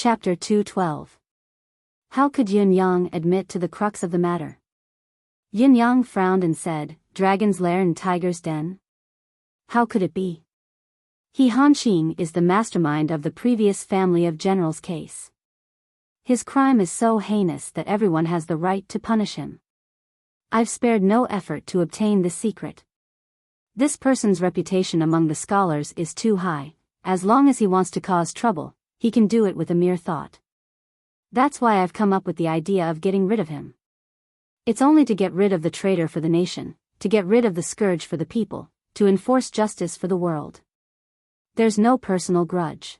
Chapter 212. How could Yun Yang admit to the crux of the matter? Yun Yang frowned and said, Dragon's lair and tiger's den? How could it be? He Hanqing is the mastermind of the previous family of generals case. His crime is so heinous that everyone has the right to punish him. I've spared no effort to obtain this secret. This person's reputation among the scholars is too high. As long as he wants to cause trouble, he can do it with a mere thought. That's why I've come up with the idea of getting rid of him. It's only to get rid of the traitor for the nation, to get rid of the scourge for the people, to enforce justice for the world. There's no personal grudge.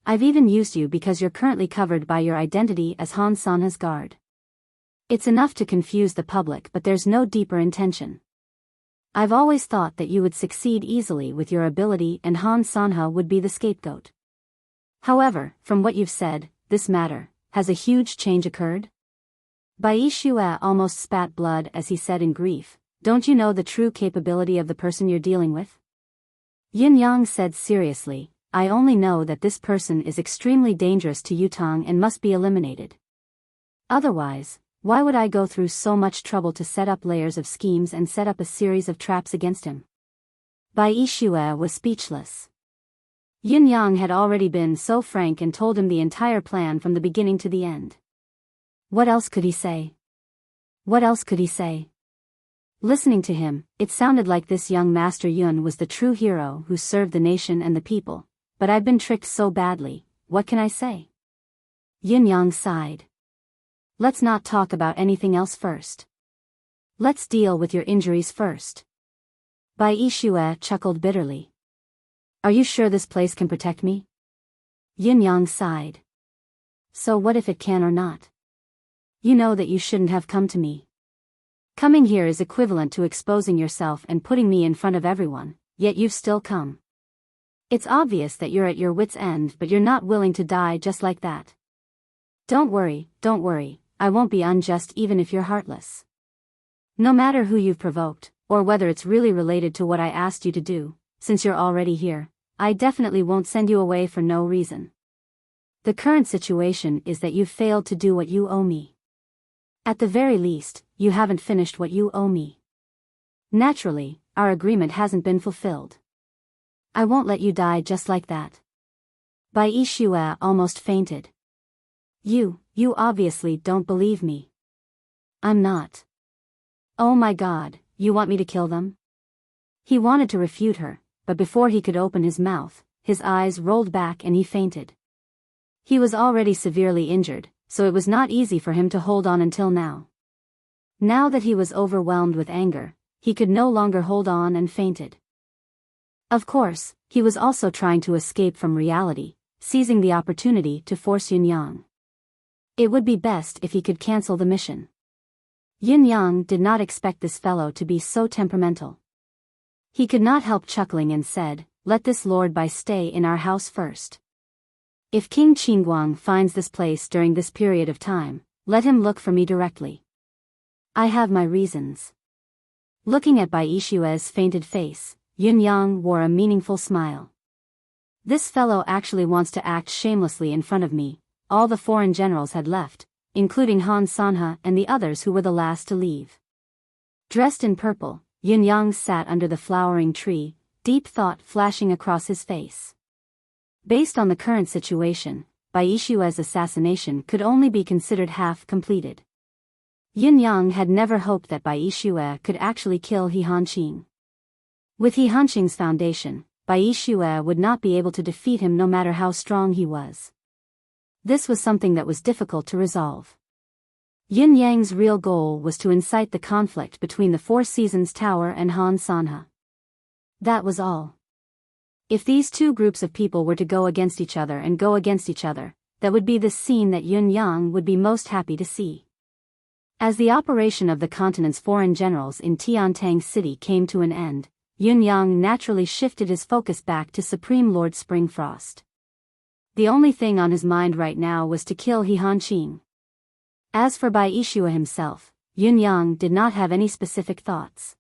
I've even used you because you're currently covered by your identity as Han Sanha's guard. It's enough to confuse the public, but there's no deeper intention. I've always thought that you would succeed easily with your ability and Han Sanha would be the scapegoat. However, from what you've said, this matter, has a huge change occurred? Bai Shue almost spat blood as he said in grief, don't you know the true capability of the person you're dealing with? Yin Yang said seriously, I only know that this person is extremely dangerous to Yutong and must be eliminated. Otherwise, why would I go through so much trouble to set up layers of schemes and set up a series of traps against him? Bai Shue was speechless. Yin Yang had already been so frank and told him the entire plan from the beginning to the end. What else could he say? What else could he say? Listening to him, it sounded like this young Master Yun was the true hero who served the nation and the people, but I've been tricked so badly, what can I say? Yin Yang sighed. Let's not talk about anything else first. Let's deal with your injuries first. Bai Shue chuckled bitterly. Are you sure this place can protect me? Yin Yang sighed. So what if it can or not? You know that you shouldn't have come to me. Coming here is equivalent to exposing yourself and putting me in front of everyone, yet you've still come. It's obvious that you're at your wit's end, but you're not willing to die just like that. Don't worry, I won't be unjust even if you're heartless. No matter who you've provoked, or whether it's really related to what I asked you to do, since you're already here, I definitely won't send you away for no reason. The current situation is that you've failed to do what you owe me. At the very least, you haven't finished what you owe me. Naturally, our agreement hasn't been fulfilled. I won't let you die just like that. Bai Shue almost fainted. You obviously don't believe me. I'm not. Oh my God, you want me to kill them? He wanted to refute her, but before he could open his mouth, his eyes rolled back and he fainted. He was already severely injured, so it was not easy for him to hold on until now. Now that he was overwhelmed with anger, he could no longer hold on and fainted. Of course, he was also trying to escape from reality, seizing the opportunity to force Yun Yang. It would be best if he could cancel the mission. Yin Yang did not expect this fellow to be so temperamental. He could not help chuckling and said, let this Lord Bai stay in our house first. If King Qingguang finds this place during this period of time, let him look for me directly. I have my reasons. Looking at Bai Shue's fainted face, Yun Yang wore a meaningful smile. This fellow actually wants to act shamelessly in front of me. All the foreign generals had left, including Han Sanha and the others who were the last to leave. Dressed in purple, Yun Yang sat under the flowering tree, deep thought flashing across his face. Based on the current situation, Bai Shue's assassination could only be considered half completed. Yun Yang had never hoped that Bai Shue could actually kill He Hanqing. With He Hanqing's foundation, Bai Shue would not be able to defeat him no matter how strong he was. This was something that was difficult to resolve. Yin Yang's real goal was to incite the conflict between the Four Seasons Tower and Han Sanha. That was all. If these two groups of people were to go against each other, that would be the scene that Yun Yang would be most happy to see. As the operation of the continent's foreign generals in Tiantang City came to an end, Yun Yang naturally shifted his focus back to Supreme Lord Springfrost. The only thing on his mind right now was to kill He Hanqing. As for Bai Shue himself, Yun Yang did not have any specific thoughts.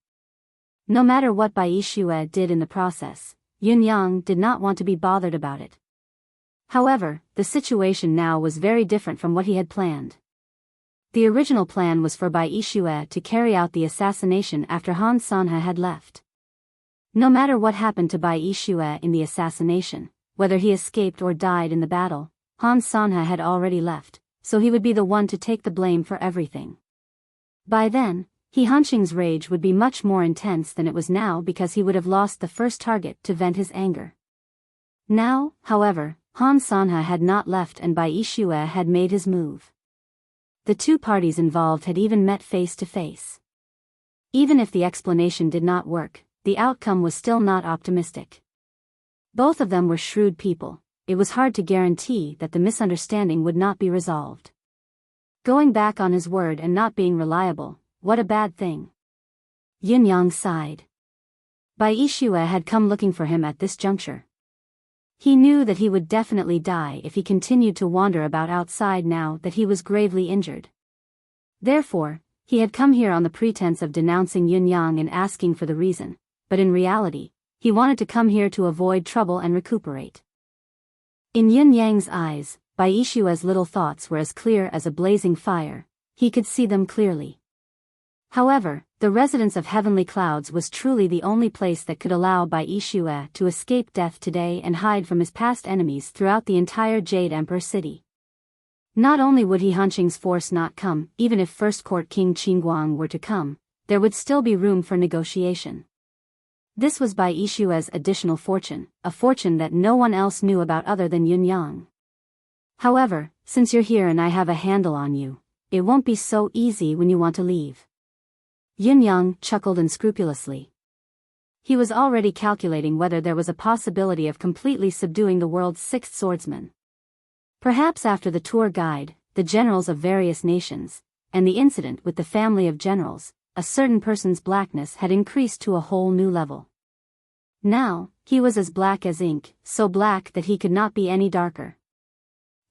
No matter what Bai Shue did in the process, Yun Yang did not want to be bothered about it. However, the situation now was very different from what he had planned. The original plan was for Bai Yixue to carry out the assassination after Han Sanhe had left. No matter what happened to Bai Yixue in the assassination, whether he escaped or died in the battle, Han Sanhe had already left, so he would be the one to take the blame for everything. By then, He Hanqing's rage would be much more intense than it was now because he would have lost the first target to vent his anger. Now, however, Han Sanhe had not left and Bai Yixue had made his move. The two parties involved had even met face to face. Even if the explanation did not work, the outcome was still not optimistic. Both of them were shrewd people. It was hard to guarantee that the misunderstanding would not be resolved. Going back on his word and not being reliable, what a bad thing. Yin Yang sighed. Bai Yixue had come looking for him at this juncture. He knew that he would definitely die if he continued to wander about outside now that he was gravely injured. Therefore, he had come here on the pretense of denouncing Yin Yang and asking for the reason, but in reality, he wanted to come here to avoid trouble and recuperate. In Yin Yang's eyes, Bai Yixue's little thoughts were as clear as a blazing fire. He could see them clearly. However, the residence of Heavenly Clouds was truly the only place that could allow Bai Yixue to escape death today and hide from his past enemies throughout the entire Jade Emperor city. Not only would He Hanqing's force not come, even if First Court King Qingguang were to come, there would still be room for negotiation. This was Bai Yixue's additional fortune, a fortune that no one else knew about other than Yin Yang. However, since you're here and I have a handle on you, it won't be so easy when you want to leave. Yin Yang chuckled unscrupulously. He was already calculating whether there was a possibility of completely subduing the world's sixth swordsman. Perhaps after the tour guide, the generals of various nations, and the incident with the family of generals, a certain person's blackness had increased to a whole new level. Now, he was as black as ink, so black that he could not be any darker.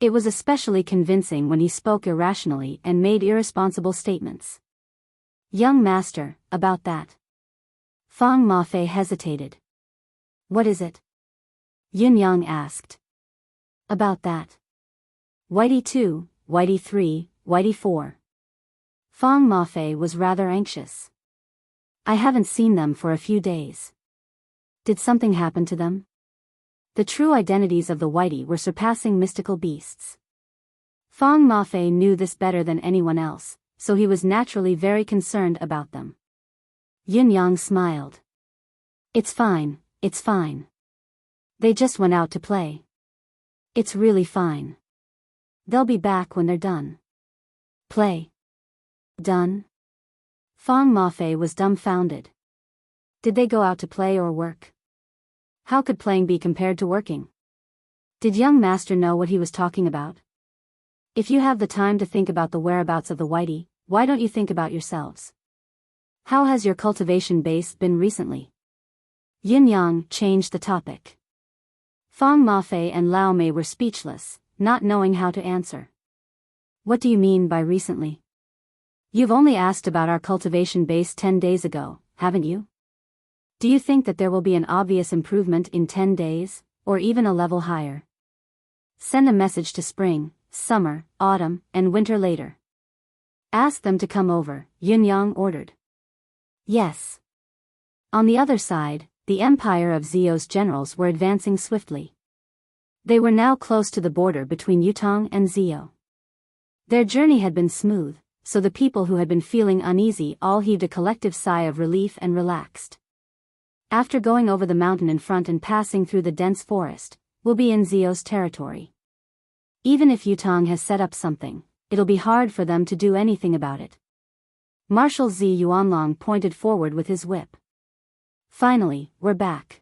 It was especially convincing when he spoke irrationally and made irresponsible statements. Young master, about that. Fang Mafei hesitated. What is it? Yin Yang asked. About that. Whitey 2, Whitey 3, Whitey 4. Fang Mafei was rather anxious. I haven't seen them for a few days. Did something happen to them? The true identities of the Whitey were surpassing mystical beasts. Fang Mafei knew this better than anyone else, so he was naturally very concerned about them. Yin Yang smiled. It's fine, it's fine. They just went out to play. It's really fine. They'll be back when they're done. Play. Done? Fang Mafei was dumbfounded. Did they go out to play or work? How could playing be compared to working? Did young master know what he was talking about? If you have the time to think about the whereabouts of the Whitey, why don't you think about yourselves? How has your cultivation base been recently? Yin Yang changed the topic. Fang Mafei and Lao Mei were speechless, not knowing how to answer. What do you mean by recently? You've only asked about our cultivation base 10 days ago, haven't you? Do you think that there will be an obvious improvement in 10 days, or even a level higher? Send a message to spring, summer, autumn, and winter later. Ask them to come over, Yin Yang ordered. Yes. On the other side, the empire of Zio's generals were advancing swiftly. They were now close to the border between Yutong and Zio. Their journey had been smooth, so the people who had been feeling uneasy all heaved a collective sigh of relief and relaxed. After going over the mountain in front and passing through the dense forest, we'll be in Zio's territory. Even if Yutong has set up something, it'll be hard for them to do anything about it. Marshal Zi Yuanlong pointed forward with his whip. Finally, we're back.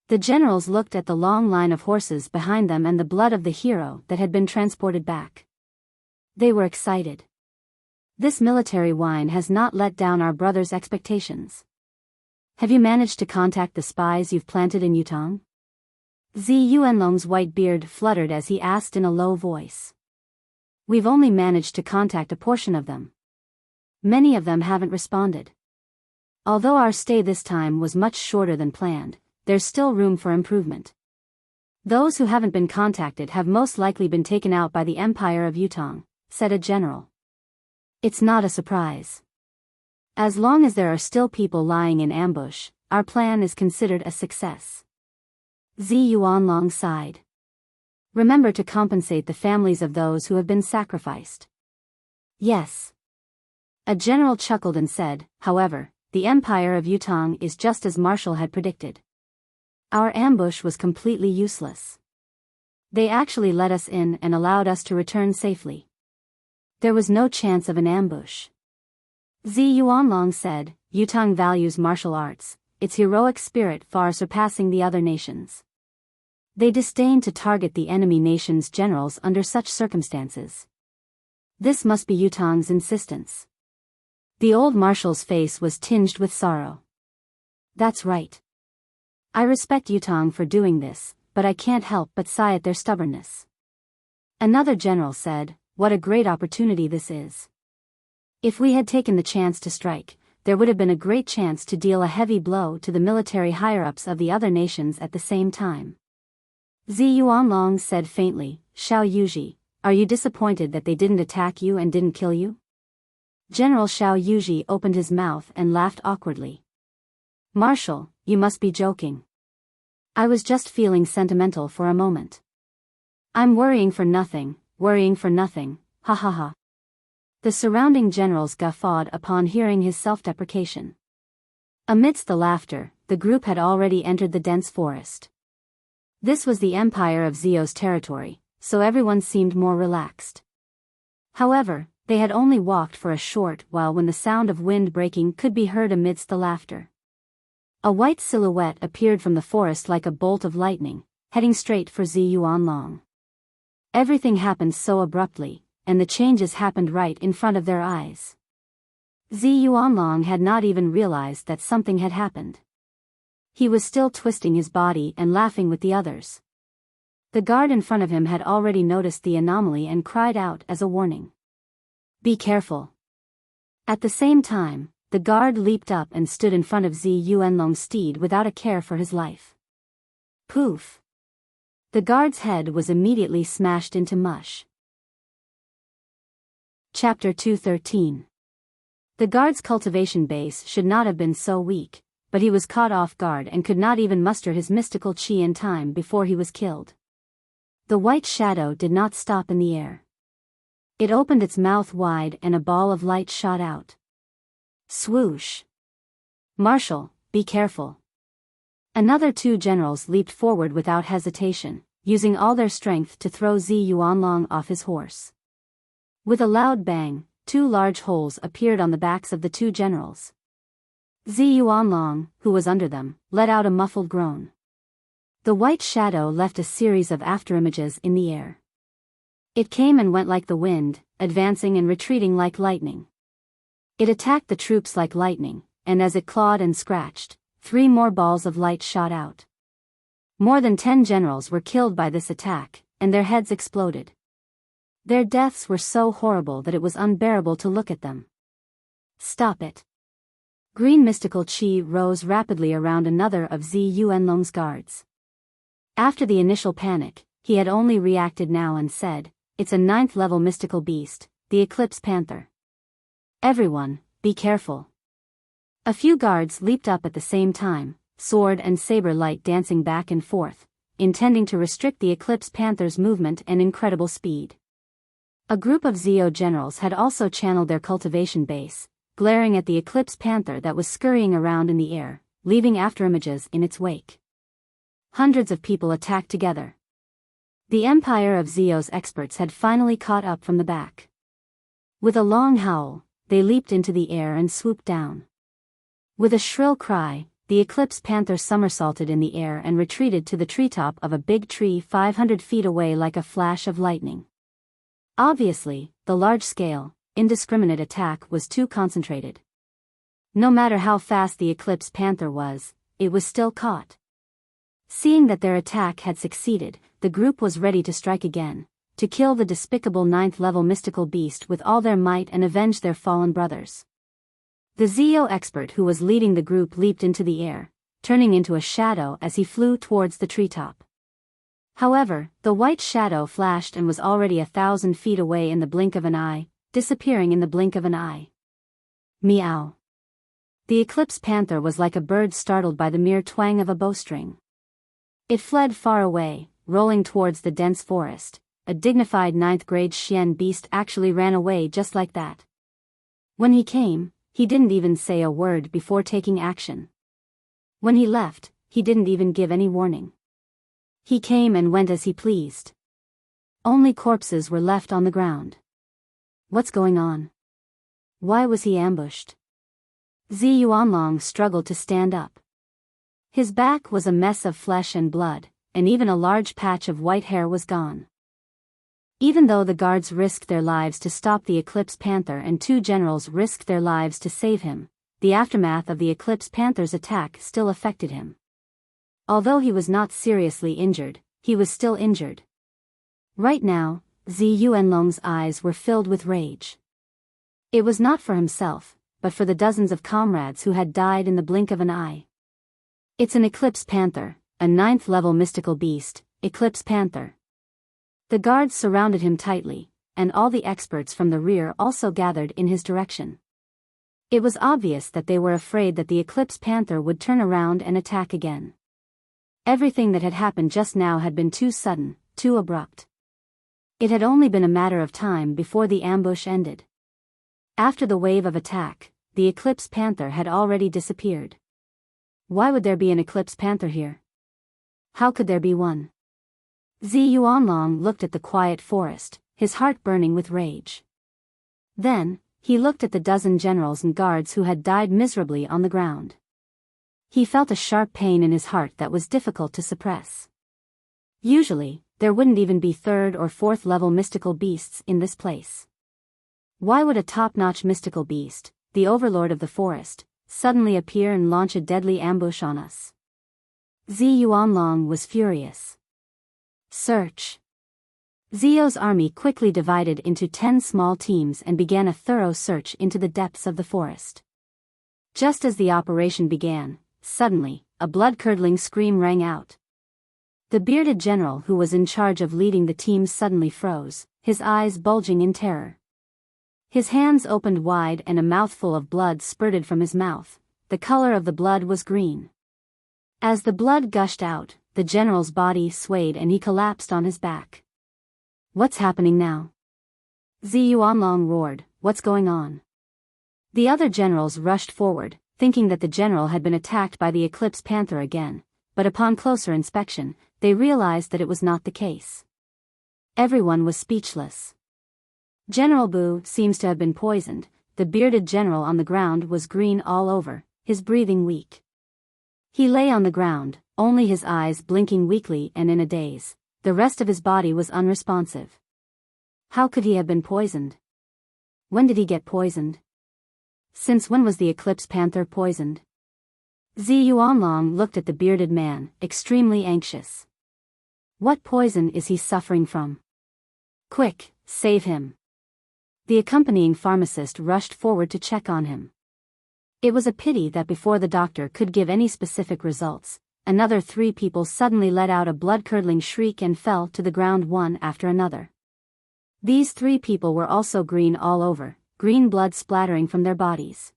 The generals looked at the long line of horses behind them and the blood of the hero that had been transported back. They were excited. This military wine has not let down our brother's expectations. Have you managed to contact the spies you've planted in Yutong? Zi Yuanlong's white beard fluttered as he asked in a low voice. We've only managed to contact a portion of them. Many of them haven't responded. Although our stay this time was much shorter than planned, there's still room for improvement. Those who haven't been contacted have most likely been taken out by the Empire of Yutong, said a general. It's not a surprise. As long as there are still people lying in ambush, our plan is considered a success. Zi Yuanlong sighed. Remember to compensate the families of those who have been sacrificed. Yes. A general chuckled and said, however, the Empire of Yutong is just as Marshall had predicted. Our ambush was completely useless. They actually let us in and allowed us to return safely. There was no chance of an ambush. Zi Yuanlong said, Yutong values martial arts, its heroic spirit far surpassing the other nations. They disdain to target the enemy nation's generals under such circumstances. This must be Yutong's insistence. The old marshal's face was tinged with sorrow. That's right. I respect Yutong for doing this, but I can't help but sigh at their stubbornness. Another general said, what a great opportunity this is. If we had taken the chance to strike, there would have been a great chance to deal a heavy blow to the military higher-ups of the other nations at the same time. Zi Yuanlong said faintly, Xiao Yuji, are you disappointed that they didn't attack you and didn't kill you? General Xiao Yuji opened his mouth and laughed awkwardly. Marshal, you must be joking. I was just feeling sentimental for a moment. I'm worrying for nothing, ha ha ha. The surrounding generals guffawed upon hearing his self-deprecation. Amidst the laughter, the group had already entered the dense forest. This was the Empire of Zio's territory, so everyone seemed more relaxed. However, they had only walked for a short while when the sound of wind breaking could be heard amidst the laughter. A white silhouette appeared from the forest like a bolt of lightning, heading straight for Zi Yuanlong. Everything happened so abruptly, and the changes happened right in front of their eyes. Zi Yuanlong had not even realized that something had happened. He was still twisting his body and laughing with the others. The guard in front of him had already noticed the anomaly and cried out as a warning. Be careful. At the same time, the guard leaped up and stood in front of Zi Yuanlong's steed without a care for his life. Poof! The guard's head was immediately smashed into mush. Chapter 213. The guard's cultivation base should not have been so weak, but he was caught off guard and could not even muster his mystical chi in time before he was killed. The white shadow did not stop in the air. It opened its mouth wide and a ball of light shot out. Swoosh! Marshal, be careful. Another two generals leaped forward without hesitation, using all their strength to throw Zi Yuanlong off his horse. With a loud bang, two large holes appeared on the backs of the two generals. Zi Yuanlong, who was under them, let out a muffled groan. The white shadow left a series of afterimages in the air. It came and went like the wind, advancing and retreating like lightning. It attacked the troops like lightning, and as it clawed and scratched, 3 more balls of light shot out. More than 10 generals were killed by this attack, and their heads exploded. Their deaths were so horrible that it was unbearable to look at them. Stop it. Green mystical chi rose rapidly around another of Zi Yuanlong's guards. After the initial panic, he had only reacted now and said, it's a 9th level mystical beast, the Eclipse Panther. Everyone, be careful. A few guards leaped up at the same time, sword and saber light dancing back and forth, intending to restrict the Eclipse Panther's movement and incredible speed. A group of Zio generals had also channeled their cultivation base, glaring at the Eclipse Panther that was scurrying around in the air, leaving afterimages in its wake. Hundreds of people attacked together. The Empire of Zio's experts had finally caught up from the back. With a long howl, they leaped into the air and swooped down. With a shrill cry, the Eclipse Panther somersaulted in the air and retreated to the treetop of a big tree 500 feet away like a flash of lightning. Obviously, the large-scale, indiscriminate attack was too concentrated. No matter how fast the Eclipse Panther was, it was still caught. Seeing that their attack had succeeded, the group was ready to strike again, to kill the despicable 9th-level mystical beast with all their might and avenge their fallen brothers. The Zio expert who was leading the group leaped into the air, turning into a shadow as he flew towards the treetop. However, the white shadow flashed and was already 1,000 feet away in the blink of an eye, disappearing in the blink of an eye. Meow. The eclipse panther was like a bird startled by the mere twang of a bowstring. It fled far away, rolling towards the dense forest. A dignified 9th-grade Xian beast actually ran away just like that. When he came, he didn't even say a word before taking action. When he left, he didn't even give any warning. He came and went as he pleased. Only corpses were left on the ground. What's going on? Why was he ambushed? Zi Yuanlong struggled to stand up. His back was a mess of flesh and blood, and even a large patch of white hair was gone. Even though the guards risked their lives to stop the Eclipse Panther and 2 generals risked their lives to save him, the aftermath of the Eclipse Panther's attack still affected him. Although he was not seriously injured, he was still injured. Right now, Zi Yuanlong's eyes were filled with rage. It was not for himself, but for the dozens of comrades who had died in the blink of an eye. It's an Eclipse Panther, a 9th-level mystical beast, Eclipse Panther. The guards surrounded him tightly, and all the experts from the rear also gathered in his direction. It was obvious that they were afraid that the Eclipse Panther would turn around and attack again. Everything that had happened just now had been too sudden, too abrupt. It had only been a matter of time before the ambush ended. After the wave of attack, the Eclipse Panther had already disappeared. Why would there be an Eclipse Panther here? How could there be one? Zi Yuanlong looked at the quiet forest, his heart burning with rage. Then, he looked at the dozen generals and guards who had died miserably on the ground. He felt a sharp pain in his heart that was difficult to suppress. Usually, there wouldn't even be 3rd or 4th level mystical beasts in this place. Why would a top-notch mystical beast, the overlord of the forest, suddenly appear and launch a deadly ambush on us? Zi Yuanlong was furious. Search. Zio's army quickly divided into 10 small teams and began a thorough search into the depths of the forest. Just as the operation began, suddenly, a blood-curdling scream rang out. The bearded general who was in charge of leading the team suddenly froze, his eyes bulging in terror. His hands opened wide and a mouthful of blood spurted from his mouth. The color of the blood was green. As the blood gushed out, the general's body swayed and he collapsed on his back. What's happening now? Zi Yuanlong roared, what's going on? The other generals rushed forward, thinking that the general had been attacked by the Eclipse Panther again, but upon closer inspection, they realized that it was not the case. Everyone was speechless. General Bu seems to have been poisoned. The bearded general on the ground was green all over, his breathing weak. He lay on the ground, only his eyes blinking weakly and in a daze. The rest of his body was unresponsive. How could he have been poisoned? When did he get poisoned? Since when was the Eclipse Panther poisoned? Zi Yuanlong looked at the bearded man, extremely anxious. What poison is he suffering from? Quick, save him. The accompanying pharmacist rushed forward to check on him. It was a pity that before the doctor could give any specific results, another 3 people suddenly let out a blood-curdling shriek and fell to the ground one after another. These 3 people were also green all over, green blood splattering from their bodies.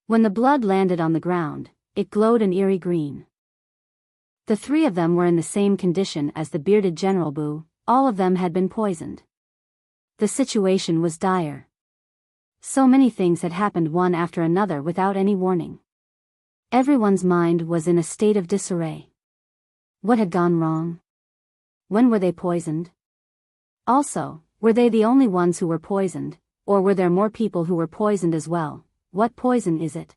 When the blood landed on the ground, it glowed an eerie green. The 3 of them were in the same condition as the bearded General Bu. All of them had been poisoned. The situation was dire. So many things had happened one after another without any warning. Everyone's mind was in a state of disarray. What had gone wrong? When were they poisoned? Also, were they the only ones who were poisoned, or were there more people who were poisoned as well? What poison is it?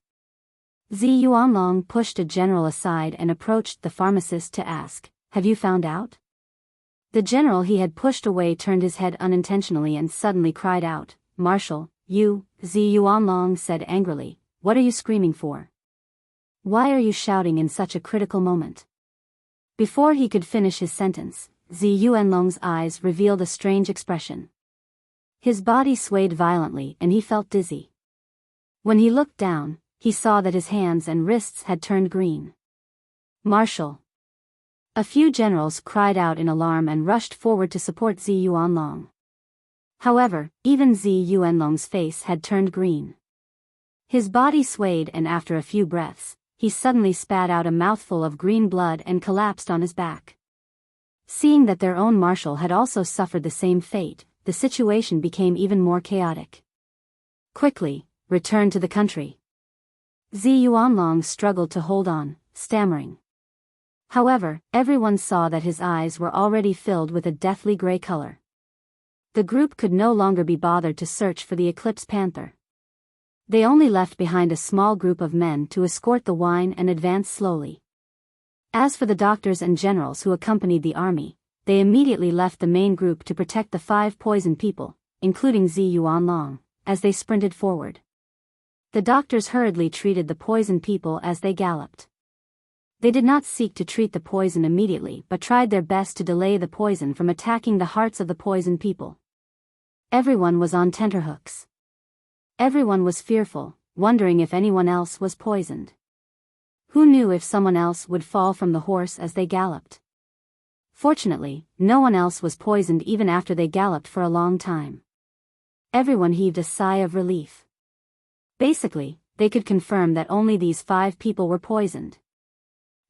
Zi Yuanlong pushed a general aside and approached the pharmacist to ask, "Have you found out?" The general he had pushed away turned his head unintentionally and suddenly cried out, "Marshal, you," Zi Yuanlong said angrily, "what are you screaming for? Why are you shouting in such a critical moment?" Before he could finish his sentence, Zi Yuanlong's eyes revealed a strange expression. His body swayed violently and he felt dizzy. When he looked down, he saw that his hands and wrists had turned green. "Marshal!" A few generals cried out in alarm and rushed forward to support Zi Yuanlong. However, even Zi Yuanlong's face had turned green. His body swayed, and after a few breaths, he suddenly spat out a mouthful of green blood and collapsed on his back. Seeing that their own marshal had also suffered the same fate, the situation became even more chaotic. Quickly, return to the country. Zi Yuanlong struggled to hold on, stammering. However, everyone saw that his eyes were already filled with a deathly gray color. The group could no longer be bothered to search for the Eclipse Panther. They only left behind a small group of men to escort the wine and advance slowly. As for the doctors and generals who accompanied the army, they immediately left the main group to protect the 5 poisoned people, including Zi Yuanlong, as they sprinted forward. The doctors hurriedly treated the poisoned people as they galloped. They did not seek to treat the poison immediately but tried their best to delay the poison from attacking the hearts of the poisoned people. Everyone was on tenterhooks. Everyone was fearful, wondering if anyone else was poisoned. Who knew if someone else would fall from the horse as they galloped? Fortunately, no one else was poisoned even after they galloped for a long time. Everyone heaved a sigh of relief. Basically, they could confirm that only these 5 people were poisoned.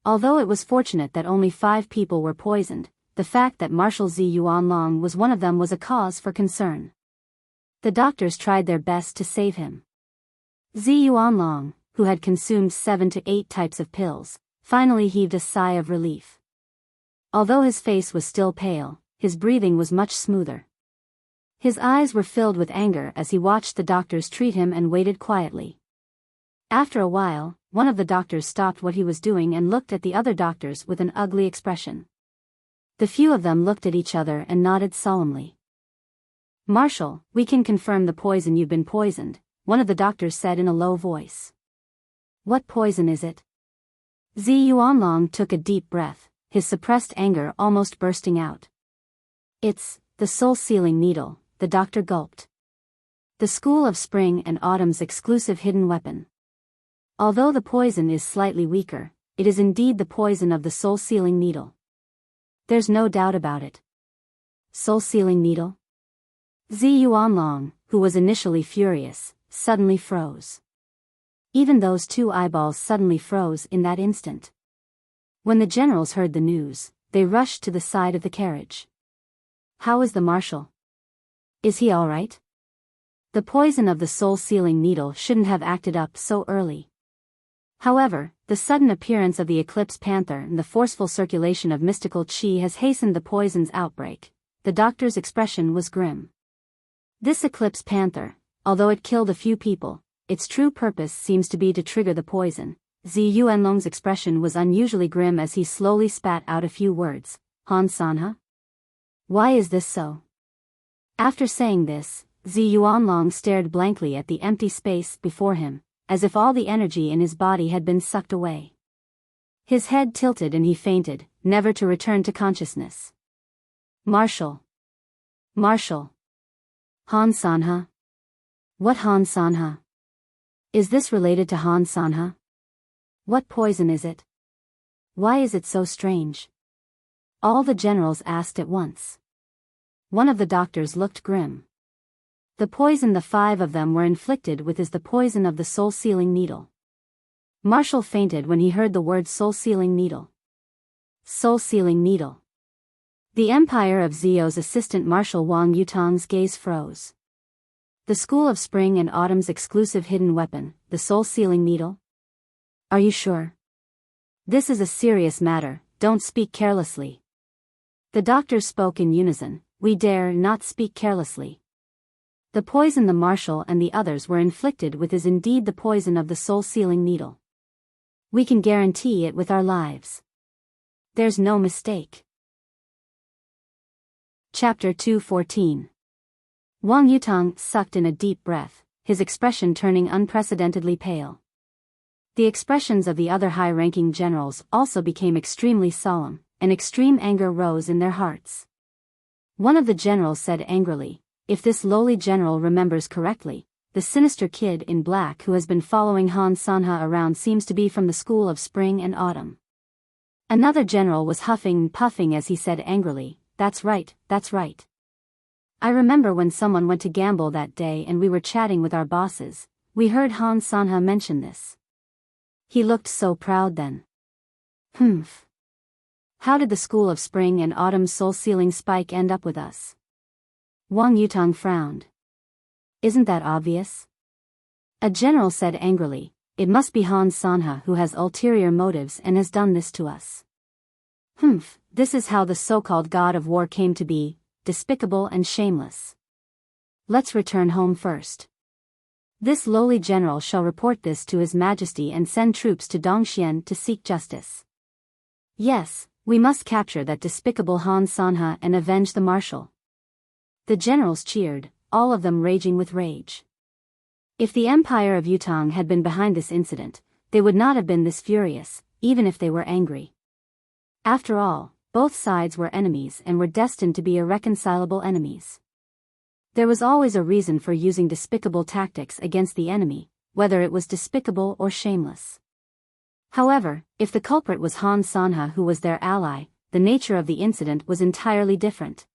Although it was fortunate that only 5 people were poisoned, the fact that Marshal Zi Yuanlong was one of them was a cause for concern. The doctors tried their best to save him. Zi Yuanlong, who had consumed 7 to 8 types of pills, finally heaved a sigh of relief. Although his face was still pale, his breathing was much smoother. His eyes were filled with anger as he watched the doctors treat him and waited quietly. After a while, one of the doctors stopped what he was doing and looked at the other doctors with an ugly expression. The few of them looked at each other and nodded solemnly. "Marshal, we can confirm the poison you've been poisoned," one of the doctors said in a low voice. "What poison is it?" Zi Yuanlong took a deep breath, his suppressed anger almost bursting out. "It's the soul-sealing needle," the doctor gulped. "The School of Spring and Autumn's exclusive hidden weapon. Although the poison is slightly weaker, it is indeed the poison of the soul-sealing needle. There's no doubt about it." Soul-sealing needle? Zi Yuanlong, who was initially furious, suddenly froze. Even those 2 eyeballs suddenly froze in that instant. When the generals heard the news, they rushed to the side of the carriage. "How is the marshal? Is he all right? The poison of the soul-sealing needle shouldn't have acted up so early." However, the sudden appearance of the Eclipse Panther and the forceful circulation of mystical qi has hastened the poison's outbreak. The doctor's expression was grim. This Eclipse Panther, although it killed a few people, its true purpose seems to be to trigger the poison. Zi Yuanlong's expression was unusually grim as he slowly spat out a few words. "Han Sanha? Why is this so?" After saying this, Zi Yuanlong stared blankly at the empty space before him, as if all the energy in his body had been sucked away. His head tilted and he fainted, never to return to consciousness. "Marshal! Marshal! Han Sanha? What Han Sanha? Is this related to Han Sanha? What poison is it? Why is it so strange?" All the generals asked at once. One of the doctors looked grim. The poison the 5 of them were inflicted with is the poison of the soul-sealing needle. Marshal fainted when he heard the word soul-sealing needle. Soul-sealing needle. The empire of Zio's assistant Marshal Wang Yutong's gaze froze. The School of Spring and Autumn's exclusive hidden weapon, the soul-sealing needle? Are you sure? This is a serious matter, don't speak carelessly. The doctors spoke in unison. "We dare not speak carelessly. The poison the marshal and the others were inflicted with is indeed the poison of the soul-sealing needle. We can guarantee it with our lives. There's no mistake." Chapter 214. Wang Yutong sucked in a deep breath, his expression turning unprecedentedly pale. The expressions of the other high-ranking generals also became extremely solemn, and extreme anger rose in their hearts. One of the generals said angrily, "If this lowly general remembers correctly, the sinister kid in black who has been following Han Sanha around seems to be from the School of Spring and Autumn." Another general was huffing and puffing as he said angrily, "That's right, that's right. I remember when someone went to gamble that day and we were chatting with our bosses, we heard Han Sanha mention this. He looked so proud then. Humph. How did the School of Spring and Autumn soul-sealing spike end up with us?" Wang Yutang frowned. "Isn't that obvious?" A general said angrily, "It must be Han Sanha who has ulterior motives and has done this to us." Humph, this is how the so-called god of war came to be, despicable and shameless. Let's return home first. This lowly general shall report this to His Majesty and send troops to Dongxian to seek justice. Yes, we must capture that despicable Han Sanha and avenge the marshal. The generals cheered, all of them raging with rage. If the Empire of Yutang had been behind this incident, they would not have been this furious, even if they were angry. After all, both sides were enemies and were destined to be irreconcilable enemies. There was always a reason for using despicable tactics against the enemy, whether it was despicable or shameless. However, if the culprit was Han Sanha who was their ally, the nature of the incident was entirely different.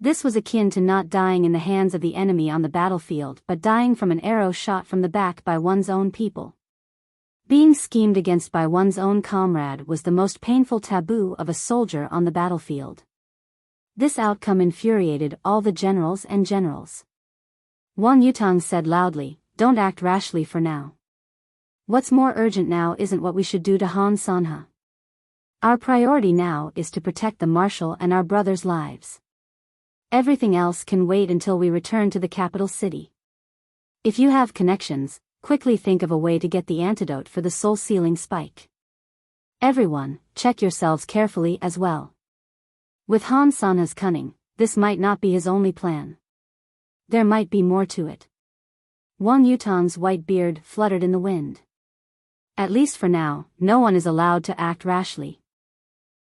This was akin to not dying in the hands of the enemy on the battlefield but dying from an arrow shot from the back by one's own people. Being schemed against by one's own comrade was the most painful taboo of a soldier on the battlefield. This outcome infuriated all the generals and generals. Wang Yutang said loudly, "Don't act rashly for now. What's more urgent now isn't what we should do to Han Sanha. Our priority now is to protect the marshal and our brothers' lives. Everything else can wait until we return to the capital city. If you have connections, quickly think of a way to get the antidote for the soul-sealing spike. Everyone, check yourselves carefully as well." With Han Sanha's cunning, this might not be his only plan. There might be more to it. Wang Yutang's white beard fluttered in the wind. At least for now, no one is allowed to act rashly.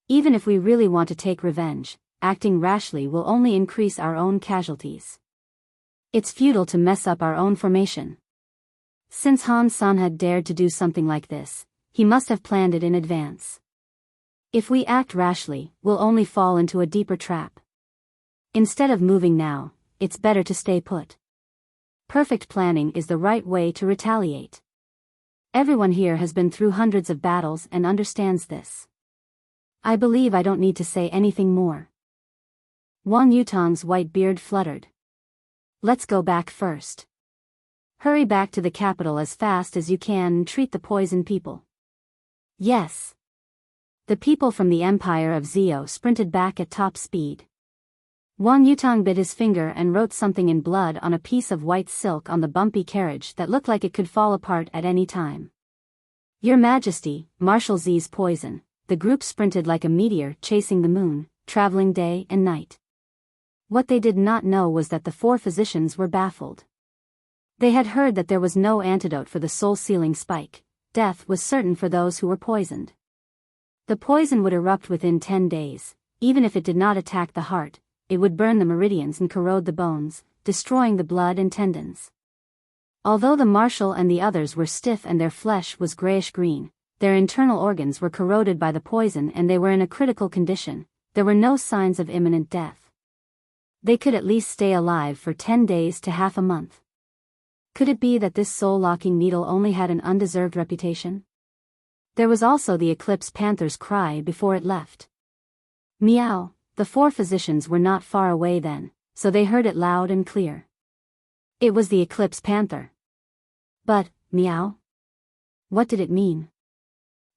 Even if we really want to take revenge, acting rashly will only increase our own casualties. It's futile to mess up our own formation. Since Han Sanha dared to do something like this, he must have planned it in advance. If we act rashly, we'll only fall into a deeper trap. Instead of moving now, it's better to stay put. Perfect planning is the right way to retaliate. Everyone here has been through hundreds of battles and understands this. I believe I don't need to say anything more. Wang Yutang's white beard fluttered. Let's go back first. Hurry back to the capital as fast as you can and treat the poison people. Yes. The people from the Empire of Zio sprinted back at top speed. Wang Yutang bit his finger and wrote something in blood on a piece of white silk on the bumpy carriage that looked like it could fall apart at any time. Your Majesty, Marshal Z's poison. The group sprinted like a meteor chasing the moon, traveling day and night. What they did not know was that the four physicians were baffled. They had heard that there was no antidote for the soul-sealing spike. Death was certain for those who were poisoned. The poison would erupt within 10 days, even if it did not attack the heart, it would burn the meridians and corrode the bones, destroying the blood and tendons. Although the marshal and the others were stiff and their flesh was grayish-green, their internal organs were corroded by the poison and they were in a critical condition. There were no signs of imminent death. They could at least stay alive for 10 days to half a month. Could it be that this soul-locking needle only had an undeserved reputation? There was also the Eclipse Panther's cry before it left. Meow. The four physicians were not far away then, so they heard it loud and clear. It was the Eclipse Panther. But, meow? What did it mean?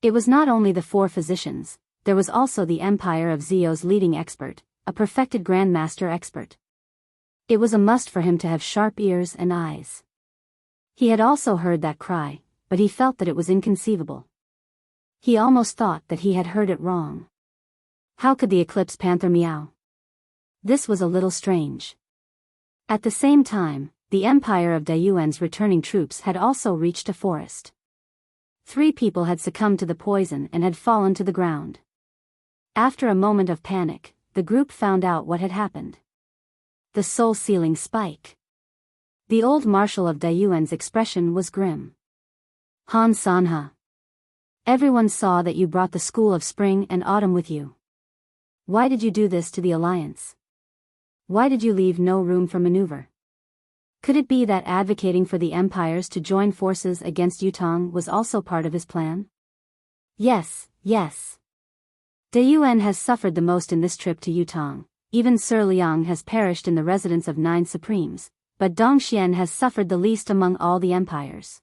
It was not only the four physicians, there was also the Empire of Zio's leading expert, a perfected Grandmaster expert. It was a must for him to have sharp ears and eyes. He had also heard that cry, but he felt that it was inconceivable. He almost thought that he had heard it wrong. How could the Eclipse Panther meow? This was a little strange. At the same time, the Empire of Dayuan's returning troops had also reached a forest. 3 people had succumbed to the poison and had fallen to the ground. After a moment of panic, the group found out what had happened. The soul-sealing spike. The old marshal of Dayuan's expression was grim. Han Sanha. Everyone saw that you brought the school of spring and autumn with you. Why did you do this to the alliance? Why did you leave no room for maneuver? Could it be that advocating for the empires to join forces against Yutong was also part of his plan? Yes, yes. De Yuan has suffered the most in this trip to Yutong. Even Sir Liang has perished in the residence of 9 supremes, but Dongxian has suffered the least among all the empires.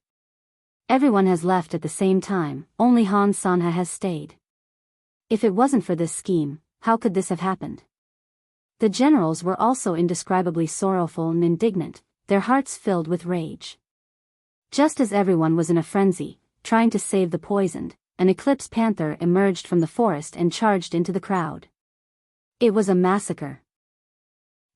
Everyone has left at the same time, only Han Sanha has stayed. If it wasn't for this scheme, how could this have happened? The generals were also indescribably sorrowful and indignant, their hearts filled with rage. Just as everyone was in a frenzy, trying to save the poisoned, an eclipse panther emerged from the forest and charged into the crowd. It was a massacre.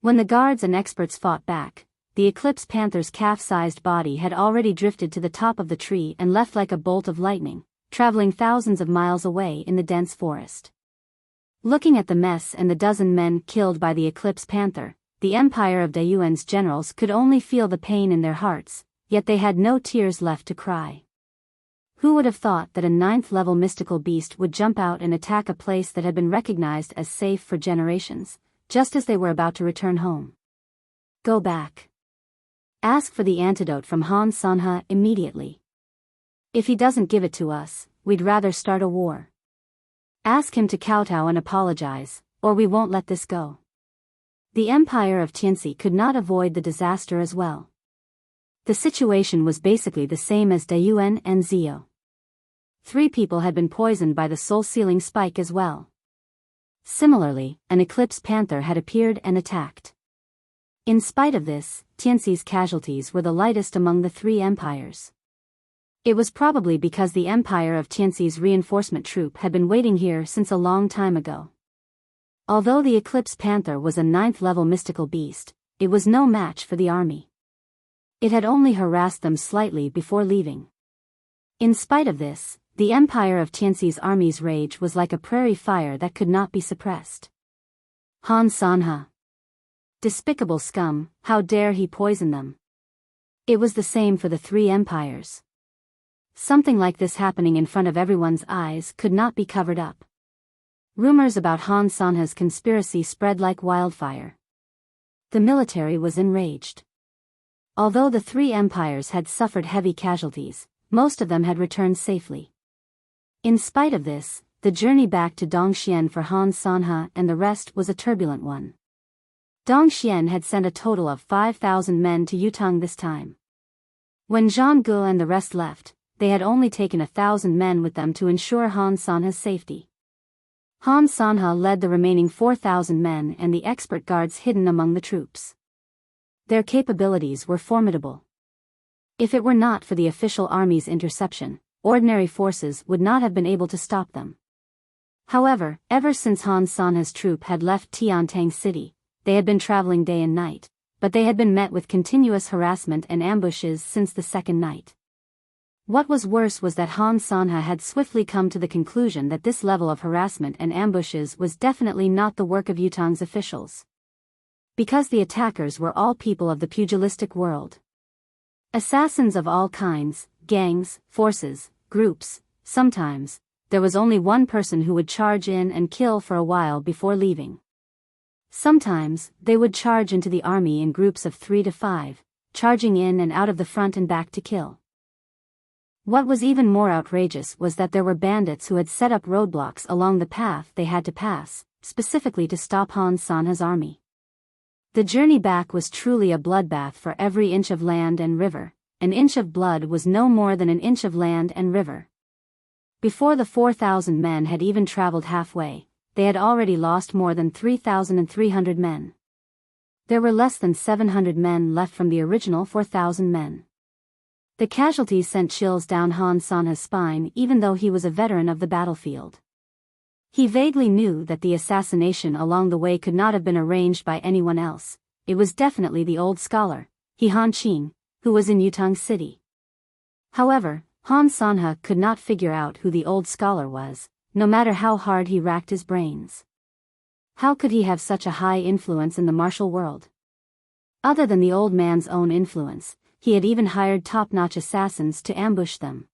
When the guards and experts fought back, the eclipse panther's calf-sized body had already drifted to the top of the tree and left like a bolt of lightning, traveling thousands of miles away in the dense forest. Looking at the mess and the dozen men killed by the eclipse panther, the empire of Dayuan's generals could only feel the pain in their hearts, yet they had no tears left to cry. Who would have thought that a 9th-level mystical beast would jump out and attack a place that had been recognized as safe for generations, just as they were about to return home? Go back. Ask for the antidote from Han Sanha immediately. If he doesn't give it to us, we'd rather start a war. Ask him to kowtow and apologize, or we won't let this go. The empire of Tianxi could not avoid the disaster as well. The situation was basically the same as Dayuan and Zio. 3 people had been poisoned by the soul-sealing spike as well. Similarly, an eclipse panther had appeared and attacked. In spite of this, Tianxi's casualties were the lightest among the 3 empires. It was probably because the empire of Tianxi's reinforcement troop had been waiting here since a long time ago. Although the eclipse panther was a 9th-level mystical beast, it was no match for the army. It had only harassed them slightly before leaving. In spite of this, the empire of Tianxi's army's rage was like a prairie fire that could not be suppressed. Han Sanha. Despicable scum, how dare he poison them? It was the same for the 3 empires. Something like this happening in front of everyone's eyes could not be covered up. Rumors about Han Sanha's conspiracy spread like wildfire. The military was enraged. Although the 3 empires had suffered heavy casualties, most of them had returned safely. In spite of this, the journey back to Dongxian for Han Sanha and the rest was a turbulent one. Dongxian had sent a total of 5,000 men to Yutong this time. When Zhang Gu and the rest left, they had only taken 1,000 men with them to ensure Han Sanha's safety. Han Sanha led the remaining 4,000 men and the expert guards hidden among the troops. Their capabilities were formidable. If it were not for the official army's interception, ordinary forces would not have been able to stop them. However, ever since Han Sanha's troop had left Tiantang City, they had been traveling day and night, but they had been met with continuous harassment and ambushes since the second night. What was worse was that Han Sanha had swiftly come to the conclusion that this level of harassment and ambushes was definitely not the work of Yutong's officials. Because the attackers were all people of the pugilistic world. Assassins of all kinds, gangs, forces, groups. Sometimes, there was only one person who would charge in and kill for a while before leaving. Sometimes, they would charge into the army in groups of 3 to 5, charging in and out of the front and back to kill. What was even more outrageous was that there were bandits who had set up roadblocks along the path they had to pass, specifically to stop Han Sanha's army. The journey back was truly a bloodbath for every inch of land and river. An inch of blood was no more than an inch of land and river. Before the 4,000 men had even traveled halfway, they had already lost more than 3,300 men. There were less than 700 men left from the original 4,000 men. The casualties sent chills down Han Sanha's spine even though he was a veteran of the battlefield. He vaguely knew that the assassination along the way could not have been arranged by anyone else. It was definitely the old scholar, He Hanqing, who was in Yutong City. However, Han Sanha could not figure out who the old scholar was, no matter how hard he racked his brains. How could he have such a high influence in the martial world? Other than the old man's own influence, he had even hired top-notch assassins to ambush them.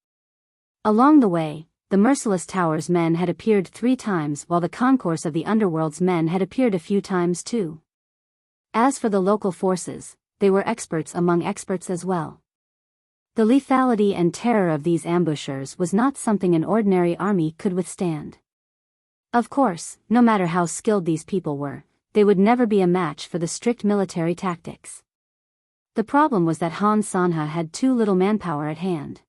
Along the way, the merciless tower's men had appeared 3 times while the concourse of the underworld's men had appeared a few times too. As for the local forces, they were experts among experts as well. The lethality and terror of these ambushers was not something an ordinary army could withstand. Of course, no matter how skilled these people were, they would never be a match for the strict military tactics. The problem was that Han Sanha had too little manpower at hand.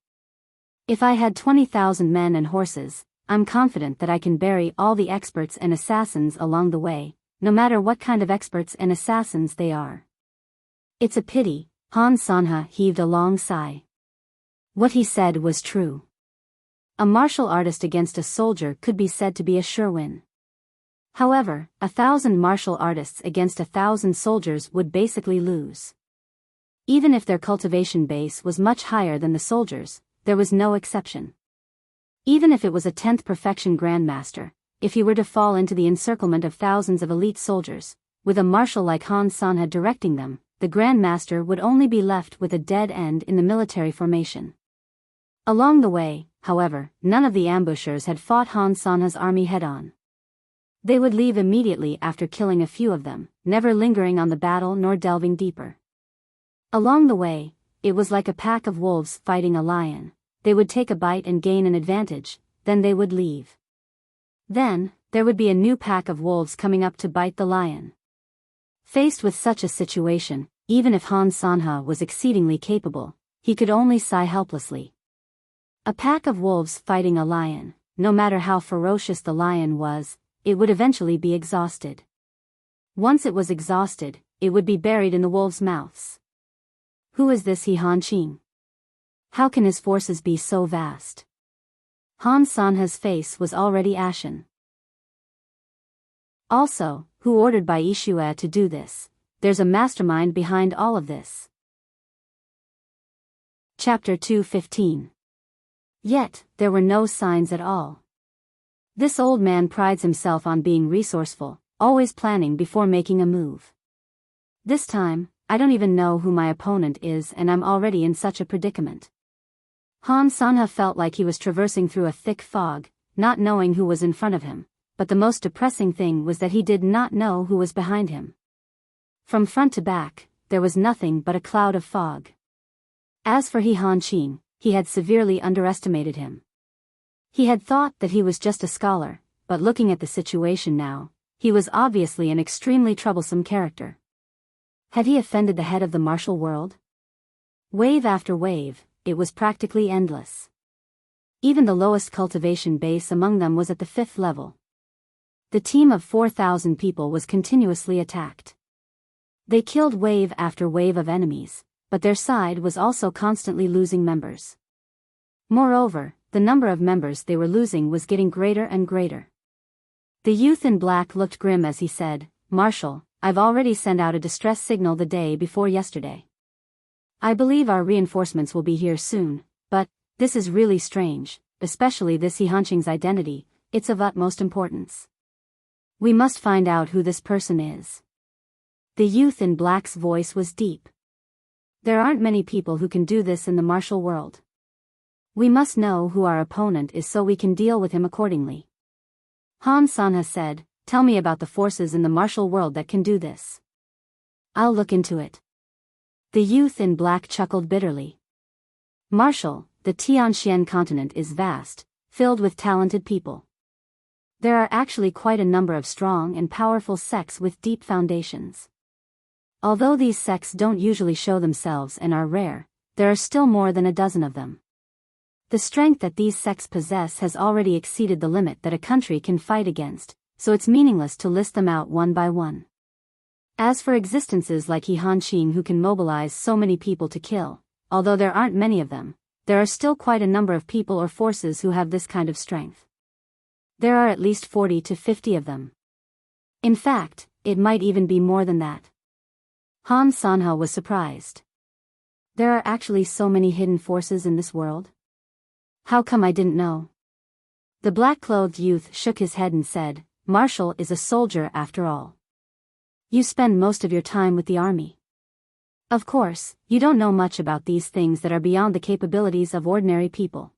If I had 20,000 men and horses, I'm confident that I can bury all the experts and assassins along the way, no matter what kind of experts and assassins they are. It's a pity, Han Sanha heaved a long sigh. What he said was true. A martial artist against a soldier could be said to be a sure win. However, 1,000 martial artists against 1,000 soldiers would basically lose. Even if their cultivation base was much higher than the soldiers, there was no exception. Even if it was a 10th perfection grandmaster, if he were to fall into the encirclement of thousands of elite soldiers, with a marshal like Han Sanha directing them, the grandmaster would only be left with a dead end in the military formation. Along the way, however, none of the ambushers had fought Han Sanha's army head-on. They would leave immediately after killing a few of them, never lingering on the battle nor delving deeper. Along the way, it was like a pack of wolves fighting a lion. They would take a bite and gain an advantage, then they would leave. Then, there would be a new pack of wolves coming up to bite the lion. Faced with such a situation, even if Han Sanha was exceedingly capable, he could only sigh helplessly. A pack of wolves fighting a lion, no matter how ferocious the lion was, it would eventually be exhausted. Once it was exhausted, it would be buried in the wolves' mouths. Who is this He Han Qing? How can his forces be so vast? Han Sanha's face was already ashen. Also, who ordered Bai Yishue to do this? There's a mastermind behind all of this. Chapter 2:15. Yet, there were no signs at all. This old man prides himself on being resourceful, always planning before making a move. This time, I don't even know who my opponent is and I'm already in such a predicament. Han Sanha felt like he was traversing through a thick fog, not knowing who was in front of him, but the most depressing thing was that he did not know who was behind him. From front to back, there was nothing but a cloud of fog. As for He Han Qing, he had severely underestimated him. He had thought that he was just a scholar, but looking at the situation now, he was obviously an extremely troublesome character. Had he offended the head of the martial world? Wave after wave, it was practically endless. Even the lowest cultivation base among them was at the 5th level. The team of 4,000 people was continuously attacked. They killed wave after wave of enemies, but their side was also constantly losing members. Moreover, the number of members they were losing was getting greater and greater. The youth in black looked grim as he said, "Marshal, I've already sent out a distress signal the day before yesterday. I believe our reinforcements will be here soon, but this is really strange, especially this He Han Qing's identity, it's of utmost importance. We must find out who this person is." The youth in black's voice was deep. There aren't many people who can do this in the martial world. We must know who our opponent is so we can deal with him accordingly. Han Sanha said, "Tell me about the forces in the martial world that can do this. I'll look into it." The youth in black chuckled bitterly. "Marshal, the Tianxian continent is vast, filled with talented people. There are actually quite a number of strong and powerful sects with deep foundations. Although these sects don't usually show themselves and are rare, there are still more than a dozen of them. The strength that these sects possess has already exceeded the limit that a country can fight against, so it's meaningless to list them out one by one. As for existences like He Han Qing who can mobilize so many people to kill, although there aren't many of them, there are still quite a number of people or forces who have this kind of strength. There are at least 40 to 50 of them. In fact, it might even be more than that." Han Sanha was surprised. There are actually so many hidden forces in this world? How come I didn't know? The black-clothed youth shook his head and said, "Marshal is a soldier after all. You spend most of your time with the army. Of course, you don't know much about these things that are beyond the capabilities of ordinary people.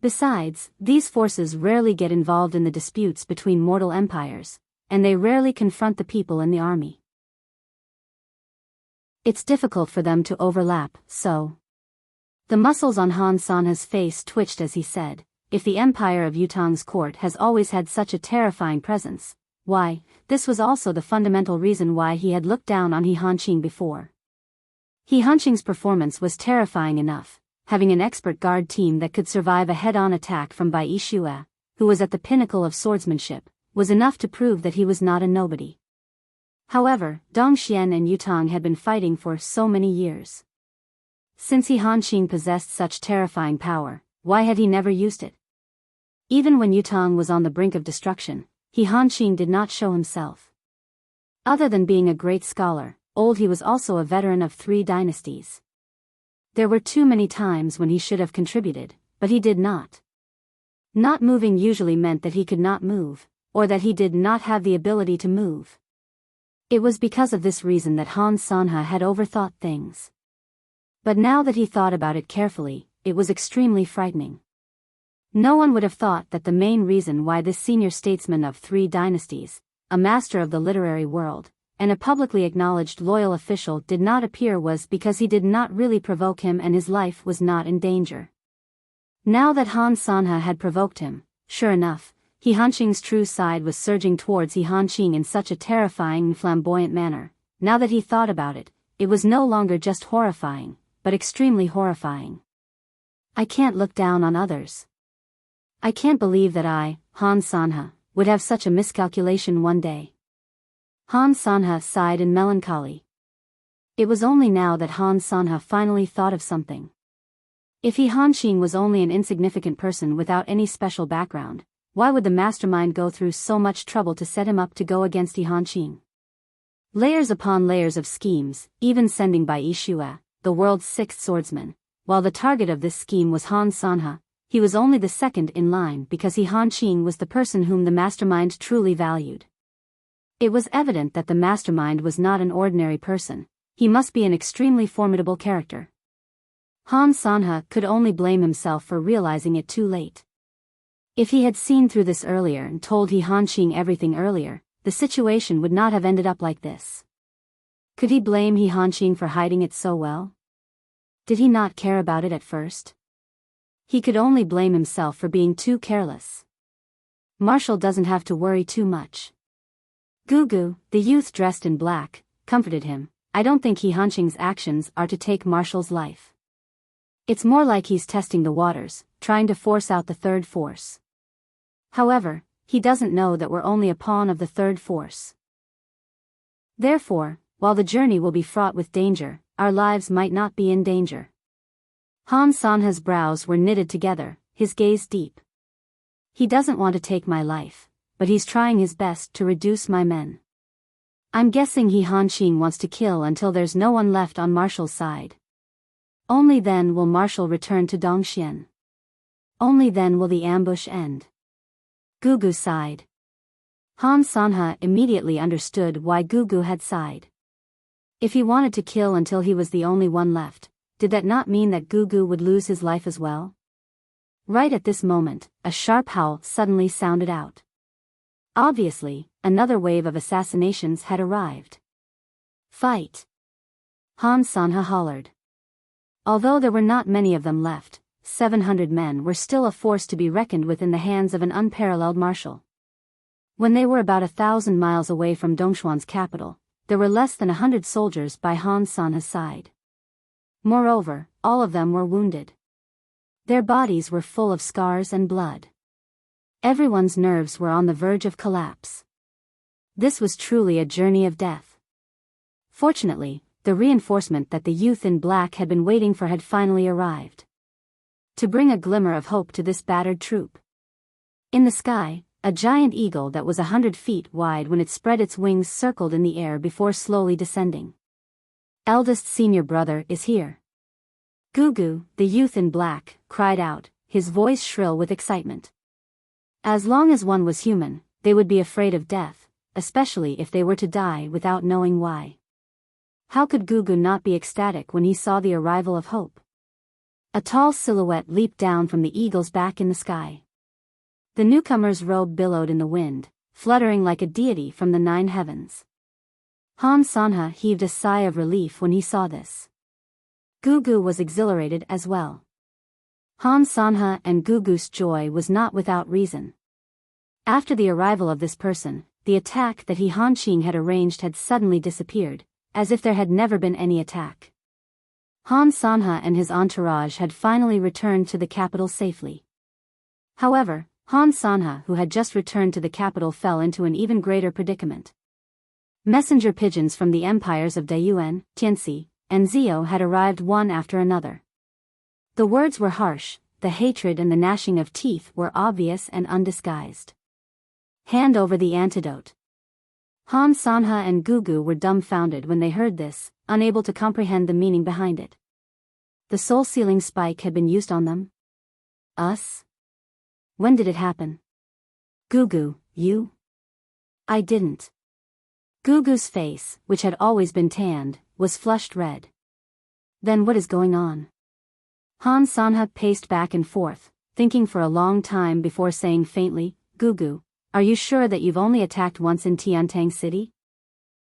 Besides, these forces rarely get involved in the disputes between mortal empires, and they rarely confront the people in the army. It's difficult for them to overlap, so. The muscles on Han Sanha's face twitched as he said, if the empire of Yutong's court has always had such a terrifying presence, why, this was also the fundamental reason why he had looked down on He Hanqing before. He Hanqing's performance was terrifying enough, having an expert guard team that could survive a head-on attack from Bai Yixue, who was at the pinnacle of swordsmanship, was enough to prove that he was not a nobody. However, Dongxian and Yutong had been fighting for so many years. Since He Hanqing possessed such terrifying power, why had he never used it? Even when Yutong was on the brink of destruction, He Hanqing did not show himself. Other than being a great scholar, he was also a veteran of 3 dynasties. There were too many times when he should have contributed, but he did not. Not moving usually meant that he could not move, or that he did not have the ability to move. It was because of this reason that Han Sanha had overthought things. But now that he thought about it carefully, it was extremely frightening. No one would have thought that the main reason why this senior statesman of 3 dynasties, a master of the literary world, and a publicly acknowledged loyal official did not appear was because he did not really provoke him and his life was not in danger. Now that Han Sanha had provoked him, sure enough, He Hanqing's true side was surging towards He Hanqing in such a terrifying and flamboyant manner. Now that he thought about it, it was no longer just horrifying, but extremely horrifying. I can't look down on others. I can't believe that I, Han Sanha, would have such a miscalculation one day. Han Sanha sighed in melancholy. It was only now that Han Sanha finally thought of something. If He Hanqing was only an insignificant person without any special background, why would the mastermind go through so much trouble to set him up to go against He Hanqing? Layers upon layers of schemes, even sending Bai Yixue, the world's 6th swordsman. While the target of this scheme was Han Sanha, he was only the second in line because He Hanqing was the person whom the mastermind truly valued. It was evident that the mastermind was not an ordinary person, he must be an extremely formidable character. Han Sanha could only blame himself for realizing it too late. If he had seen through this earlier and told He Hanqing everything earlier, the situation would not have ended up like this. Could he blame He Hanqing for hiding it so well? Did he not care about it at first? He could only blame himself for being too careless. Marshall doesn't have to worry too much. Gugu, the youth dressed in black, comforted him. I don't think He Hanqing's actions are to take Marshall's life. It's more like he's testing the waters, trying to force out the 3rd force. However, he doesn't know that we're only a pawn of the 3rd force. Therefore, while the journey will be fraught with danger, our lives might not be in danger. Han Sanha's brows were knitted together, his gaze deep. He doesn't want to take my life, but he's trying his best to reduce my men. I'm guessing He Hanqing wants to kill until there's no one left on Marshall's side. Only then will Marshall return to Dongxian. Only then will the ambush end. Gugu sighed. Han Sanha immediately understood why Gugu had sighed. If he wanted to kill until he was the only one left, did that not mean that Gugu would lose his life as well? Right at this moment, a sharp howl suddenly sounded out. Obviously, another wave of assassinations had arrived. Fight! Han Sanha hollered. Although there were not many of them left, 700 men were still a force to be reckoned with in the hands of an unparalleled marshal. When they were about 1,000 miles away from Dongxuan's capital, there were less than 100 soldiers by Han Sanha's side. Moreover, all of them were wounded. Their bodies were full of scars and blood. Everyone's nerves were on the verge of collapse. This was truly a journey of death. Fortunately, the reinforcement that the youth in black had been waiting for had finally arrived. To bring a glimmer of hope to this battered troop. In the sky, a giant eagle that was 100 feet wide when it spread its wings circled in the air before slowly descending. Eldest senior brother is here. Gugu, the youth in black, cried out, his voice shrill with excitement. As long as one was human, they would be afraid of death, especially if they were to die without knowing why. How could Gugu not be ecstatic when he saw the arrival of hope? A tall silhouette leaped down from the eagle's back in the sky. The newcomer's robe billowed in the wind, fluttering like a deity from the 9 heavens. Han Sanha heaved a sigh of relief when he saw this. Gugu was exhilarated as well. Han Sanha and Gugu's joy was not without reason. After the arrival of this person, the attack that Han Qing had arranged had suddenly disappeared, as if there had never been any attack. Han Sanha and his entourage had finally returned to the capital safely. However, Han Sanha, who had just returned to the capital, fell into an even greater predicament. Messenger pigeons from the empires of Dayuan, Tianxi, and Zhou had arrived one after another. The words were harsh, the hatred and the gnashing of teeth were obvious and undisguised. Hand over the antidote. Han Sanha and Gugu were dumbfounded when they heard this, unable to comprehend the meaning behind it. The soul-sealing spike had been used on them? Us? When did it happen? Gugu, you? I didn't. Gugu's face, which had always been tanned, was flushed red. Then what is going on? Han Sanha paced back and forth, thinking for a long time before saying faintly, Gugu, are you sure that you've only attacked once in Tiantang City?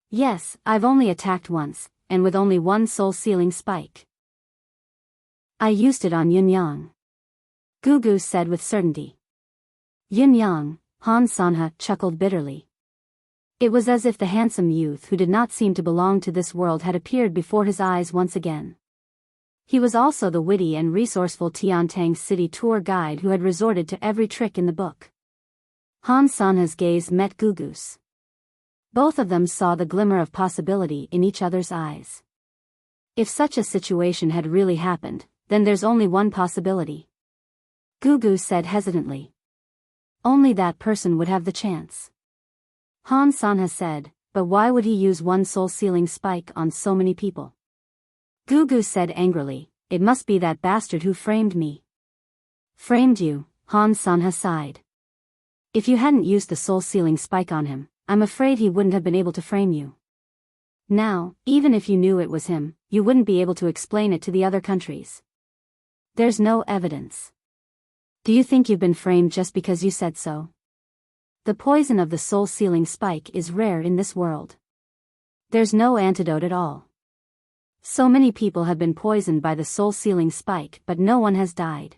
Yes, I've only attacked once, and with only one soul-sealing spike. I used it on Yunyang. Gugu said with certainty. Yunyang, Han Sanha chuckled bitterly. It was as if the handsome youth who did not seem to belong to this world had appeared before his eyes once again. He was also the witty and resourceful Tiantang City tour guide who had resorted to every trick in the book. Han Sanha's gaze met Gugu's. Both of them saw the glimmer of possibility in each other's eyes. If such a situation had really happened, then there's only one possibility. Gugu said hesitantly. Only that person would have the chance. Han Sanha said, but why would he use one soul-sealing spike on so many people? Gugu said angrily, it must be that bastard who framed me. Framed you, Han Sanha sighed. If you hadn't used the soul-sealing spike on him, I'm afraid he wouldn't have been able to frame you. Now, even if you knew it was him, you wouldn't be able to explain it to the other countries. There's no evidence. Do you think you've been framed just because you said so? The poison of the soul-sealing spike is rare in this world. There's no antidote at all. So many people have been poisoned by the soul-sealing spike, but no one has died.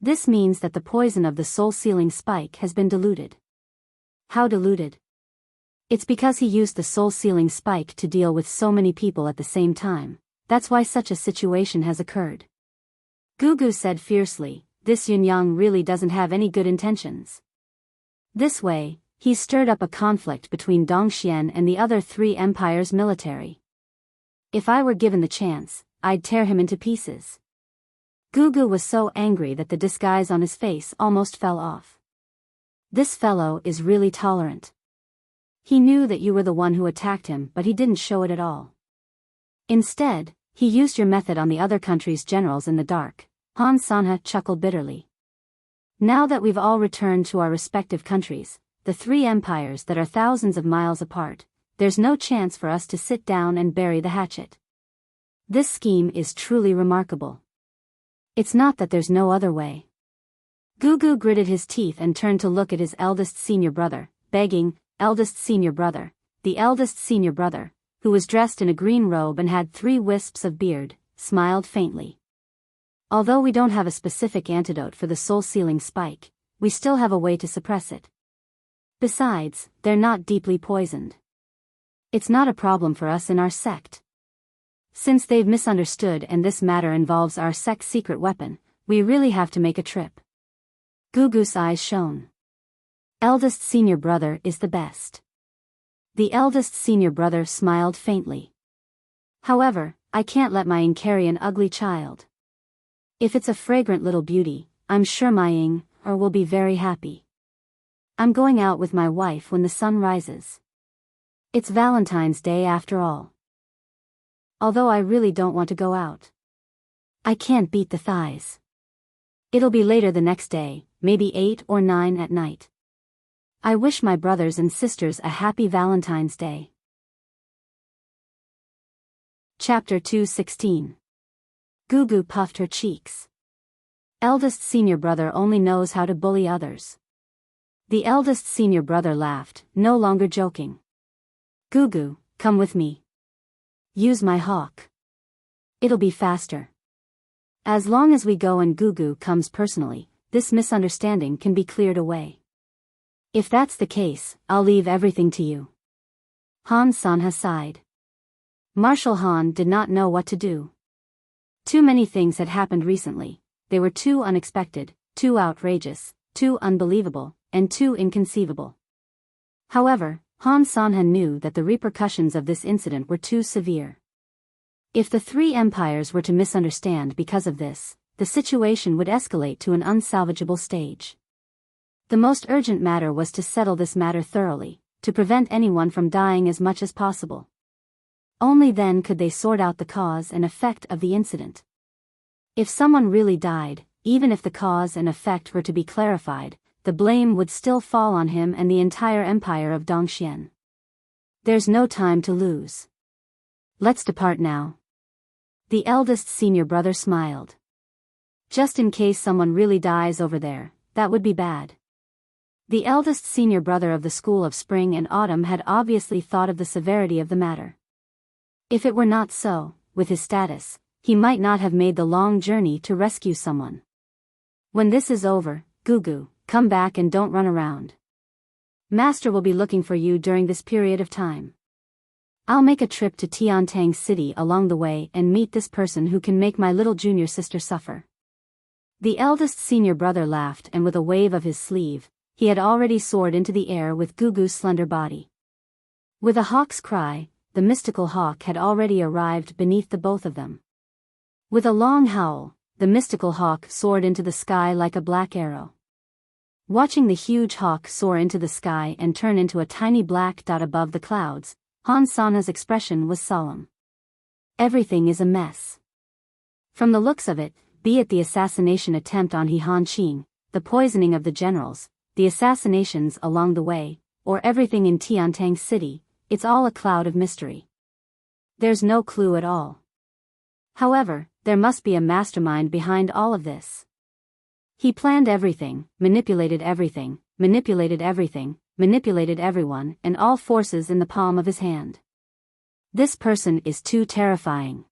This means that the poison of the soul-sealing spike has been diluted. How diluted? It's because he used the soul-sealing spike to deal with so many people at the same time. That's why such a situation has occurred. Gugu said fiercely, this Yunyang really doesn't have any good intentions. This way, he stirred up a conflict between Dongxian and the other 3 empires' military. If I were given the chance, I'd tear him into pieces. Gugu was so angry that the disguise on his face almost fell off. This fellow is really tolerant. He knew that you were the one who attacked him, but he didn't show it at all. Instead, he used your method on the other country's generals in the dark. Han Sanha chuckled bitterly. Now that we've all returned to our respective countries, the 3 empires that are thousands of miles apart, there's no chance for us to sit down and bury the hatchet. This scheme is truly remarkable. It's not that there's no other way. Gugu gritted his teeth and turned to look at his eldest senior brother, begging, eldest senior brother, the eldest senior brother, who was dressed in a green robe and had 3 wisps of beard, smiled faintly. Although we don't have a specific antidote for the soul-sealing spike, we still have a way to suppress it. Besides, they're not deeply poisoned. It's not a problem for us in our sect. Since they've misunderstood and this matter involves our sect's secret weapon, we really have to make a trip. Gugu's eyes shone. Eldest senior brother is the best. The eldest senior brother smiled faintly. However, I can't let my carry an ugly child. If it's a fragrant little beauty, I'm sure my will be very happy. I'm going out with my wife when the sun rises. It's Valentine's Day after all. Although I really don't want to go out. I can't beat the thighs. It'll be later the next day, maybe 8 or 9 at night. I wish my brothers and sisters a happy Valentine's Day. Chapter 2:16. Gugu puffed her cheeks. Eldest senior brother only knows how to bully others. The eldest senior brother laughed, no longer joking. Gugu, come with me. Use my hawk. It'll be faster. As long as we go and Gugu comes personally, this misunderstanding can be cleared away. If that's the case, I'll leave everything to you. Han Sanha sighed. Marshal Han did not know what to do. Too many things had happened recently. They were too unexpected, too outrageous, too unbelievable, and too inconceivable. However, Han Sanha knew that the repercussions of this incident were too severe. If the three empires were to misunderstand because of this, the situation would escalate to an unsalvageable stage. The most urgent matter was to settle this matter thoroughly, to prevent anyone from dying as much as possible. Only then could they sort out the cause and effect of the incident. If someone really died, even if the cause and effect were to be clarified, the blame would still fall on him and the entire empire of Dongxian. There's no time to lose. Let's depart now. The eldest senior brother smiled. Just in case someone really dies over there, that would be bad. The eldest senior brother of the School of Spring and Autumn had obviously thought of the severity of the matter. If it were not so, with his status, he might not have made the long journey to rescue someone. When this is over, Gugu, come back and don't run around. Master will be looking for you during this period of time. I'll make a trip to Tiantang City along the way and meet this person who can make my little junior sister suffer. The eldest senior brother laughed, and with a wave of his sleeve, he had already soared into the air with Gugu's slender body. With a hawk's cry, the mystical hawk had already arrived beneath the both of them. With a long howl, the mystical hawk soared into the sky like a black arrow. Watching the huge hawk soar into the sky and turn into a tiny black dot above the clouds, Han Sanha's expression was solemn. Everything is a mess. From the looks of it, be it the assassination attempt on He Hanqing, the poisoning of the generals, the assassinations along the way, or everything in Tiantang City, it's all a cloud of mystery. There's no clue at all. However, there must be a mastermind behind all of this. He planned everything, manipulated everything, manipulated everything, manipulated everyone, and all forces in the palm of his hand. This person is too terrifying.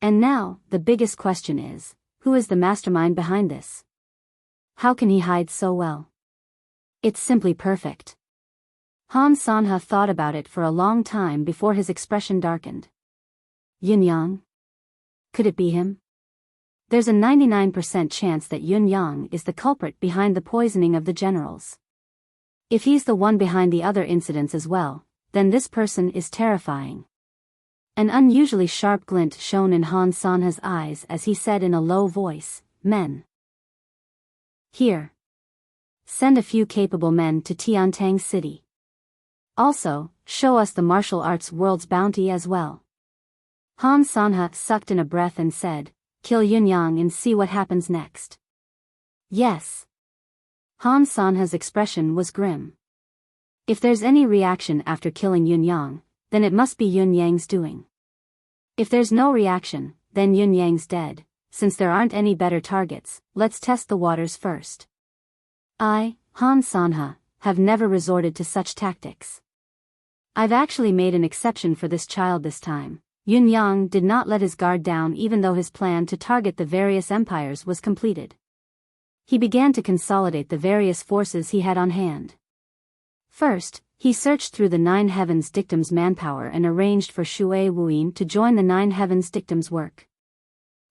And now, the biggest question is, who is the mastermind behind this? How can he hide so well? It's simply perfect. Han Sanha thought about it for a long time before his expression darkened. Yin Yang? Could it be him? There's a 99% chance that Yun Yang is the culprit behind the poisoning of the generals. If he's the one behind the other incidents as well, then this person is terrifying. An unusually sharp glint shone in Han Sanha's eyes as he said in a low voice, "Men. Here. Send a few capable men to Tiantang City. Also, show us the martial arts world's bounty as well." Han Sanha sucked in a breath and said, "Kill Yun Yang and see what happens next." Yes. Han Sanha's expression was grim. If there's any reaction after killing Yun Yang, then it must be Yun Yang's doing. If there's no reaction, then Yun Yang's dead. Since there aren't any better targets, let's test the waters first. I, Han Sanha, have never resorted to such tactics. I've actually made an exception for this child this time. Yun Yang did not let his guard down even though his plan to target the various empires was completed. He began to consolidate the various forces he had on hand. First, he searched through the Nine Heavens Dictum's manpower and arranged for Shui Wuyin to join the Nine Heavens Dictum's work.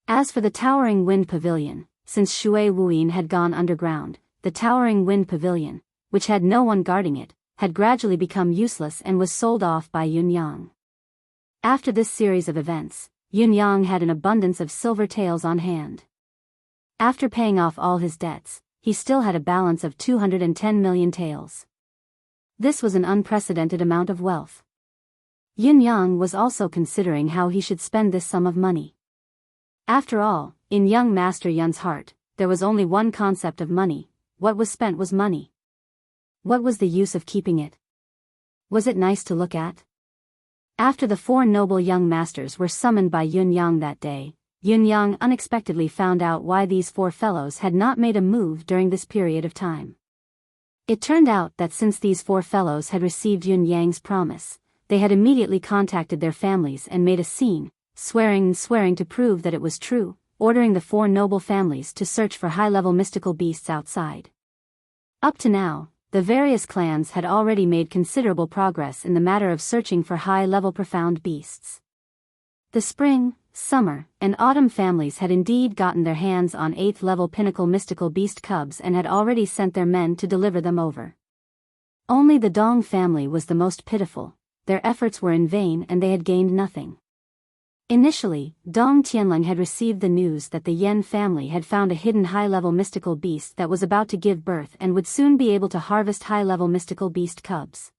As for the Towering Wind Pavilion, since Shui Wuyin had gone underground, the Towering Wind Pavilion, which had no one guarding it, had gradually become useless and was sold off by Yun Yang. After this series of events, Yun Yang had an abundance of silver taels on hand. After paying off all his debts, he still had a balance of 210 million taels. This was an unprecedented amount of wealth. Yun Yang was also considering how he should spend this sum of money. After all, in young Master Yun's heart, there was only one concept of money: what was spent was money. What was the use of keeping it? Was it nice to look at? After the four noble young masters were summoned by Yun Yang that day, Yun-yang unexpectedly found out why these four fellows had not made a move during this period of time. It turned out that since these four fellows had received Yun-yang's promise, they had immediately contacted their families and made a scene, swearing to prove that it was true, ordering the four noble families to search for high-level mystical beasts outside. Up to now, the various clans had already made considerable progress in the matter of searching for high-level profound beasts. The spring, summer, and autumn families had indeed gotten their hands on 8th-level pinnacle mystical beast cubs and had already sent their men to deliver them over. Only the Dong family was the most pitiful. Their efforts were in vain and they had gained nothing. Initially, Dong Tianlong had received the news that the Yen family had found a hidden high-level mystical beast that was about to give birth and would soon be able to harvest high-level mystical beast cubs.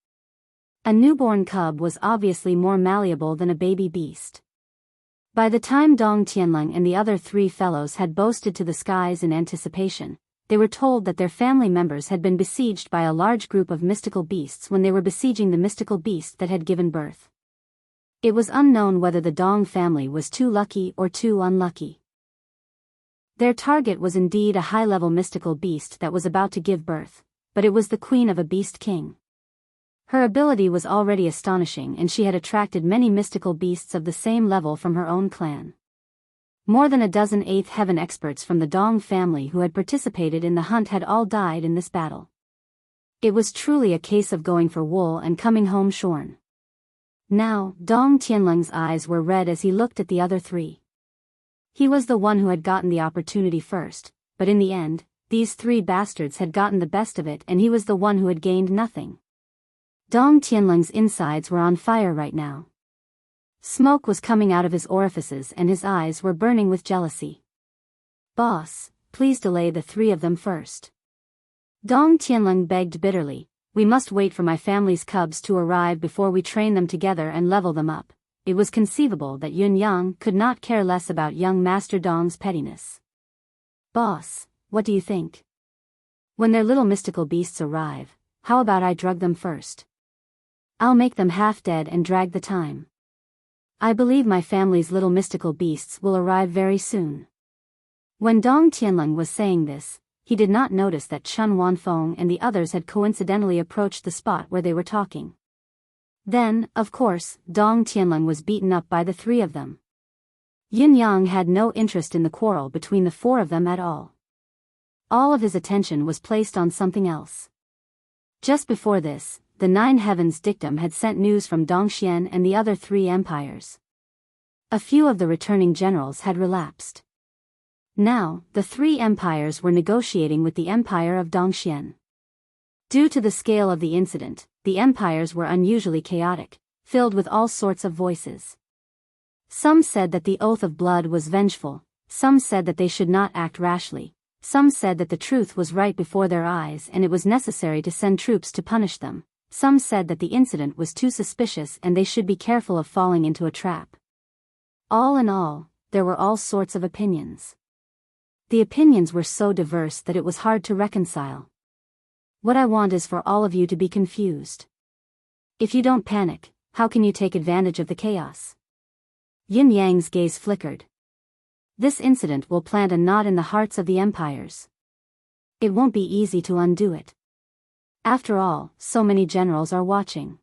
A newborn cub was obviously more malleable than a baby beast. By the time Dong Tianlong and the other three fellows had boasted to the skies in anticipation, they were told that their family members had been besieged by a large group of mystical beasts when they were besieging the mystical beast that had given birth. It was unknown whether the Dong family was too lucky or too unlucky. Their target was indeed a high-level mystical beast that was about to give birth, but it was the queen of a beast king. Her ability was already astonishing and she had attracted many mystical beasts of the same level from her own clan. More than a dozen 8th heaven experts from the Dong family who had participated in the hunt had all died in this battle. It was truly a case of going for wool and coming home shorn. Now, Dong Tianlong's eyes were red as he looked at the other three. He was the one who had gotten the opportunity first, but in the end, these three bastards had gotten the best of it and he was the one who had gained nothing. Dong Tianlong's insides were on fire right now. Smoke was coming out of his orifices and his eyes were burning with jealousy. "Boss, please delay the three of them first." Dong Tianlong begged bitterly. "We must wait for my family's cubs to arrive before we train them together and level them up." It was conceivable that Yun-yang could not care less about young Master Dong's pettiness. "Boss, what do you think? When their little mystical beasts arrive, how about I drug them first? I'll make them half dead and drag the time. I believe my family's little mystical beasts will arrive very soon." When Dong Tianlong was saying this, he did not notice that Chun Wanfeng and the others had coincidentally approached the spot where they were talking. Then, of course, Dong Tianlong was beaten up by the three of them. Yin-yang had no interest in the quarrel between the four of them at all. All of his attention was placed on something else. Just before this, the Nine Heavens dictum had sent news from Dongxian and the other three empires. A few of the returning generals had relapsed. Now, the three empires were negotiating with the empire of Dongxian. Due to the scale of the incident, the empires were unusually chaotic, filled with all sorts of voices. Some said that the oath of blood was vengeful, some said that they should not act rashly, some said that the truth was right before their eyes and it was necessary to send troops to punish them, some said that the incident was too suspicious and they should be careful of falling into a trap. All in all, there were all sorts of opinions. The opinions were so diverse that it was hard to reconcile. What I want is for all of you to be confused. If you don't panic, how can you take advantage of the chaos? Yin-yang's gaze flickered. This incident will plant a knot in the hearts of the empires. It won't be easy to undo it. After all, so many generals are watching.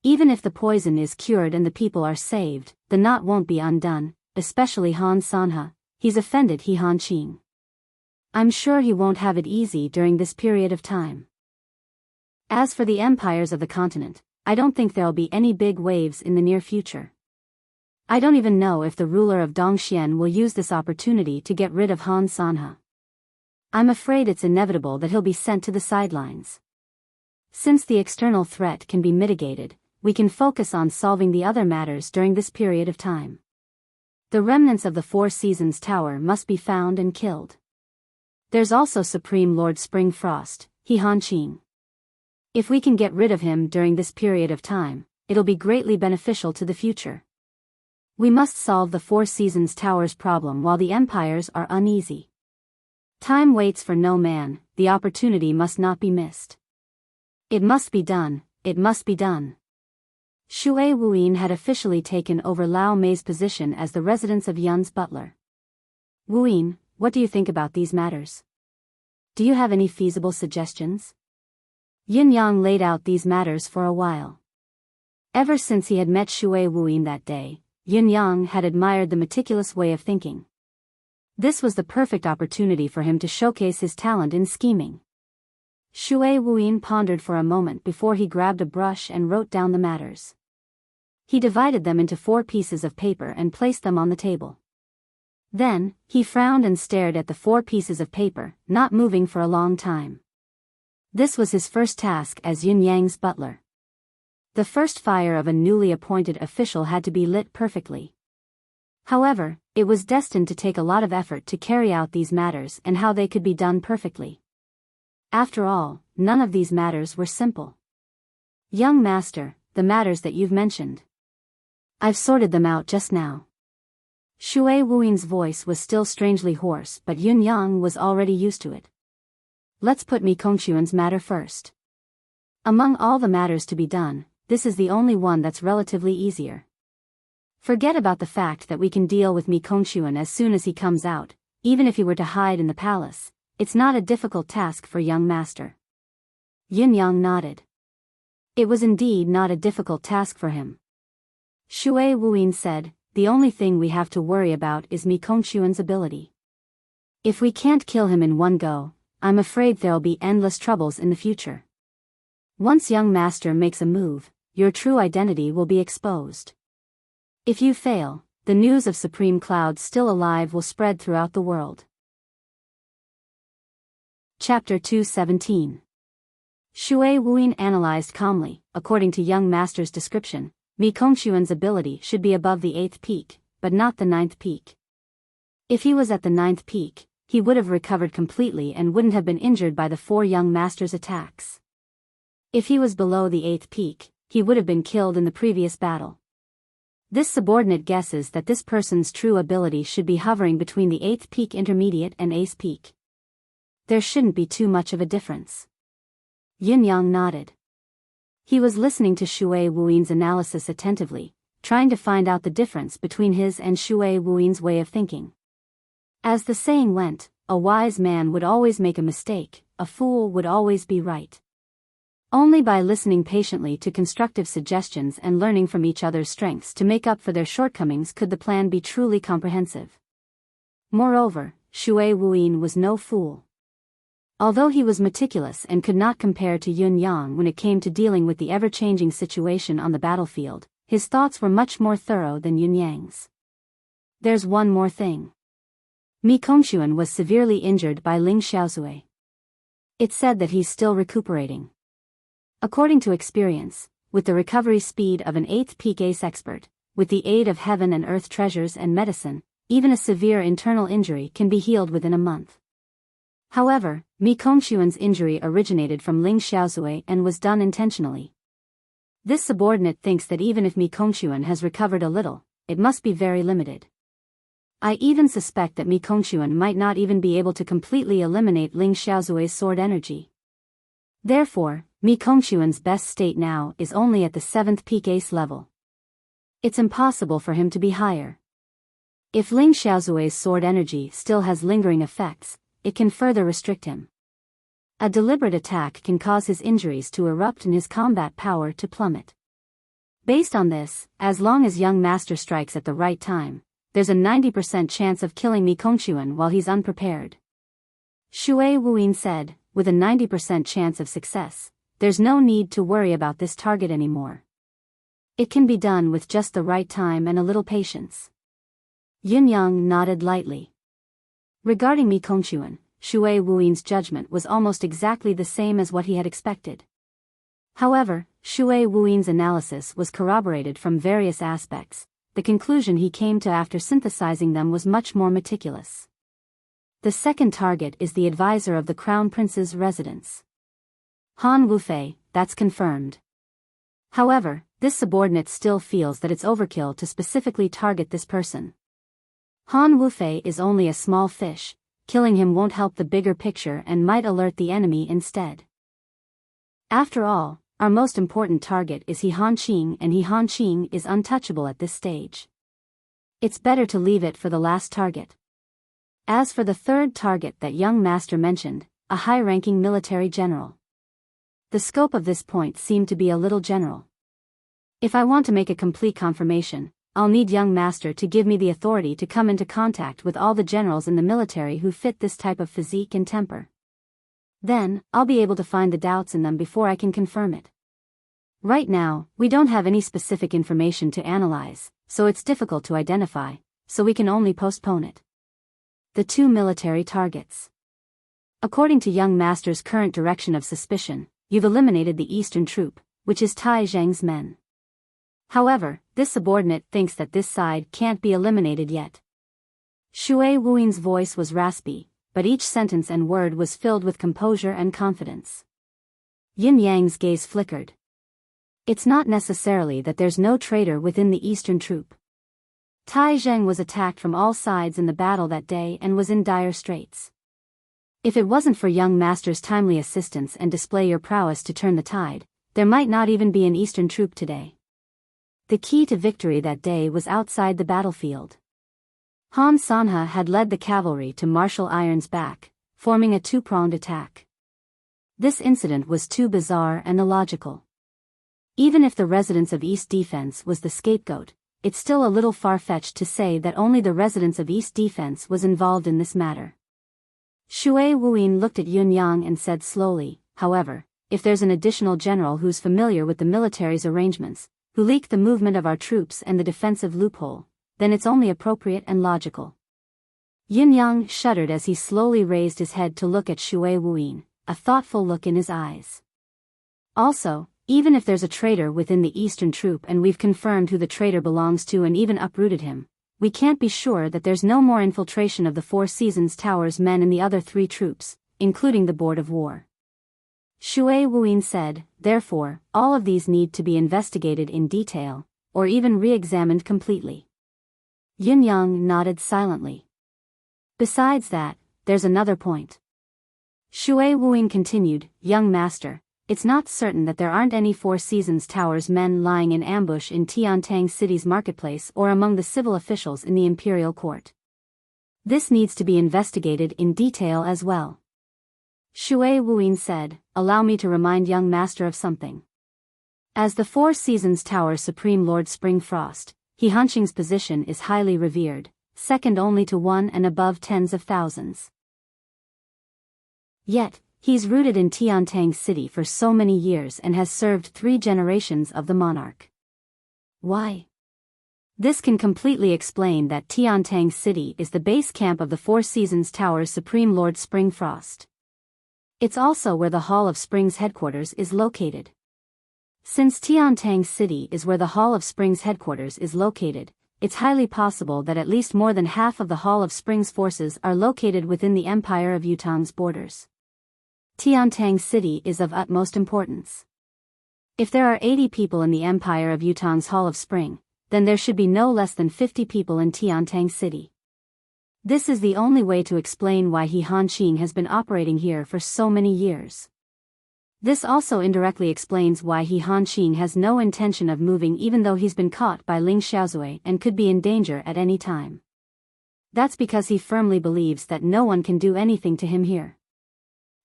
Even if the poison is cured and the people are saved, the knot won't be undone, especially Han Sanhe. He's offended He Han Qing. I'm sure he won't have it easy during this period of time. As for the empires of the continent, I don't think there'll be any big waves in the near future. I don't even know if the ruler of Dongxian will use this opportunity to get rid of Han Sanhe. I'm afraid it's inevitable that he'll be sent to the sidelines. Since the external threat can be mitigated, we can focus on solving the other matters during this period of time. The remnants of the Four Seasons Tower must be found and killed. There's also Supreme Lord Springfrost, He Han Qing. If we can get rid of him during this period of time, it'll be greatly beneficial to the future. We must solve the Four Seasons Tower's problem while the empires are uneasy. Time waits for no man, the opportunity must not be missed. It must be done, it must be done. Shui Wuyin had officially taken over Lao Mei's position as the residence of Yun's butler. Wuyin, what do you think about these matters? Do you have any feasible suggestions? Yin Yang laid out these matters for a while. Ever since he had met Shui Wuyin that day, Yin Yang had admired the meticulous way of thinking. This was the perfect opportunity for him to showcase his talent in scheming. Shui Wuyin pondered for a moment before he grabbed a brush and wrote down the matters. He divided them into 4 pieces of paper and placed them on the table. Then, he frowned and stared at the 4 pieces of paper, not moving for a long time. This was his first task as Yin Yang's butler. The first fire of a newly appointed official had to be lit perfectly. However, it was destined to take a lot of effort to carry out these matters and how they could be done perfectly. After all, none of these matters were simple. Young master, the matters that you've mentioned. I've sorted them out just now. Shui Wuyin's voice was still strangely hoarse, but Yin Yang was already used to it. Let's put Mi Kongquan's matter first. Among all the matters to be done, this is the only one that's relatively easier. Forget about the fact that we can deal with Mi Kongquan as soon as he comes out, even if he were to hide in the palace. It's not a difficult task for young master. Yin Yang nodded. It was indeed not a difficult task for him. Shui Wuyin said, the only thing we have to worry about is Mi Kongquan's ability. If we can't kill him in one go, I'm afraid there'll be endless troubles in the future. Once young master makes a move, your true identity will be exposed. If you fail, the news of Supreme Cloud still alive will spread throughout the world. Chapter 217. Shui Wuyin analyzed calmly. According to young master's description, Mi Kongquan's ability should be above the 8th peak, but not the 9th peak. If he was at the 9th peak, he would have recovered completely and wouldn't have been injured by the 4 young master's attacks. If he was below the 8th peak, he would have been killed in the previous battle. This subordinate guesses that this person's true ability should be hovering between the 8th peak intermediate and ace peak. There shouldn't be too much of a difference. Yin Yang nodded. He was listening to Shui Wuyin's analysis attentively, trying to find out the difference between his and Shui Wuyin's way of thinking. As the saying went, a wise man would always make a mistake, a fool would always be right. Only by listening patiently to constructive suggestions and learning from each other's strengths to make up for their shortcomings could the plan be truly comprehensive. Moreover, Shui Wuyin was no fool. Although he was meticulous and could not compare to Yin Yang when it came to dealing with the ever-changing situation on the battlefield, his thoughts were much more thorough than Yin Yang's. There's one more thing. Mi Kongquan was severely injured by Ling Xiaozui. It's said that he's still recuperating. According to experience, with the recovery speed of an 8th peak ace expert, with the aid of heaven and earth treasures and medicine, even a severe internal injury can be healed within a month. However, Mi Kongquan's injury originated from Ling Xiaozui and was done intentionally. This subordinate thinks that even if Mi Kongquan has recovered a little, it must be very limited. I even suspect that Mi Kongquan might not even be able to completely eliminate Ling Xiaozui's sword energy. Therefore, Mi Kongquan's best state now is only at the 7th peak ace level. It's impossible for him to be higher. If Ling Xiaozui's sword energy still has lingering effects, it can further restrict him. A deliberate attack can cause his injuries to erupt and his combat power to plummet. Based on this, as long as young master strikes at the right time, there's a 90% chance of killing Mi Kongquan while he's unprepared. Shui Wuyin said, with a 90% chance of success, there's no need to worry about this target anymore. It can be done with just the right time and a little patience. Yin Yang nodded lightly. Regarding Mi Kongquan, Shui Wuyin's judgment was almost exactly the same as what he had expected. However, Shui Wuyin's analysis was corroborated from various aspects. The conclusion he came to after synthesizing them was much more meticulous. The second target is the advisor of the Crown Prince's residence. Han Wufei, that's confirmed. However, this subordinate still feels that it's overkill to specifically target this person. Han Wufei is only a small fish, killing him won't help the bigger picture and might alert the enemy instead. After all, our most important target is He Han-Qing, and He Han-Qing is untouchable at this stage. It's better to leave it for the last target. As for the third target that young master mentioned, a high-ranking military general. The scope of this point seemed to be a little general. If I want to make a complete confirmation, I'll need young master to give me the authority to come into contact with all the generals in the military who fit this type of physique and temper. Then, I'll be able to find the doubts in them before I can confirm it. Right now, we don't have any specific information to analyze, so it's difficult to identify, so we can only postpone it. The two military targets. According to young master's current direction of suspicion, you've eliminated the eastern troop, which is Tai Zhang's men. However, this subordinate thinks that this side can't be eliminated yet. Shui Wuing's voice was raspy, but each sentence and word was filled with composure and confidence. Yin Yang's gaze flickered. It's not necessarily that there's no traitor within the eastern troop. Tai Zhang was attacked from all sides in the battle that day and was in dire straits. If it wasn't for young master's timely assistance and display your prowess to turn the tide, there might not even be an eastern troop today. The key to victory that day was outside the battlefield. Han Sanhe had led the cavalry to Marshal Iron's back, forming a two-pronged attack. This incident was too bizarre and illogical. Even if the residents of East Defense was the scapegoat, it's still a little far-fetched to say that only the residents of East Defense was involved in this matter. Shui Wuing looked at Yun Yang and said slowly, however, if there's an additional general who's familiar with the military's arrangements, who leaked the movement of our troops and the defensive loophole, then it's only appropriate and logical. Yin Yang shuddered as he slowly raised his head to look at Shui Wuing, a thoughtful look in his eyes. Also, even if there's a traitor within the eastern troop and we've confirmed who the traitor belongs to and even uprooted him, we can't be sure that there's no more infiltration of the Four Seasons Tower's men in the other three troops, including the Board of War. Shui Wuing said, therefore, all of these need to be investigated in detail, or even re-examined completely. Yin Yang nodded silently. Besides that, there's another point. Shui Wuing continued, young master, it's not certain that there aren't any Four Seasons Tower's men lying in ambush in Tiantang City's marketplace or among the civil officials in the imperial court. This needs to be investigated in detail as well. Shui Wuing said, allow me to remind young master of something. As the Four Seasons Tower's Supreme Lord Springfrost, He Han-Qing's position is highly revered, second only to one and above tens of thousands. Yet, he's rooted in Tiantang City for so many years and has served 3 generations of the monarch. Why? This can completely explain that Tiantang City is the base camp of the Four Seasons Tower's Supreme Lord Springfrost. It's also where the Hall of Springs headquarters is located. Since Tiantang City is where the Hall of Springs headquarters is located, it's highly possible that at least more than half of the Hall of Springs forces are located within the Empire of Yutang's borders. Tiantang City is of utmost importance. If there are 80 people in the Empire of Yutang's Hall of Spring, then there should be no less than 50 people in Tiantang City. This is the only way to explain why He Han-Qing has been operating here for so many years. This also indirectly explains why He Han-Qing has no intention of moving even though he's been caught by Ling Xiaozui and could be in danger at any time. That's because he firmly believes that no one can do anything to him here.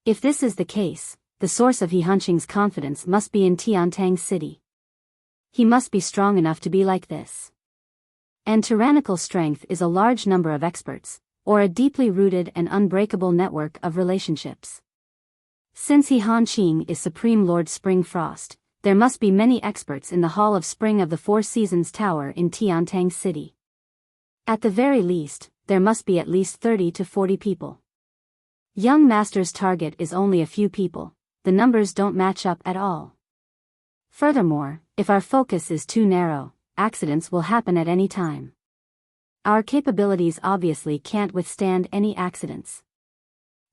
If this is the case, the source of He Han-Qing's confidence must be in Tiantang City. He must be strong enough to be like this. And tyrannical strength is a large number of experts, or a deeply rooted and unbreakable network of relationships. Since He Han-Qing is Supreme Lord Springfrost, there must be many experts in the Hall of Spring of the Four Seasons Tower in Tiantang City. At the very least, there must be at least 30 to 40 people. Young master's target is only a few people, the numbers don't match up at all. Furthermore, if our focus is too narrow, accidents will happen at any time. Our capabilities obviously can't withstand any accidents.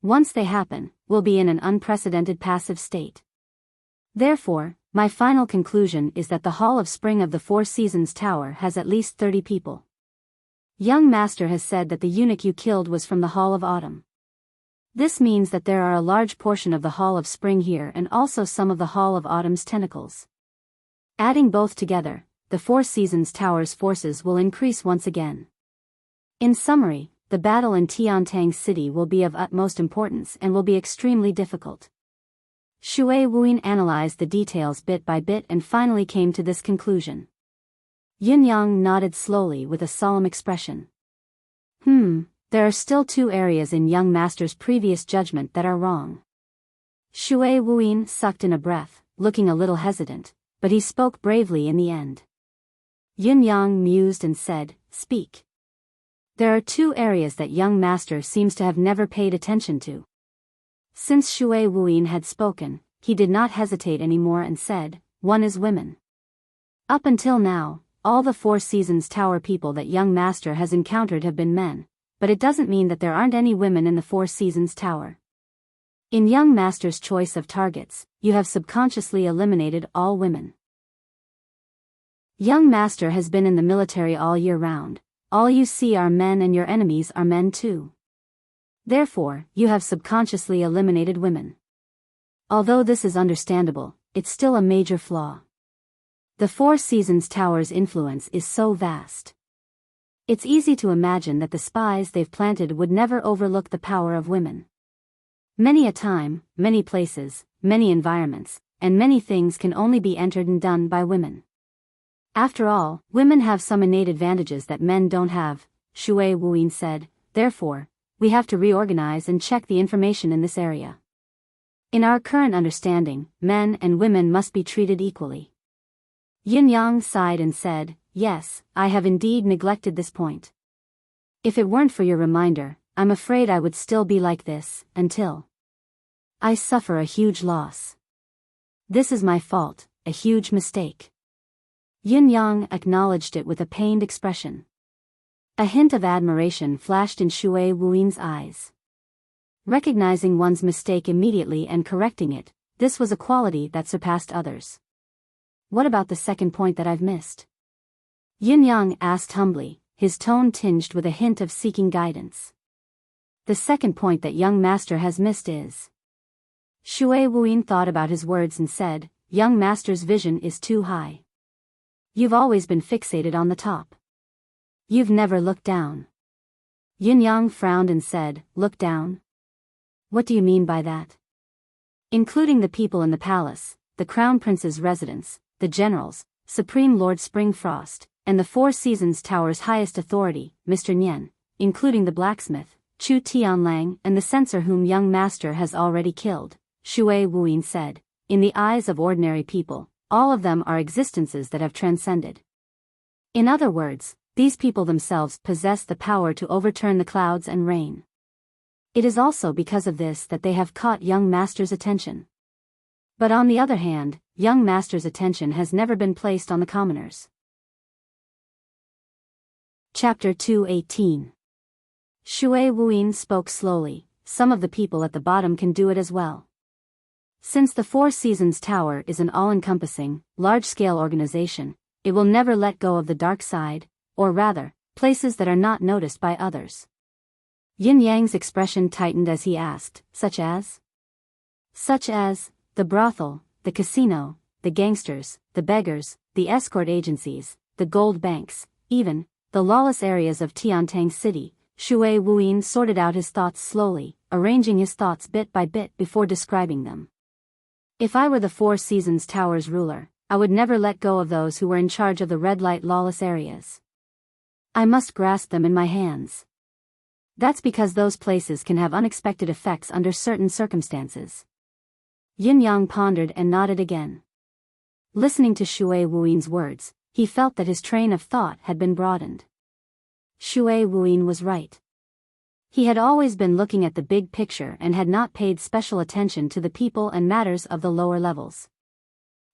Once they happen, we'll be in an unprecedented passive state. Therefore, my final conclusion is that the Hall of Spring of the Four Seasons Tower has at least 30 people. Young master has said that the eunuch you killed was from the Hall of Autumn. This means that there are a large portion of the Hall of Spring here and also some of the Hall of Autumn's tentacles. Adding both together, the Four Seasons Tower's forces will increase once again. In summary, the battle in Tiantang City will be of utmost importance and will be extremely difficult. Shui Wuyin analyzed the details bit by bit and finally came to this conclusion. Yin Yang nodded slowly with a solemn expression. There are still 2 areas in young master's previous judgment that are wrong. Shui Wuyin sucked in a breath, looking a little hesitant, but he spoke bravely in the end. Yin Yang mused and said, "Speak." There are 2 areas that young master seems to have never paid attention to. Since Shui Wuyin had spoken, he did not hesitate anymore and said, "One is women." Up until now, all the Four Seasons Tower people that young master has encountered have been men, but it doesn't mean that there aren't any women in the Four Seasons Tower. In young master's choice of targets, you have subconsciously eliminated all women. Young master has been in the military all year round. All you see are men and your enemies are men too. Therefore, you have subconsciously eliminated women. Although this is understandable, it's still a major flaw. The Four Seasons Tower's influence is so vast. It's easy to imagine that the spies they've planted would never overlook the power of women. Many a time, many places, many environments, and many things can only be entered and done by women. After all, women have some innate advantages that men don't have, Shui Wuyin said. Therefore, we have to reorganize and check the information in this area. In our current understanding, men and women must be treated equally. Yin Yang sighed and said, "Yes, I have indeed neglected this point. If it weren't for your reminder, I'm afraid I would still be like this, until I suffer a huge loss. This is my fault, a huge mistake." Yin Yang acknowledged it with a pained expression. A hint of admiration flashed in Shui Wuyin's eyes. Recognizing one's mistake immediately and correcting it, this was a quality that surpassed others. "What about the second point that I've missed?" Yin Yang asked humbly, his tone tinged with a hint of seeking guidance. "The second point that young master has missed is..." Shui Wuyin thought about his words and said, "Young master's vision is too high. You've always been fixated on the top. You've never looked down." Yin Yang frowned and said, "Look down? What do you mean by that?" "Including the people in the palace, the Crown Prince's residence, the generals, Supreme Lord Springfrost, and the Four Seasons Tower's highest authority, Mr. Nian, including the blacksmith, Chu Tianlang, and the censor whom young master has already killed," Shui Wuyin said. "In the eyes of ordinary people, all of them are existences that have transcended. In other words, these people themselves possess the power to overturn the clouds and rain. It is also because of this that they have caught young master's attention. But on the other hand, young master's attention has never been placed on the commoners." Chapter 218. Shui Wuyin spoke slowly. "Some of the people at the bottom can do it as well. Since the Four Seasons Tower is an all-encompassing, large-scale organization, it will never let go of the dark side, or rather, places that are not noticed by others." Yin Yang's expression tightened as he asked, "Such as?" "Such as the brothel, the casino, the gangsters, the beggars, the escort agencies, the gold banks, even the lawless areas of Tiantang City." Shui Wuyin sorted out his thoughts slowly, arranging his thoughts bit by bit before describing them. "If I were the Four Seasons Tower's ruler, I would never let go of those who were in charge of the red light lawless areas. I must grasp them in my hands. That's because those places can have unexpected effects under certain circumstances." Yin Yang pondered and nodded again. Listening to Shui Wuyin's words, he felt that his train of thought had been broadened. Shui Wuyin was right. He had always been looking at the big picture and had not paid special attention to the people and matters of the lower levels.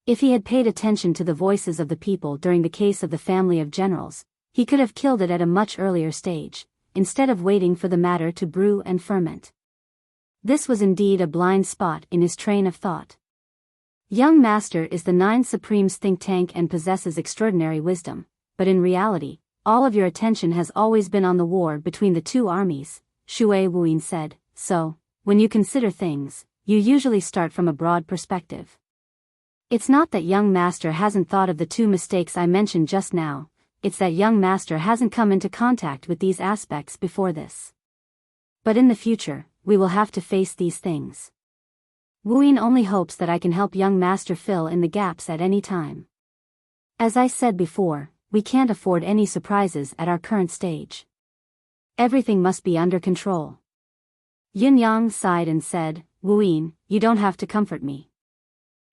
If he had paid attention to the voices of the people during the case of the family of generals, he could have killed it at a much earlier stage, instead of waiting for the matter to brew and ferment. This was indeed a blind spot in his train of thought. Young Master is the Nine Supremes think tank and possesses extraordinary wisdom, but in reality, all of your attention has always been on the war between the two armies, Shui Wuyin said. "So, when you consider things, you usually start from a broad perspective. It's not that young master hasn't thought of the two mistakes I mentioned just now, it's that young master hasn't come into contact with these aspects before this. But in the future, we will have to face these things. Wuyin only hopes that I can help young master fill in the gaps at any time. As I said before, we can't afford any surprises at our current stage. Everything must be under control. Yin Yang sighed and said, Wuyin, you don't have to comfort me.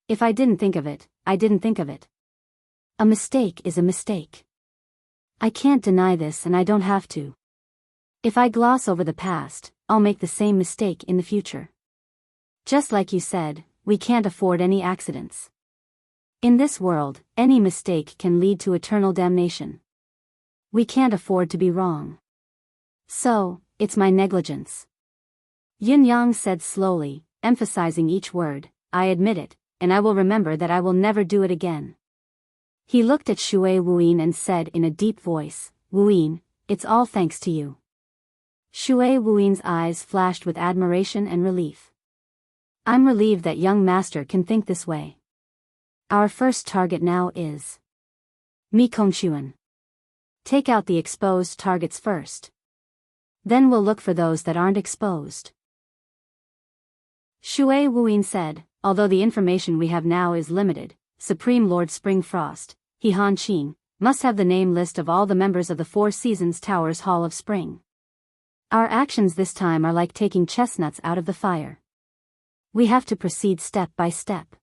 If I didn't think of it, I didn't think of it. A mistake is a mistake. I can't deny this and I don't have to. If I gloss over the past, I'll make the same mistake in the future. Just like you said, we can't afford any accidents. In this world, any mistake can lead to eternal damnation. We can't afford to be wrong. So, it's my negligence. Yin Yang said slowly, emphasizing each word, I admit it, and I will remember that I will never do it again. He looked at Shui Wuyin and said in a deep voice, Wuyin, it's all thanks to you. Shui Wuyin's eyes flashed with admiration and relief. I'm relieved that young master can think this way. Our first target now is Mi Kongquan. Take out the exposed targets first. Then we'll look for those that aren't exposed. Shui Wuyin said, although the information we have now is limited, Supreme Lord Springfrost, He Han Qin, must have the name list of all the members of the Four Seasons Towers Hall of Spring. Our actions this time are like taking chestnuts out of the fire. We have to proceed step by step.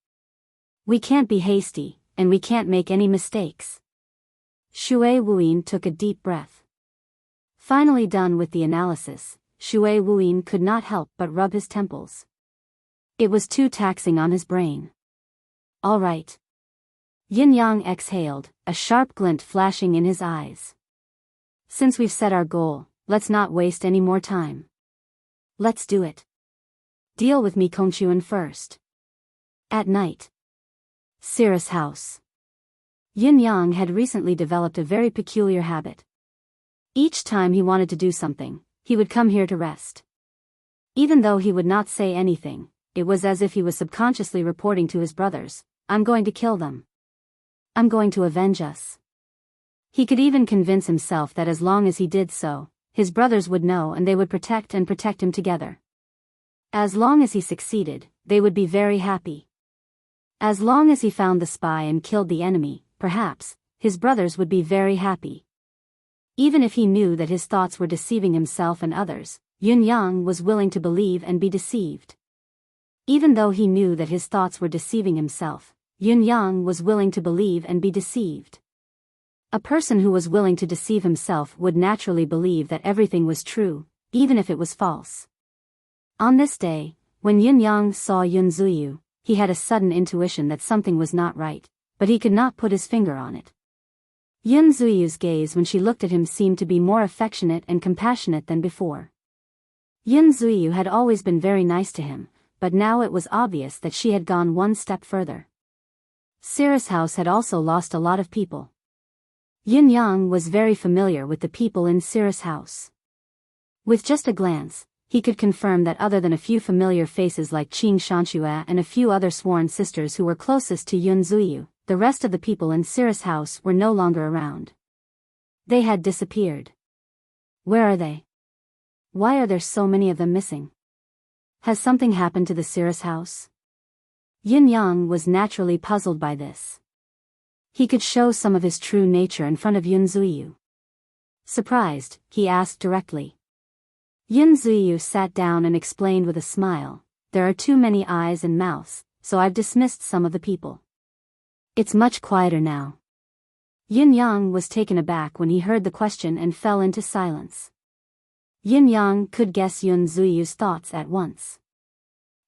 We can't be hasty, and we can't make any mistakes. Shui Wuyin took a deep breath. Finally done with the analysis, Shui Wuyin could not help but rub his temples. It was too taxing on his brain. All right. Yin Yang exhaled, a sharp glint flashing in his eyes. Since we've set our goal, let's not waste any more time. Let's do it. Deal with Mi Kongquan first. At night. Cirrus House. Yin Yang had recently developed a very peculiar habit. Each time he wanted to do something, he would come here to rest. Even though he would not say anything, it was as if he was subconsciously reporting to his brothers, I'm going to kill them. I'm going to avenge us. He could even convince himself that as long as he did so, his brothers would know and they would protect him together. As long as he succeeded, they would be very happy. As long as he found the spy and killed the enemy, perhaps, his brothers would be very happy. Even if he knew that his thoughts were deceiving himself and others, Yin Yang was willing to believe and be deceived. Even though he knew that his thoughts were deceiving himself, Yin Yang was willing to believe and be deceived. A person who was willing to deceive himself would naturally believe that everything was true, even if it was false. On this day, when Yin Yang saw Yun Zuyu, he had a sudden intuition that something was not right, but he could not put his finger on it. Yun Zuyu's gaze when she looked at him seemed to be more affectionate and compassionate than before. Yun Zuyu had always been very nice to him, but now it was obvious that she had gone one step further. Cirrus House had also lost a lot of people. Yin Yang was very familiar with the people in Cirrus House. With just a glance, he could confirm that other than a few familiar faces like Qing Shanxue and a few other sworn sisters who were closest to Yun Zuyu, the rest of the people in Cirrus House were no longer around. They had disappeared. Where are they? Why are there so many of them missing? Has something happened to the Cirrus House? Yin Yang was naturally puzzled by this. He could show some of his true nature in front of Yun Zuyu. Surprised, he asked directly. Yun Zuyu sat down and explained with a smile, there are too many eyes and mouths, so I've dismissed some of the people. It's much quieter now. Yin Yang was taken aback when he heard the question and fell into silence. Yin Yang could guess Yun Zuyu's thoughts at once.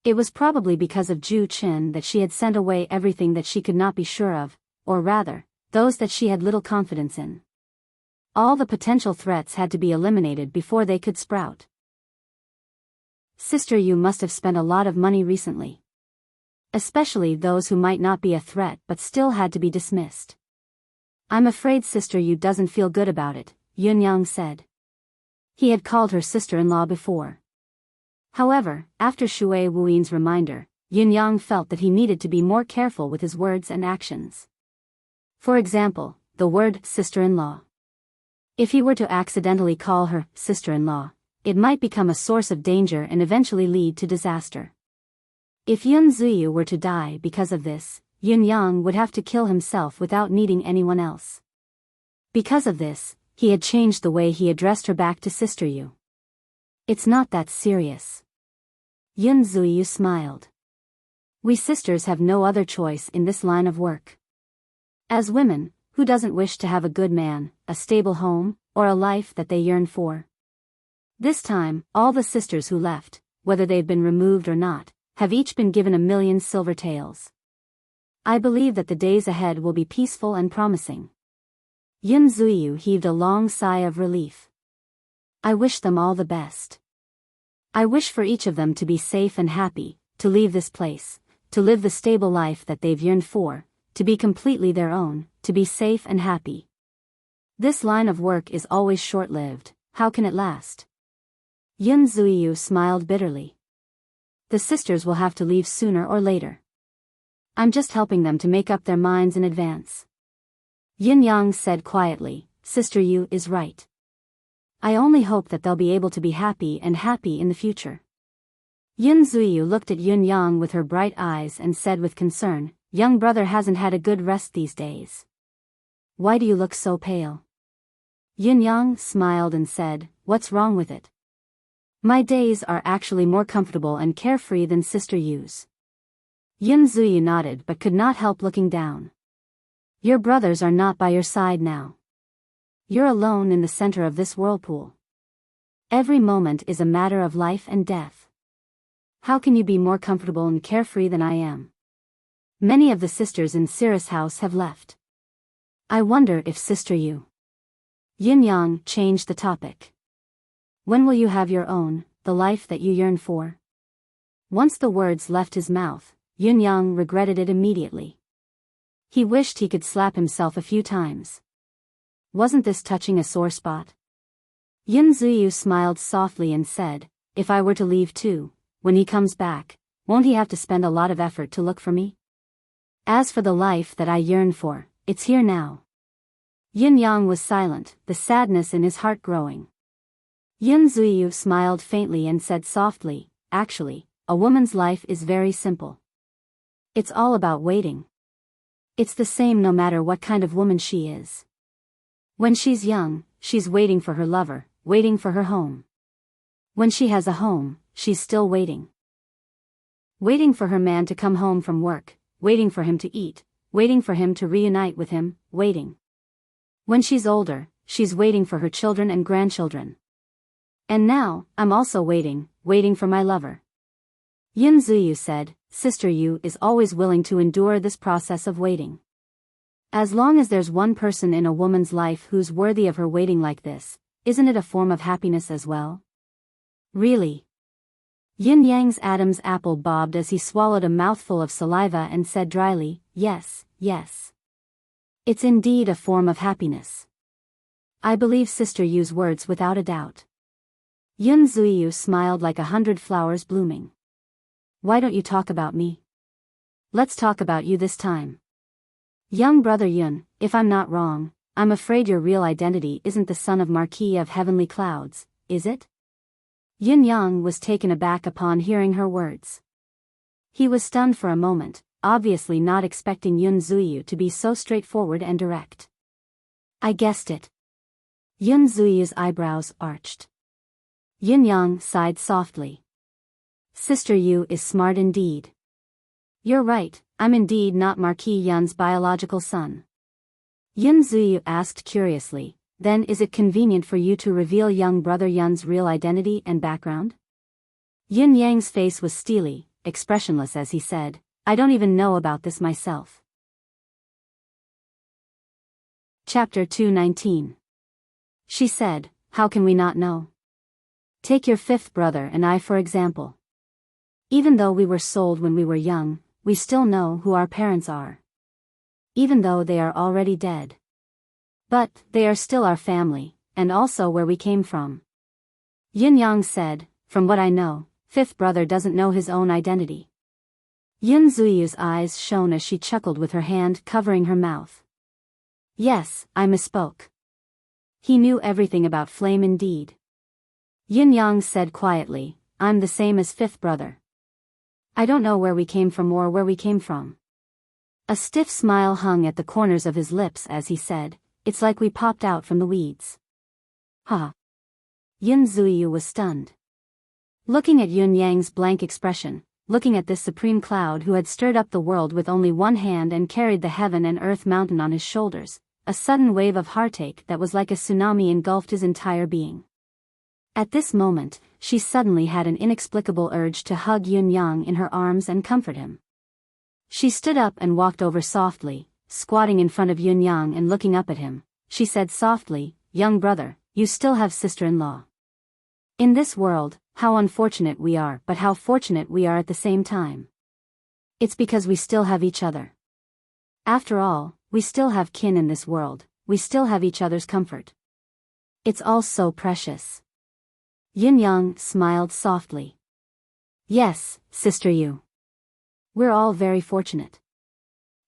It was probably because of Zhu Qin that she had sent away everything that she could not be sure of, or rather, those that she had little confidence in. All the potential threats had to be eliminated before they could sprout. Sister, you must have spent a lot of money recently. Especially those who might not be a threat but still had to be dismissed. I'm afraid Sister Yu doesn't feel good about it, Yun Yang said. He had called her sister-in-law before. However, after Shui Wuyin's reminder, Yin Yang felt that he needed to be more careful with his words and actions. For example, the word sister-in-law. If he were to accidentally call her sister-in-law, it might become a source of danger and eventually lead to disaster. If Yun Ziyu were to die because of this, Yin Yang would have to kill himself without needing anyone else. Because of this, he had changed the way he addressed her back to Sister Yu. It's not that serious. Yun Ziyu smiled. We sisters have no other choice in this line of work. As women, who doesn't wish to have a good man, a stable home, or a life that they yearn for? This time, all the sisters who left, whether they've been removed or not, have each been given 1,000,000 silver taels. I believe that the days ahead will be peaceful and promising. Yun Ziyu heaved a long sigh of relief. I wish them all the best. I wish for each of them to be safe and happy, to leave this place, to live the stable life that they've yearned for, to be completely their own, to be safe and happy. This line of work is always short-lived, how can it last? Yun Ziyu smiled bitterly. The sisters will have to leave sooner or later. I'm just helping them to make up their minds in advance. Yin Yang said quietly, Sister Yu is right. I only hope that they'll be able to be happy in the future. Yun Ziyu looked at Yun Yang with her bright eyes and said with concern, young brother hasn't had a good rest these days. Why do you look so pale? Yun Yang smiled and said, what's wrong with it? My days are actually more comfortable and carefree than Sister Yu's. Yun Ziyu nodded but could not help looking down. Your brothers are not by your side now. You're alone in the center of this whirlpool. Every moment is a matter of life and death. How can you be more comfortable and carefree than I am? Many of the sisters in Cirrus house have left. I wonder if Sister Yu. Yin Yang changed the topic. When will you have your own, the life that you yearn for? Once the words left his mouth, Yin Yang regretted it immediately. He wished he could slap himself a few times. Wasn't this touching a sore spot? Yun Ziyu smiled softly and said, if I were to leave too, when he comes back, won't he have to spend a lot of effort to look for me? As for the life that I yearn for, it's here now. Yin Yang was silent, the sadness in his heart growing. Yun Ziyu smiled faintly and said softly, actually, a woman's life is very simple. It's all about waiting. It's the same no matter what kind of woman she is. When she's young, she's waiting for her lover, waiting for her home. When she has a home, she's still waiting. Waiting for her man to come home from work, waiting for him to eat, waiting for him to reunite with him, waiting. When she's older, she's waiting for her children and grandchildren. And now, I'm also waiting for my lover. Yun Ziyu said, Sister Yu is always willing to endure this process of waiting. As long as there's one person in a woman's life who's worthy of her waiting like this, isn't it a form of happiness as well? Really? Yin Yang's Adam's apple bobbed as he swallowed a mouthful of saliva and said dryly, yes, yes. It's indeed a form of happiness. I believe Sister Yu's words without a doubt. Yun Ziyu smiled like 100 flowers blooming. Why don't you talk about me? Let's talk about you this time. Young brother Yun, if I'm not wrong, I'm afraid your real identity isn't the son of Marquis of Heavenly Clouds, is it? Yin Yang was taken aback upon hearing her words. He was stunned for a moment, obviously not expecting Yun Ziyu to be so straightforward and direct. I guessed it. Yun Ziyu's eyebrows arched. Yin Yang sighed softly. Sister Yu is smart indeed. You're right, I'm indeed not Marquis Yun's biological son. Yun Ziyu asked curiously, then is it convenient for you to reveal young brother Yun's real identity and background? Yin Yang's face was steely, expressionless as he said, I don't even know about this myself. Chapter 219. She said, how can we not know? Take your fifth brother and I for example. Even though we were sold when we were young, we still know who our parents are. Even though they are already dead. But, they are still our family, and also where we came from. Yin Yang said, from what I know, Fifth brother doesn't know his own identity. Yun Zuyu's eyes shone as she chuckled with her hand covering her mouth. Yes, I misspoke. He knew everything about flame indeed. Yin Yang said quietly, I'm the same as fifth brother. I don't know where we came from or where we came from. A stiff smile hung at the corners of his lips as he said, it's like we popped out from the weeds. Ha! Yun Zuyu was stunned. Looking at Yun Yang's blank expression, looking at this supreme cloud who had stirred up the world with only one hand and carried the heaven and earth mountain on his shoulders, a sudden wave of heartache that was like a tsunami engulfed his entire being. At this moment, she suddenly had an inexplicable urge to hug Yun Yang in her arms and comfort him. She stood up and walked over softly, squatting in front of Yun Yang and looking up at him. She said softly, young brother, you still have sister-in-law. In this world, how unfortunate we are, but how fortunate we are at the same time. It's because we still have each other. After all, we still have kin in this world, we still have each other's comfort. It's all so precious. Yin Yang smiled softly. Yes, sister Yu. We're all very fortunate.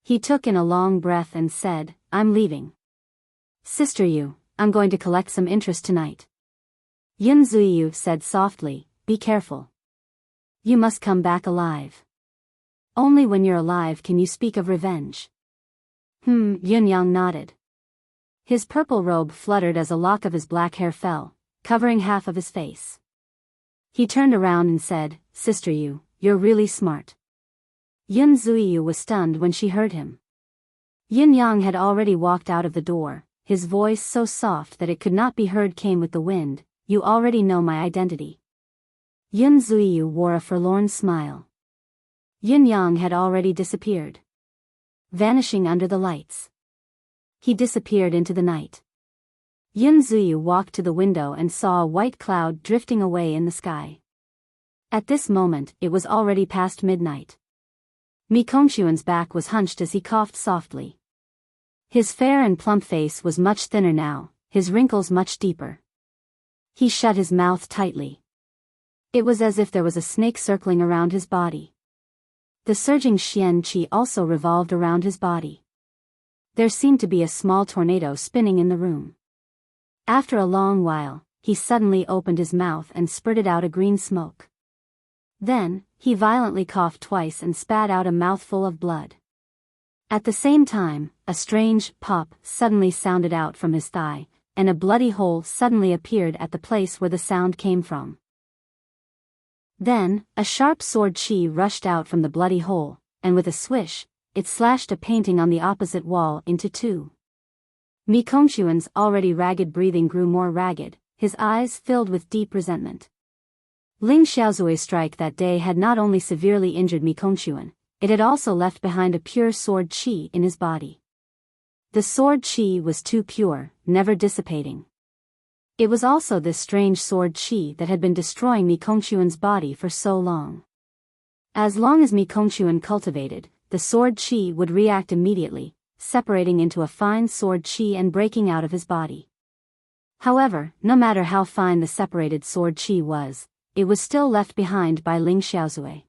He took in a long breath and said, I'm leaving. Sister Yu, I'm going to collect some interest tonight. Yun Zuyu said softly, be careful. You must come back alive. Only when you're alive can you speak of revenge. Yun Yang nodded. His purple robe fluttered as a lock of his black hair fell, covering half of his face. He turned around and said, Sister Yu, you're really smart. Yun Zuyu was stunned when she heard him. Yin Yang had already walked out of the door, his voice so soft that it could not be heard came with the wind, you already know my identity. Yun Zuyu wore a forlorn smile. Yin Yang had already disappeared. Vanishing under the lights. He disappeared into the night. Yun Zuyu walked to the window and saw a white cloud drifting away in the sky. At this moment, it was already past midnight. Mi Kongquan's back was hunched as he coughed softly. His fair and plump face was much thinner now, his wrinkles much deeper. He shut his mouth tightly. It was as if there was a snake circling around his body. The surging Xian Qi also revolved around his body. There seemed to be a small tornado spinning in the room. After a long while, he suddenly opened his mouth and spurted out a green smoke. Then, he violently coughed twice and spat out a mouthful of blood. At the same time, a strange pop suddenly sounded out from his thigh, and a bloody hole suddenly appeared at the place where the sound came from. Then, a sharp sword chi rushed out from the bloody hole, and with a swish, it slashed a painting on the opposite wall into two. Mi Kongquan's already ragged breathing grew more ragged, his eyes filled with deep resentment. Ling Xiaozui's strike that day had not only severely injured Mi Kongquan, it had also left behind a pure sword chi in his body. The sword chi was too pure, never dissipating. It was also this strange sword chi that had been destroying Mi Kongquan's body for so long. As long as Mi Kongquan cultivated, the sword chi would react immediately, separating into a fine sword chi and breaking out of his body. However, no matter how fine the separated sword chi was, it was still left behind by Ling Xiaozui.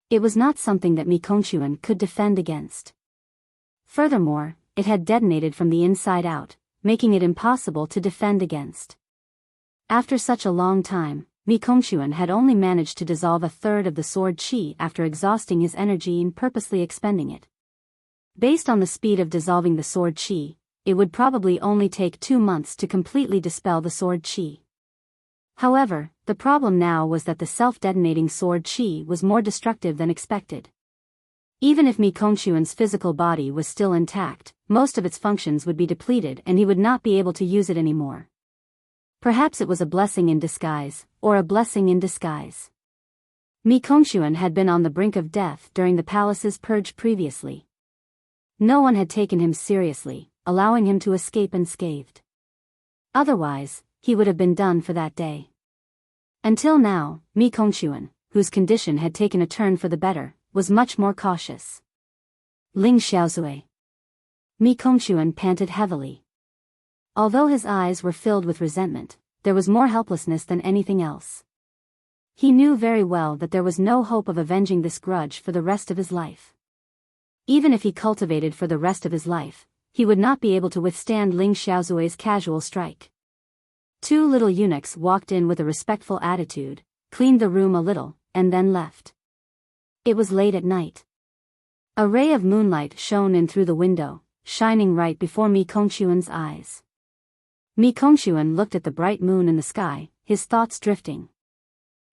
It was not something that Mi Kongquan could defend against. Furthermore, it had detonated from the inside out, making it impossible to defend against. After such a long time, Mi Kongquan had only managed to dissolve a third of the sword chi after exhausting his energy in purposely expending it. Based on the speed of dissolving the sword chi, it would probably only take 2 months to completely dispel the sword chi. However, the problem now was that the self-detonating sword chi was more destructive than expected. Even if Mi Kongquan's physical body was still intact, most of its functions would be depleted and he would not be able to use it anymore. Perhaps it was a blessing in disguise, or a blessing in disguise. Mi Kongquan had been on the brink of death during the palace's purge previously. No one had taken him seriously, allowing him to escape unscathed. Otherwise, he would have been done for that day. Until now, Mi Kongquan, whose condition had taken a turn for the better, was much more cautious. Ling Xiaozui. Mi Kongquan panted heavily. Although his eyes were filled with resentment, there was more helplessness than anything else. He knew very well that there was no hope of avenging this grudge for the rest of his life. Even if he cultivated for the rest of his life, he would not be able to withstand Ling Xiaozui's casual strike. Two little eunuchs walked in with a respectful attitude, cleaned the room a little, and then left. It was late at night. A ray of moonlight shone in through the window, shining right before Mi Kongquan's eyes. Mi Kongquan looked at the bright moon in the sky, his thoughts drifting.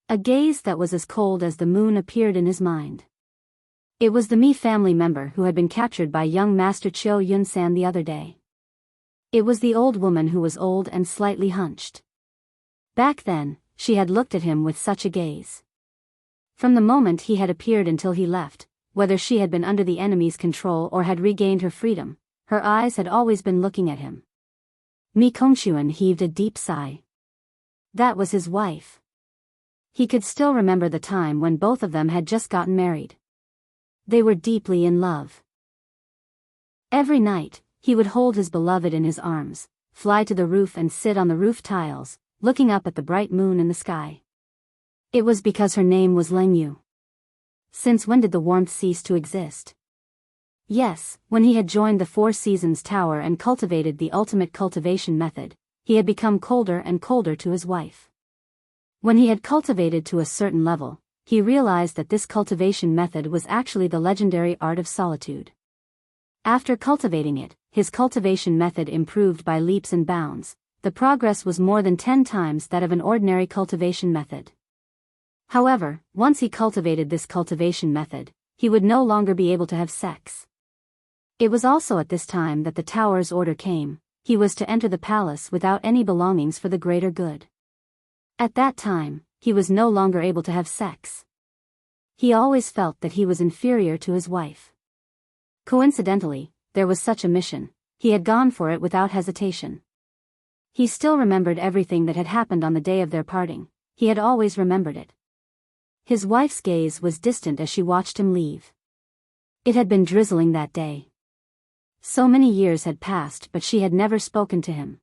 A gaze that was as cold as the moon appeared in his mind. It was the Mi family member who had been captured by young Master Chiu Yunsan the other day. It was the old woman who was old and slightly hunched. Back then, she had looked at him with such a gaze. From the moment he had appeared until he left, whether she had been under the enemy's control or had regained her freedom, her eyes had always been looking at him. Mi Kongquan heaved a deep sigh. That was his wife. He could still remember the time when both of them had just gotten married. They were deeply in love. Every night, he would hold his beloved in his arms, fly to the roof and sit on the roof tiles, looking up at the bright moon in the sky. It was because her name was Leng Yu. Since when did the warmth cease to exist? Yes, when he had joined the Four Seasons Tower and cultivated the ultimate cultivation method, he had become colder and colder to his wife. When he had cultivated to a certain level, he realized that this cultivation method was actually the legendary art of solitude. After cultivating it, his cultivation method improved by leaps and bounds. The progress was more than 10 times that of an ordinary cultivation method. However, once he cultivated this cultivation method, he would no longer be able to have sex. It was also at this time that the tower's order came. He was to enter the palace without any belongings for the greater good. At that time, he was no longer able to have sex. He always felt that he was inferior to his wife. Coincidentally, there was such a mission. He had gone for it without hesitation. He still remembered everything that had happened on the day of their parting. He had always remembered it. His wife's gaze was distant as she watched him leave. It had been drizzling that day. So many years had passed, but she had never spoken to him.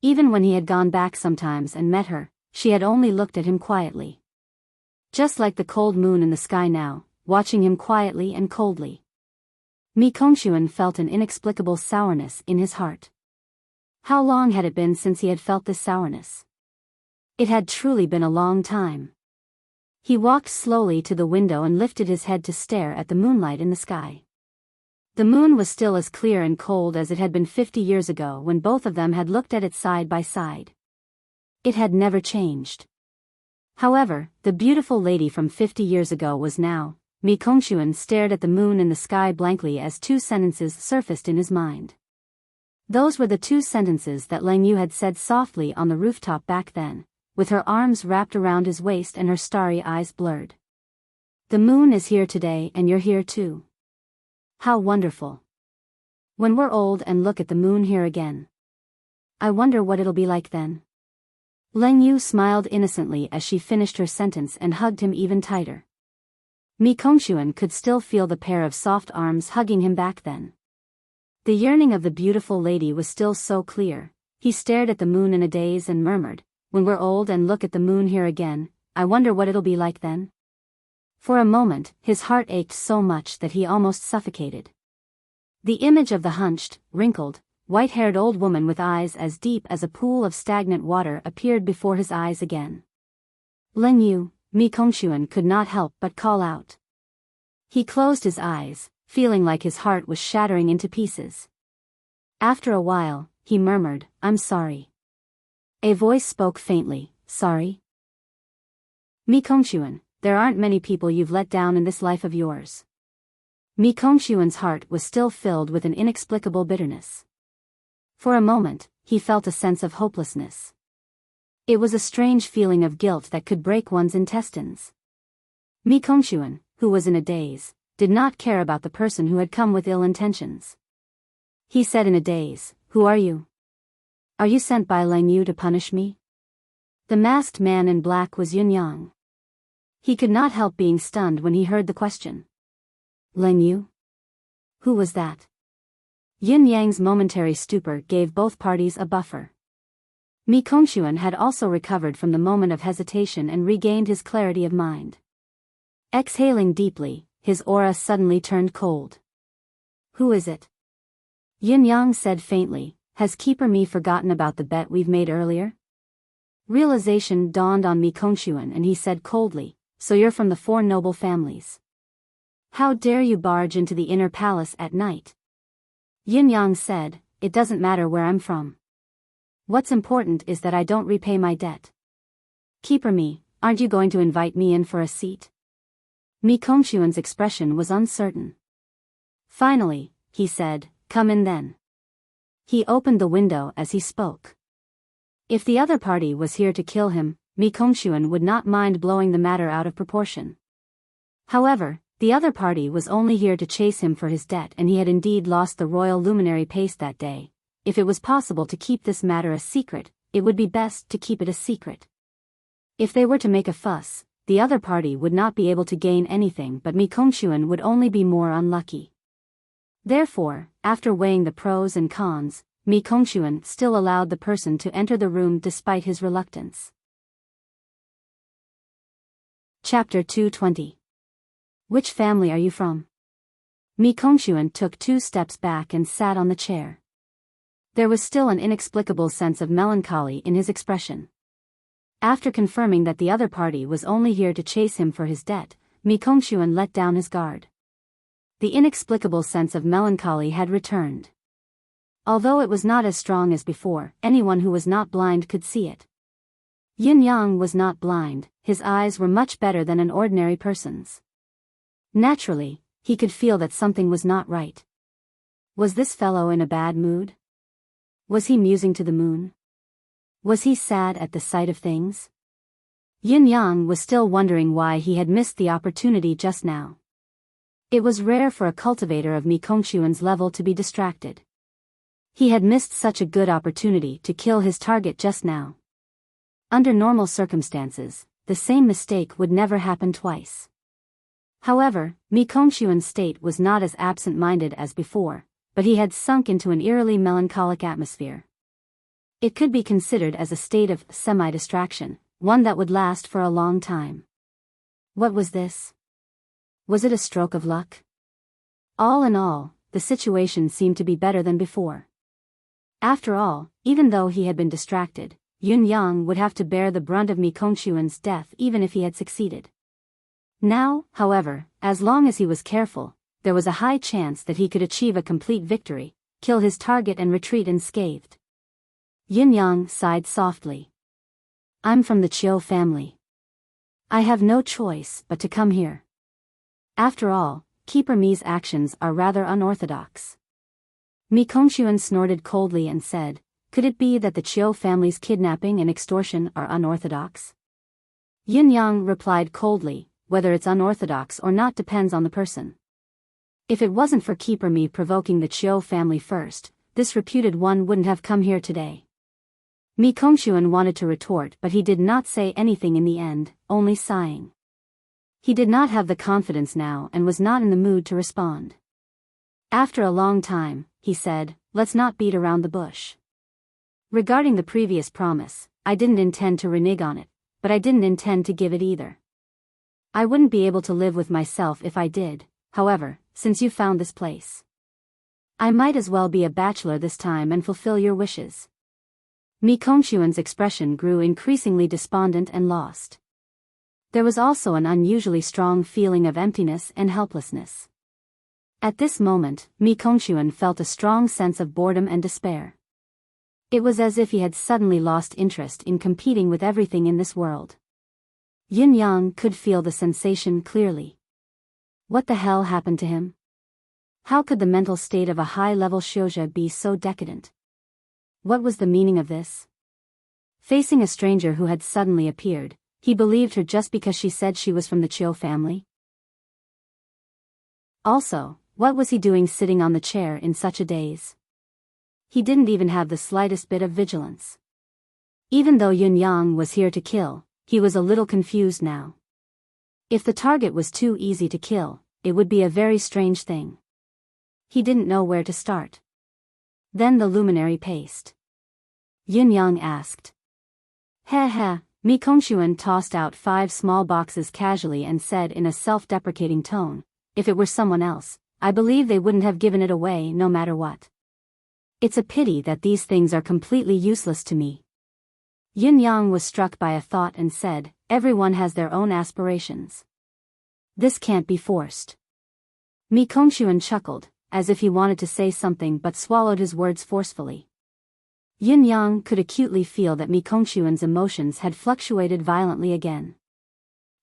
Even when he had gone back sometimes and met her, she had only looked at him quietly. Just like the cold moon in the sky now, watching him quietly and coldly. Mi Kongquan felt an inexplicable sourness in his heart. How long had it been since he had felt this sourness? It had truly been a long time. He walked slowly to the window and lifted his head to stare at the moonlight in the sky. The moon was still as clear and cold as it had been 50 years ago when both of them had looked at it side by side. It had never changed. However, the beautiful lady from 50 years ago was now. Mi Kongquan stared at the moon in the sky blankly as two sentences surfaced in his mind. Those were the two sentences that Leng Yu had said softly on the rooftop back then, with her arms wrapped around his waist and her starry eyes blurred. The moon is here today and you're here too. How wonderful. When we're old and look at the moon here again. I wonder what it'll be like then. Leng Yu smiled innocently as she finished her sentence and hugged him even tighter. Mi Kongquan could still feel the pair of soft arms hugging him back then. The yearning of the beautiful lady was still so clear. He stared at the moon in a daze and murmured, when we're old and look at the moon here again, I wonder what it'll be like then. For a moment, his heart ached so much that he almost suffocated. The image of the hunched, wrinkled, white-haired old woman with eyes as deep as a pool of stagnant water appeared before his eyes again. Leng Yu, Mi Kongquan could not help but call out. He closed his eyes, feeling like his heart was shattering into pieces. After a while, he murmured, I'm sorry. A voice spoke faintly, sorry? Mi Kongquan, there aren't many people you've let down in this life of yours. Mi Kongquan's heart was still filled with an inexplicable bitterness. For a moment, he felt a sense of hopelessness. It was a strange feeling of guilt that could break one's intestines. Mi Kongquan, who was in a daze, did not care about the person who had come with ill intentions. He said in a daze, who are you? Are you sent by Leng Yu to punish me? The masked man in black was Yun Yang. He could not help being stunned when he heard the question. Leng Yu? Who was that? Yin Yang's momentary stupor gave both parties a buffer. Mi Kongxuan had also recovered from the moment of hesitation and regained his clarity of mind. Exhaling deeply, his aura suddenly turned cold. Who is it? Yin Yang said faintly, has Keeper Mi forgotten about the bet we've made earlier? Realization dawned on Mi Kongxuan and he said coldly, so you're from the four noble families. How dare you barge into the inner palace at night? Yin Yang said, it doesn't matter where I'm from. What's important is that I don't repay my debt. Keeper Mi, aren't you going to invite me in for a seat? Mi Kongxuan's expression was uncertain. Finally, he said, come in then. He opened the window as he spoke. If the other party was here to kill him, Mi Kongxuan would not mind blowing the matter out of proportion. However, the other party was only here to chase him for his debt and he had indeed lost the royal luminary paste that day. If it was possible to keep this matter a secret, it would be best to keep it a secret. If they were to make a fuss, the other party would not be able to gain anything but Mi Kongxuan would only be more unlucky. Therefore, after weighing the pros and cons, Mi Kongxuan still allowed the person to enter the room despite his reluctance. Chapter 220. Which family are you from? Mi Kongxuan took 2 steps back and sat on the chair. There was still an inexplicable sense of melancholy in his expression. After confirming that the other party was only here to chase him for his debt, Mi Kongxuan let down his guard. The inexplicable sense of melancholy had returned. Although it was not as strong as before, anyone who was not blind could see it. Yin Yang was not blind, his eyes were much better than an ordinary person's. Naturally, he could feel that something was not right. Was this fellow in a bad mood? Was he musing to the moon? Was he sad at the sight of things? Yin Yang was still wondering why he had missed the opportunity just now. It was rare for a cultivator of Mi Kongxuan's level to be distracted. He had missed such a good opportunity to kill his target just now. Under normal circumstances, the same mistake would never happen twice. However, Mi Kongxuan's state was not as absent-minded as before, but he had sunk into an eerily melancholic atmosphere. It could be considered as a state of semi-distraction, one that would last for a long time. What was this? Was it a stroke of luck? All in all, the situation seemed to be better than before. After all, even though he had been distracted, Yin Yang would have to bear the brunt of Mi Kongxuan's death even if he had succeeded. Now, however, as long as he was careful, there was a high chance that he could achieve a complete victory, kill his target and retreat unscathed. Yin Yang sighed softly. I'm from the Chiu family. I have no choice but to come here. After all, Keeper Mi's actions are rather unorthodox. Mi Kongxuan snorted coldly and said, could it be that the Chiu family's kidnapping and extortion are unorthodox? Yin Yang replied coldly, whether it's unorthodox or not depends on the person. If it wasn't for Keeper Mi provoking the Chiu family first, this reputed one wouldn't have come here today. Mi Kongxuan wanted to retort but he did not say anything in the end, only sighing. He did not have the confidence now and was not in the mood to respond. After a long time, he said, let's not beat around the bush. Regarding the previous promise, I didn't intend to renege on it, but I didn't intend to give it either. I wouldn't be able to live with myself if I did, however, since you found this place. I might as well be a bachelor this time and fulfill your wishes. Mi Kongxuan's expression grew increasingly despondent and lost. There was also an unusually strong feeling of emptiness and helplessness. At this moment, Mi Kongxuan felt a strong sense of boredom and despair. It was as if he had suddenly lost interest in competing with everything in this world. Yin Yang could feel the sensation clearly. What the hell happened to him? How could the mental state of a high-level shouja be so decadent? What was the meaning of this? Facing a stranger who had suddenly appeared, he believed her just because she said she was from the Chiu family? Also, what was he doing sitting on the chair in such a daze? He didn't even have the slightest bit of vigilance. Even though Yin Yang was here to kill, he was a little confused now. If the target was too easy to kill, it would be a very strange thing. He didn't know where to start. Then the luminary paste. Yin Yang asked. Heh heh, Mi Kongshuan tossed out 5 small boxes casually and said in a self-deprecating tone, if it were someone else, I believe they wouldn't have given it away no matter what. It's a pity that these things are completely useless to me. Yin Yang was struck by a thought and said, everyone has their own aspirations. This can't be forced. Mi Kongshuan chuckled, as if he wanted to say something but swallowed his words forcefully. Yin Yang could acutely feel that Mi Kongshuan's emotions had fluctuated violently again.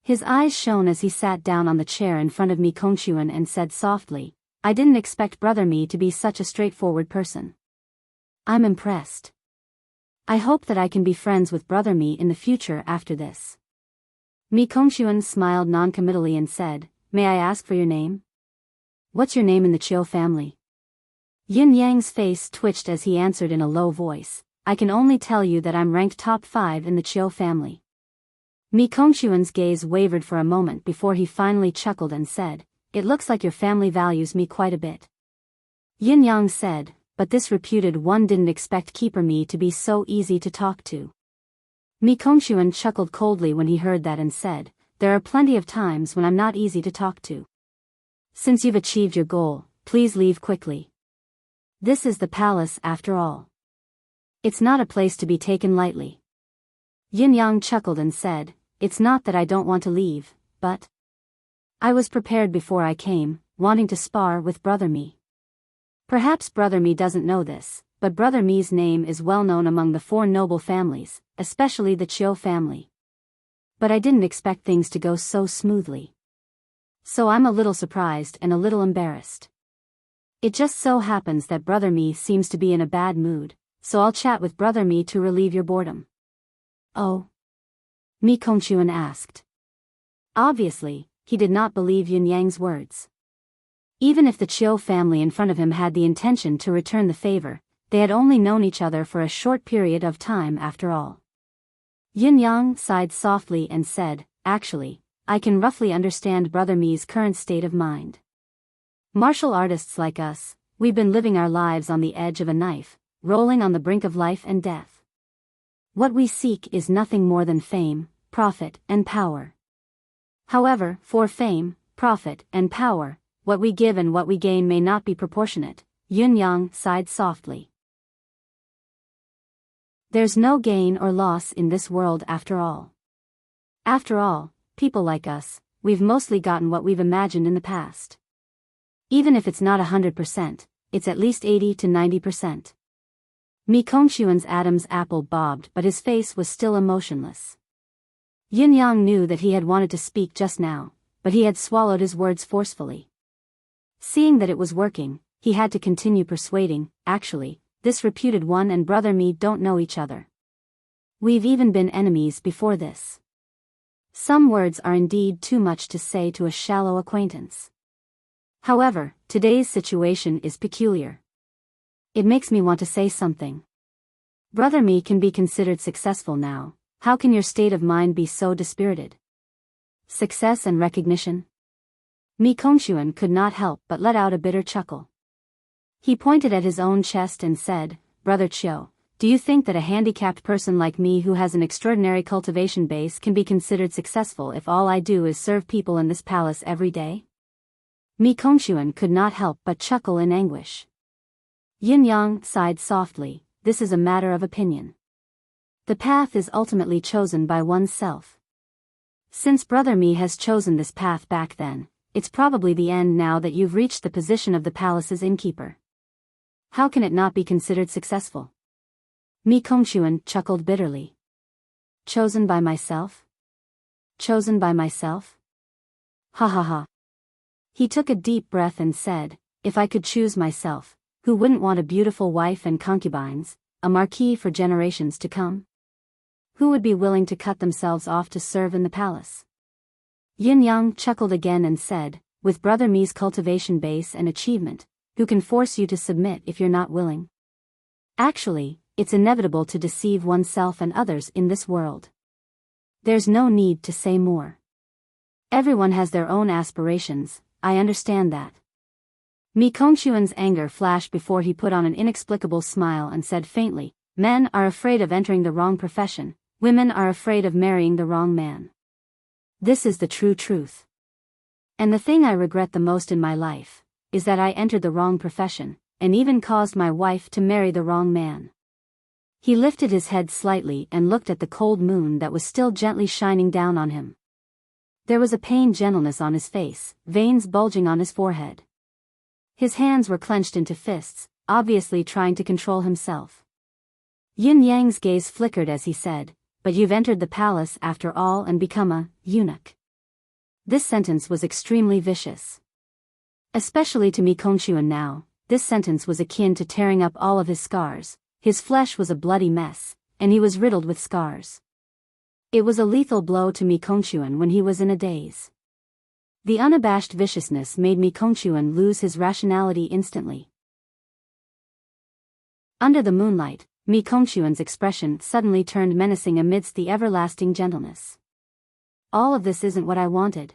His eyes shone as he sat down on the chair in front of Mi Kongshuan and said softly, I didn't expect Brother Mi to be such a straightforward person. I'm impressed. I hope that I can be friends with Brother Mi in the future after this. Mi Kongshuan smiled noncommittally and said, may I ask for your name? What's your name in the Chiu family? Yin Yang's face twitched as he answered in a low voice, I can only tell you that I'm ranked top 5 in the Chiu family. Mi Kongshuan's gaze wavered for a moment before he finally chuckled and said, it looks like your family values me quite a bit. Yin Yang said, but this reputed one didn't expect Keeper Mi to be so easy to talk to. Mi Kongshuan chuckled coldly when he heard that and said, there are plenty of times when I'm not easy to talk to. Since you've achieved your goal, please leave quickly. This is the palace after all. It's not a place to be taken lightly. Yin Yang chuckled and said, it's not that I don't want to leave, but I was prepared before I came, wanting to spar with Brother Mi. Perhaps Brother Mi doesn't know this, but Brother Mi's name is well known among the 4 noble families, especially the Chiu family. But I didn't expect things to go so smoothly. So I'm a little surprised and a little embarrassed. It just so happens that Brother Mi seems to be in a bad mood, so I'll chat with Brother Mi to relieve your boredom. Oh? Mi Kongshuan asked. Obviously, he did not believe Yin Yang's words. Even if the Chiu family in front of him had the intention to return the favor, they had only known each other for a short period of time after all. Yin Yang sighed softly and said, actually, I can roughly understand Brother Mi's current state of mind. Martial artists like us, we've been living our lives on the edge of a knife, rolling on the brink of life and death. What we seek is nothing more than fame, profit, and power. However, for fame, profit, and power, what we give and what we gain may not be proportionate. Yin Yang sighed softly. There's no gain or loss in this world after all. After all, people like us, we've mostly gotten what we've imagined in the past. Even if it's not 100%, it's at least 80 to 90%. Mi Kongshuan's Adam's apple bobbed but his face was still emotionless. Yin Yang knew that he had wanted to speak just now, but he had swallowed his words forcefully. Seeing that it was working, he had to continue persuading, actually, this reputed one and Brother Mi don't know each other. We've even been enemies before this. Some words are indeed too much to say to a shallow acquaintance. However, today's situation is peculiar. It makes me want to say something. Brother Mi can be considered successful now, how can your state of mind be so dispirited? Success and recognition? Mi Kongshuan could not help but let out a bitter chuckle. He pointed at his own chest and said, Brother Chiu, do you think that a handicapped person like me who has an extraordinary cultivation base can be considered successful if all I do is serve people in this palace every day? Mi Kongshuan could not help but chuckle in anguish. Yin Yang sighed softly, this is a matter of opinion. The path is ultimately chosen by oneself. Since Brother Mi has chosen this path back then, it's probably the end now that you've reached the position of the palace's innkeeper. How can it not be considered successful? Mi Kongshuan chuckled bitterly. Chosen by myself? Chosen by myself? Ha ha ha. He took a deep breath and said, if I could choose myself, who wouldn't want a beautiful wife and concubines, a marquis for generations to come? Who would be willing to cut themselves off to serve in the palace? Yin Yang chuckled again and said, with Brother Mi's cultivation base and achievement, who can force you to submit if you're not willing? Actually, it's inevitable to deceive oneself and others in this world. There's no need to say more. Everyone has their own aspirations, I understand that. Mi Kongshuan's anger flashed before he put on an inexplicable smile and said faintly, men are afraid of entering the wrong profession, Women are afraid of marrying the wrong man. This is the true truth. And the thing I regret the most in my life is that I entered the wrong profession, and even caused my wife to marry the wrong man. He lifted his head slightly and looked at the cold moon that was still gently shining down on him. There was a pained gentleness on his face, veins bulging on his forehead. His hands were clenched into fists, obviously trying to control himself. Yin Yang's gaze flickered as he said, "But you've entered the palace after all and become a eunuch." This sentence was extremely vicious. Especially to Mi Kongquan now, this sentence was akin to tearing up all of his scars. His flesh was a bloody mess, and he was riddled with scars. It was a lethal blow to Mi Kongquan when he was in a daze. The unabashed viciousness made Mi Kongquan lose his rationality instantly. Under the moonlight, Mi Kongquan's expression suddenly turned menacing amidst the everlasting gentleness. All of this isn't what I wanted.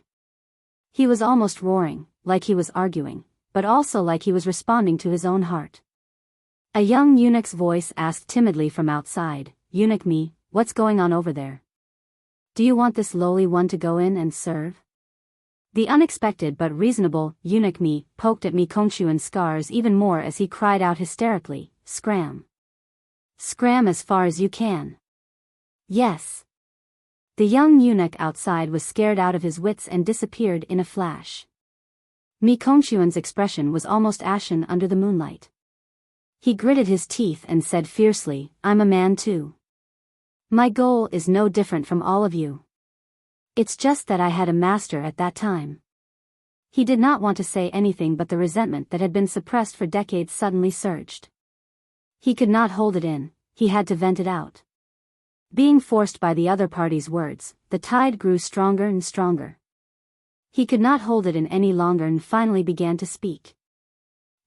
He was almost roaring, like he was arguing, but also like he was responding to his own heart. A young eunuch's voice asked timidly from outside, "Eunuch Mi, what's going on over there? Do you want this lowly one to go in and serve?" The unexpected but reasonable eunuch Mi poked at Mi Kongquan's scars even more as he cried out hysterically, "Scram! Scram as far as you can!" "Yes." The young eunuch outside was scared out of his wits and disappeared in a flash. Mi Kongquan's expression was almost ashen under the moonlight. He gritted his teeth and said fiercely, "I'm a man too. My goal is no different from all of you. It's just that I had a master at that time." He did not want to say anything, but the resentment that had been suppressed for decades suddenly surged. He could not hold it in, he had to vent it out. Being forced by the other party's words, the tide grew stronger and stronger. He could not hold it in any longer and finally began to speak.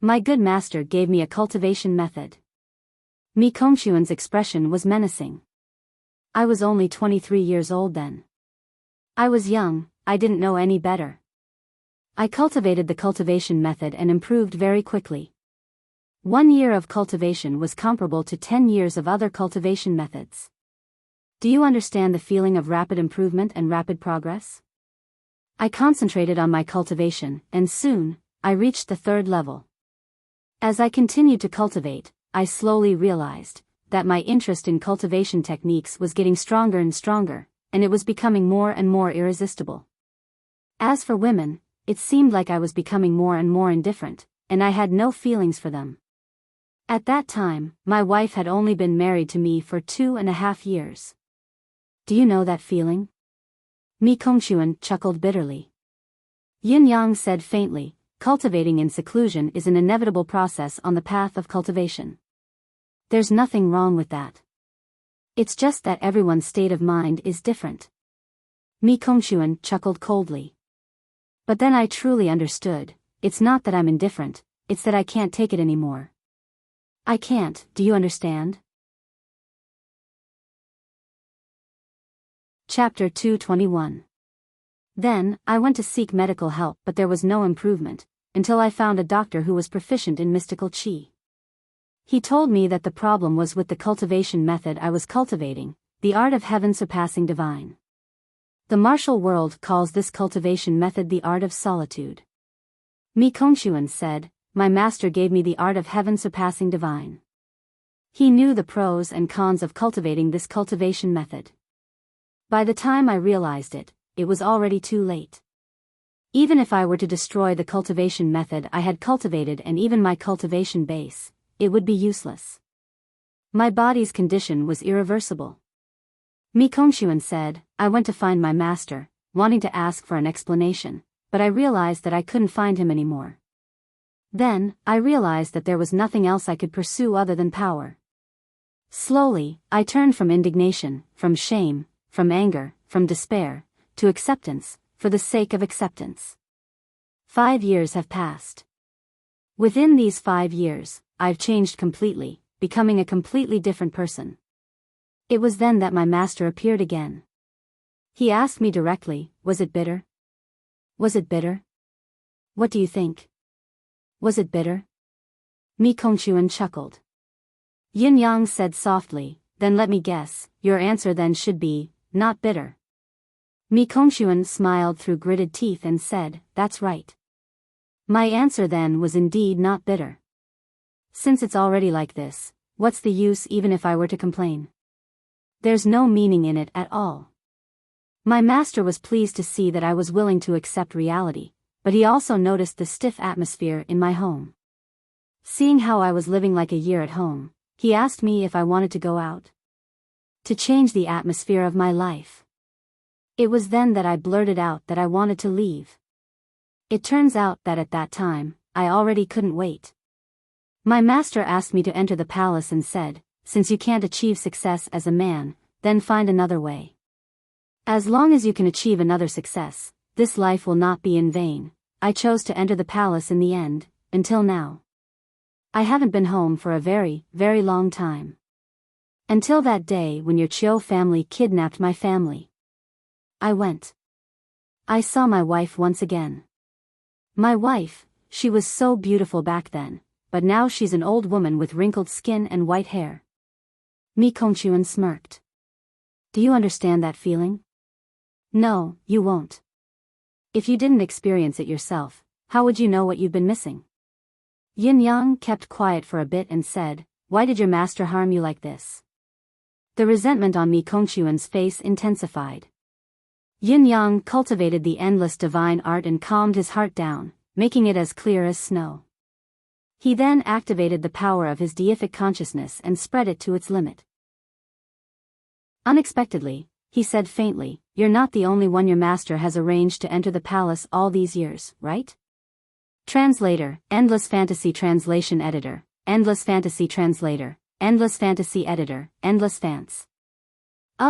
"My good master gave me a cultivation method." Mi Kongquan's expression was menacing. "I was only 23 years old then. I was young, I didn't know any better. I cultivated the cultivation method and improved very quickly. 1 year of cultivation was comparable to 10 years of other cultivation methods. Do you understand the feeling of rapid improvement and rapid progress? I concentrated on my cultivation, and soon, I reached the 3rd level. As I continued to cultivate, I slowly realized that my interest in cultivation techniques was getting stronger and stronger, and it was becoming more and more irresistible. As for women, it seemed like I was becoming more and more indifferent, and I had no feelings for them. At that time, my wife had only been married to me for 2.5 years. Do you know that feeling?" Mi Kongquan chuckled bitterly. Yin Yang said faintly, "Cultivating in seclusion is an inevitable process on the path of cultivation. There's nothing wrong with that. It's just that everyone's state of mind is different." Mi Kongquan chuckled coldly. "But then I truly understood, it's not that I'm indifferent, it's that I can't take it anymore. I can't, do you understand?" Chapter 221. Then, I went to seek medical help, but there was no improvement, until I found a doctor who was proficient in mystical qi. He told me that the problem was with the cultivation method I was cultivating, the art of heaven surpassing divine. The martial world calls this cultivation method the art of solitude. Mi Kongquan said, "My master gave me the art of heaven surpassing divine." He knew the pros and cons of cultivating this cultivation method. By the time I realized it, it was already too late. Even if I were to destroy the cultivation method I had cultivated and even my cultivation base, it would be useless. My body's condition was irreversible. Mi Kongquan said, "I went to find my master, wanting to ask for an explanation, but I realized that I couldn't find him anymore. Then, I realized that there was nothing else I could pursue other than power. Slowly, I turned from indignation, from shame, from anger, from despair, to acceptance, for the sake of acceptance. 5 years have passed. Within these 5 years, I've changed completely, becoming a completely different person. It was then that my master appeared again. He asked me directly, was it bitter? Was it bitter? What do you think? Was it bitter?" Mi Kongquan chuckled. Yin Yang said softly, then let me guess, your answer then should be, not bitter. Mi Kongquan smiled through gritted teeth and said, that's right. My answer then was indeed not bitter. Since it's already like this, what's the use even if I were to complain? There's no meaning in it at all. My master was pleased to see that I was willing to accept reality, but he also noticed the stiff atmosphere in my home. Seeing how I was living like a year at home, he asked me if I wanted to go out. To change the atmosphere of my life. It was then that I blurted out that I wanted to leave. It turns out that at that time, I already couldn't wait. My master asked me to enter the palace and said, since you can't achieve success as a man, then find another way. As long as you can achieve another success, this life will not be in vain. I chose to enter the palace in the end, until now. I haven't been home for a very, very long time. Until that day when your Chiu family kidnapped my family. I went. I saw my wife once again. My wife, she was so beautiful back then, but now she's an old woman with wrinkled skin and white hair. Mi Kongquan smirked. Do you understand that feeling? No, you won't. If you didn't experience it yourself, how would you know what you've been missing? Yin Yang kept quiet for a bit and said, why did your master harm you like this? The resentment on Mi Kongquan's face intensified. Yin Yang cultivated the endless divine art and calmed his heart down, making it as clear as snow. He then activated the power of his deific consciousness and spread it to its limit. Unexpectedly, he said faintly, you're not the only one your master has arranged to enter the palace all these years, right? Translator, Endless Fantasy Translation Editor, Endless Fantasy Translator, Endless Fantasy Editor, Endless Fans.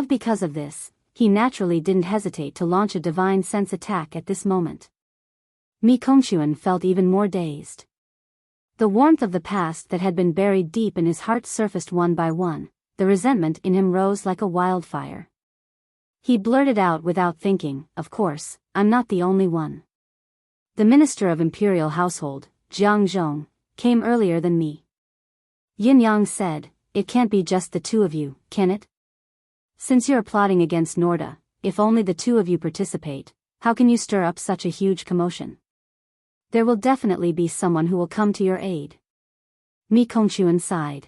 Because of this, he naturally didn't hesitate to launch a divine sense attack at this moment. Mi Kongquan felt even more dazed. The warmth of the past that had been buried deep in his heart surfaced one by one, the resentment in him rose like a wildfire. He blurted out without thinking, of course, I'm not the only one. The Minister of Imperial Household, Jiang Zhong, came earlier than me. Yin Yang said, it can't be just the two of you, can it? Since you're plotting against Norda, if only the two of you participate, how can you stir up such a huge commotion? There will definitely be someone who will come to your aid. Mi Kongquan sighed.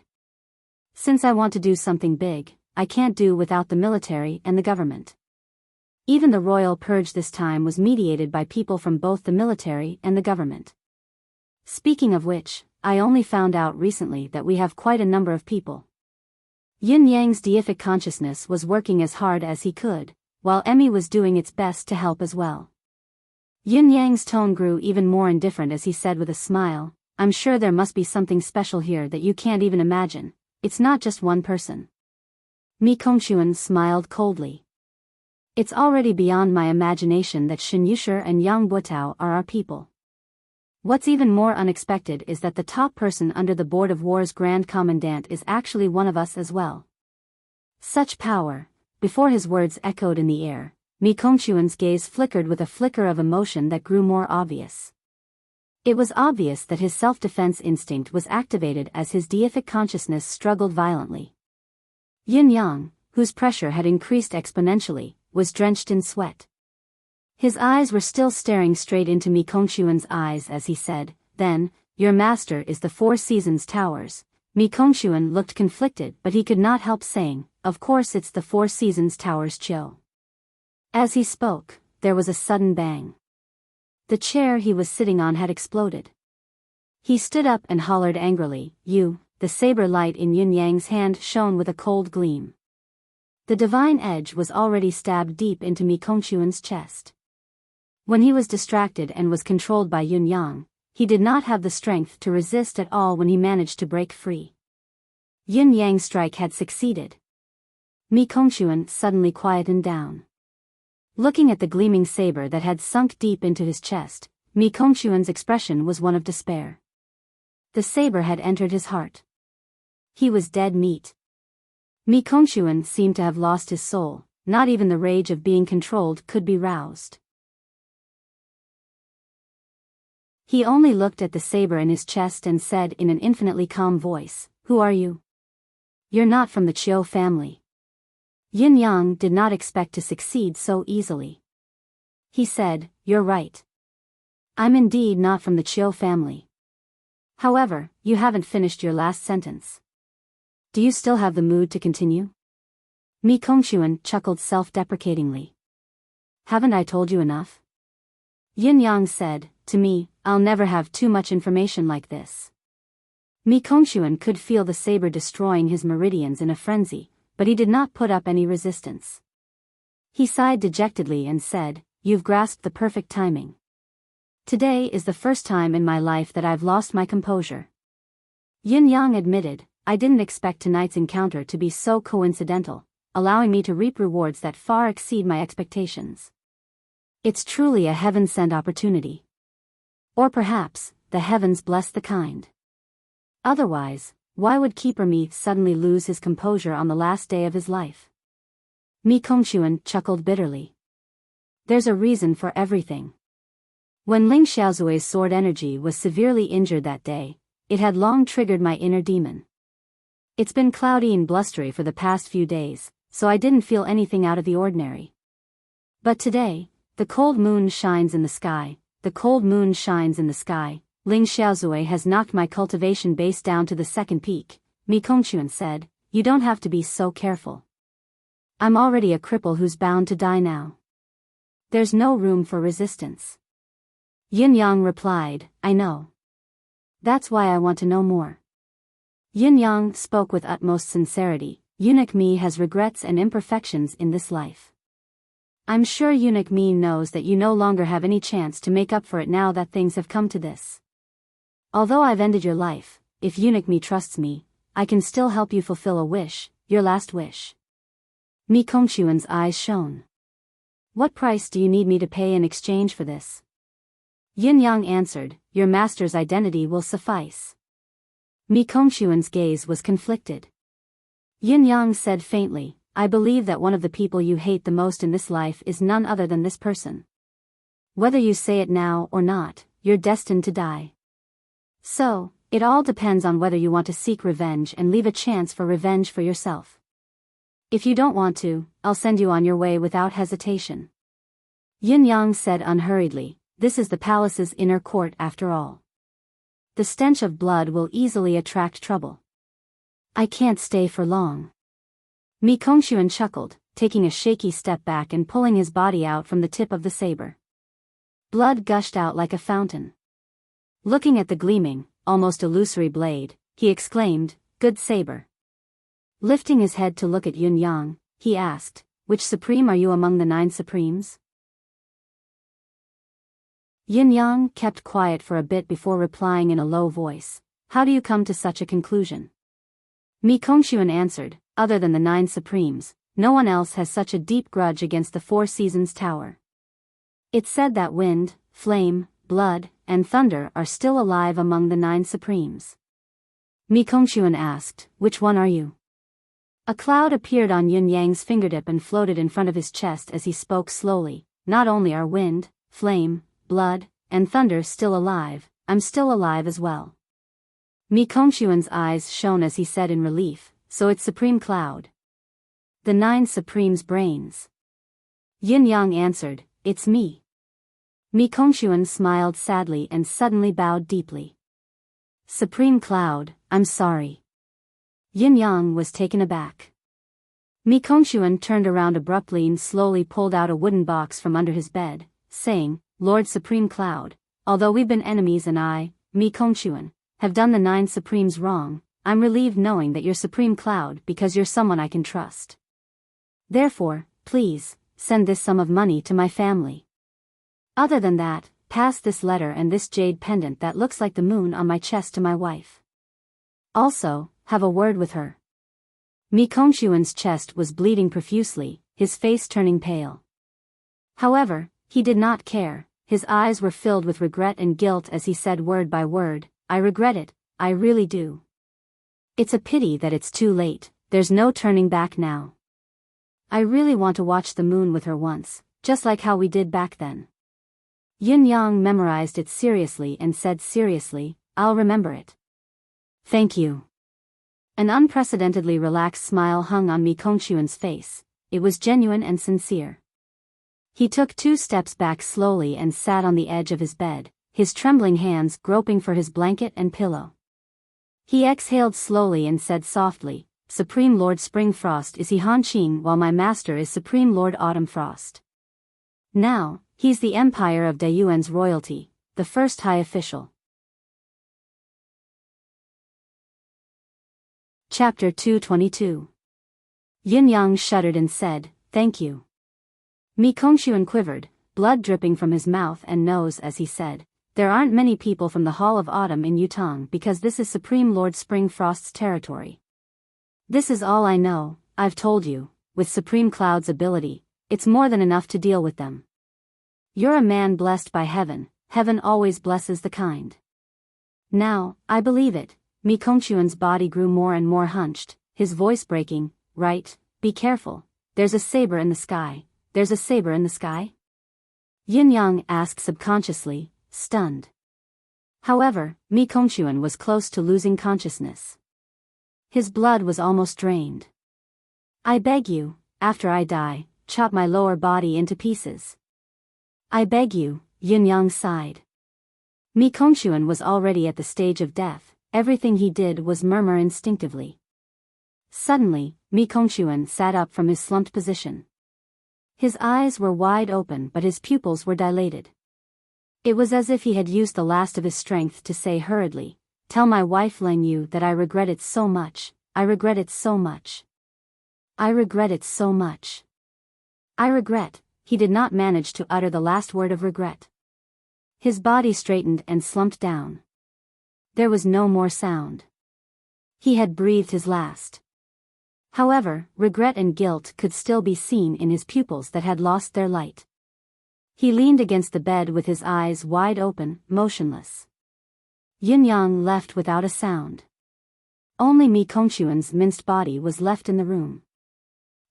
Since I want to do something big, I can't do without the military and the government. Even the royal purge this time was mediated by people from both the military and the government. Speaking of which, I only found out recently that we have quite a number of people. Yin Yang's deific consciousness was working as hard as he could, while Emmy was doing its best to help as well. Yin Yang's tone grew even more indifferent as he said with a smile, I'm sure there must be something special here that you can't even imagine. It's not just one person. Mi Kongquan smiled coldly. It's already beyond my imagination that Shen Yusher and Yang Butao are our people. What's even more unexpected is that the top person under the Board of War's Grand Commandant is actually one of us as well. Such power. Before his words echoed in the air, Mi Kongquan's gaze flickered with a flicker of emotion that grew more obvious. It was obvious that his self-defense instinct was activated as his deific consciousness struggled violently. Yin Yang, whose pressure had increased exponentially, was drenched in sweat. His eyes were still staring straight into Mi Kongquan's eyes as he said, then, your master is the Four Seasons Towers. Mi Kongquan looked conflicted but he could not help saying, of course it's the Four Seasons Towers Chiu. As he spoke, there was a sudden bang. The chair he was sitting on had exploded. He stood up and hollered angrily, the saber light in Yin Yang's hand shone with a cold gleam. The divine edge was already stabbed deep into Mi Kongquan's chest. When he was distracted and was controlled by Yin Yang, he did not have the strength to resist at all when he managed to break free. Yin Yang's strike had succeeded. Mi Kongquan suddenly quietened down. Looking at the gleaming saber that had sunk deep into his chest, Mi Kongquan's expression was one of despair. The saber had entered his heart. He was dead meat. Mi Kongquan seemed to have lost his soul, not even the rage of being controlled could be roused. He only looked at the saber in his chest and said in an infinitely calm voice, who are you? You're not from the Chiu family. Yin Yang did not expect to succeed so easily. He said, "You're right. I'm indeed not from the Chiu family. However, you haven't finished your last sentence. Do you still have the mood to continue?" Mi Kongquan chuckled self-deprecatingly. "Haven't I told you enough?" Yin Yang said, "To me, I'll never have too much information like this." Mi Kongquan could feel the saber destroying his meridians in a frenzy, but he did not put up any resistance. He sighed dejectedly and said, "You've grasped the perfect timing. Today is the first time in my life that I've lost my composure." Yin Yang admitted, "I didn't expect tonight's encounter to be so coincidental, allowing me to reap rewards that far exceed my expectations. It's truly a heaven-sent opportunity. Or perhaps, the heavens bless the kind. Otherwise, why would Keeper Mi suddenly lose his composure on the last day of his life?" Mi Kongquan chuckled bitterly. "There's a reason for everything. When Ling Xiaozui's sword energy was severely injured that day, it had long triggered my inner demon. It's been cloudy and blustery for the past few days, so I didn't feel anything out of the ordinary. But today, the cold moon shines in the sky, the cold moon shines in the sky. Ling Xiaozui has knocked my cultivation base down to the second peak," Mi Kongquan said. "You don't have to be so careful. I'm already a cripple who's bound to die now. There's no room for resistance." Yin Yang replied, "I know. That's why I want to know more." Yin Yang spoke with utmost sincerity. "Eunuch Mi has regrets and imperfections in this life. I'm sure Eunuch Mi knows that you no longer have any chance to make up for it now that things have come to this. Although I've ended your life, if Eunuch Mi trusts me, I can still help you fulfill a wish, your last wish." Mi Kongquan's eyes shone. "What price do you need me to pay in exchange for this?" Yin Yang answered, "Your master's identity will suffice." Mi Kongquan's gaze was conflicted. Yin Yang said faintly, "I believe that one of the people you hate the most in this life is none other than this person. Whether you say it now or not, you're destined to die. So, it all depends on whether you want to seek revenge and leave a chance for revenge for yourself. If you don't want to, I'll send you on your way without hesitation." Yin Yang said unhurriedly, "This is the palace's inner court after all. The stench of blood will easily attract trouble. I can't stay for long." Mi Kongquan chuckled, taking a shaky step back and pulling his body out from the tip of the saber. Blood gushed out like a fountain. Looking at the gleaming, almost illusory blade, he exclaimed, "Good saber." Lifting his head to look at Yin Yang, he asked, "Which supreme are you among the 9 supremes?" Yin Yang kept quiet for a bit before replying in a low voice, "How do you come to such a conclusion?" Mi Kongquan answered, "Other than the 9 supremes, no one else has such a deep grudge against the 4 Seasons Tower. It's said that wind, flame, blood, and thunder are still alive among the 9 supremes." Mi Kongquan asked, "Which one are you?" A cloud appeared on Yin Yang's fingertip and floated in front of his chest as he spoke slowly, "Not only are wind, flame, blood, and thunder still alive, I'm still alive as well." Mi Kongquan's eyes shone as he said in relief, "So it's Supreme Cloud. The 9 Supremes' brains." Yin Yang answered, "It's me." Mi Kongquan smiled sadly and suddenly bowed deeply. "Supreme Cloud, I'm sorry." Yin Yang was taken aback. Mi Kongquan turned around abruptly and slowly pulled out a wooden box from under his bed, saying, "Lord Supreme Cloud, although we've been enemies and I, Mi Kongquan, have done the 9 Supremes wrong, I'm relieved knowing that you're Supreme Cloud because you're someone I can trust. Therefore, please, send this sum of money to my family. Other than that, pass this letter and this jade pendant that looks like the moon on my chest to my wife. Also, have a word with her." Mi Kongquan's chest was bleeding profusely, his face turning pale. However, he did not care. His eyes were filled with regret and guilt as he said word by word, "I regret it, I really do. It's a pity that it's too late, there's no turning back now. I really want to watch the moon with her once, just like how we did back then." Yin Yang memorized it seriously and said seriously, "I'll remember it. Thank you." An unprecedentedly relaxed smile hung on Mi Kongquan's face. It was genuine and sincere. He took 2 steps back slowly and sat on the edge of his bed, his trembling hands groping for his blanket and pillow. He exhaled slowly and said softly, "Supreme Lord Spring Frost is he Han Qing while my master is Supreme Lord Autumn Frost. Now, he's the empire of Dayuan's royalty, the first high official." Chapter 222. Yin Yang shuddered and said, "Thank you." Mi Kongquan quivered, blood dripping from his mouth and nose as he said, "There aren't many people from the Hall of Autumn in Yutong because this is Supreme Lord Spring Frost's territory. This is all I know. I've told you, with Supreme Cloud's ability, it's more than enough to deal with them. You're a man blessed by heaven, heaven always blesses the kind. Now, I believe it." Mi Kongquan's body grew more and more hunched, his voice breaking. "Right, be careful, there's a saber in the sky, there's a saber in the sky?" Yin Yang asked subconsciously, stunned. However, Mi Kongquan was close to losing consciousness. His blood was almost drained. "I beg you, after I die, chop my lower body into pieces." "I beg you," Yin Yang sighed. Mi Kongquan was already at the stage of death. Everything he did was murmur instinctively. Suddenly, Mi Kongquan sat up from his slumped position. His eyes were wide open but his pupils were dilated. It was as if he had used the last of his strength to say hurriedly, "Tell my wife Leng Yu that I regret it so much, I regret it so much. I regret it so much. I regret." He did not manage to utter the last word of regret. His body straightened and slumped down. There was no more sound. He had breathed his last. However, regret and guilt could still be seen in his pupils that had lost their light. He leaned against the bed with his eyes wide open, motionless. Yin Yang left without a sound. Only Mi Kongquan's minced body was left in the room.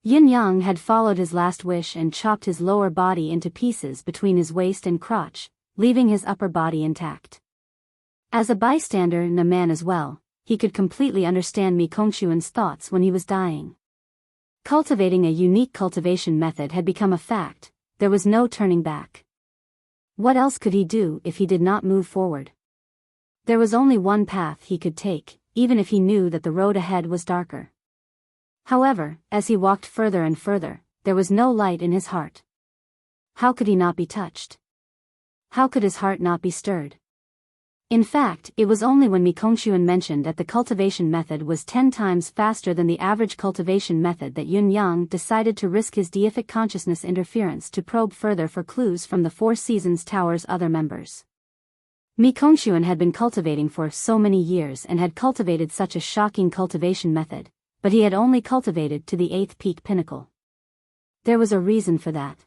Yin Yang had followed his last wish and chopped his lower body into pieces between his waist and crotch, leaving his upper body intact. As a bystander and a man as well, he could completely understand Mi Kongquan's thoughts when he was dying. Cultivating a unique cultivation method had become a fact. There was no turning back. What else could he do if he did not move forward? There was only one path he could take, even if he knew that the road ahead was darker. However, as he walked further and further, there was no light in his heart. How could he not be touched? How could his heart not be stirred? In fact, it was only when Mi Kongquan mentioned that the cultivation method was 10 times faster than the average cultivation method that Yin Yang decided to risk his deific consciousness interference to probe further for clues from the Four Seasons Tower's other members. Mi Kongquan had been cultivating for so many years and had cultivated such a shocking cultivation method, but he had only cultivated to the 8th peak pinnacle. There was a reason for that.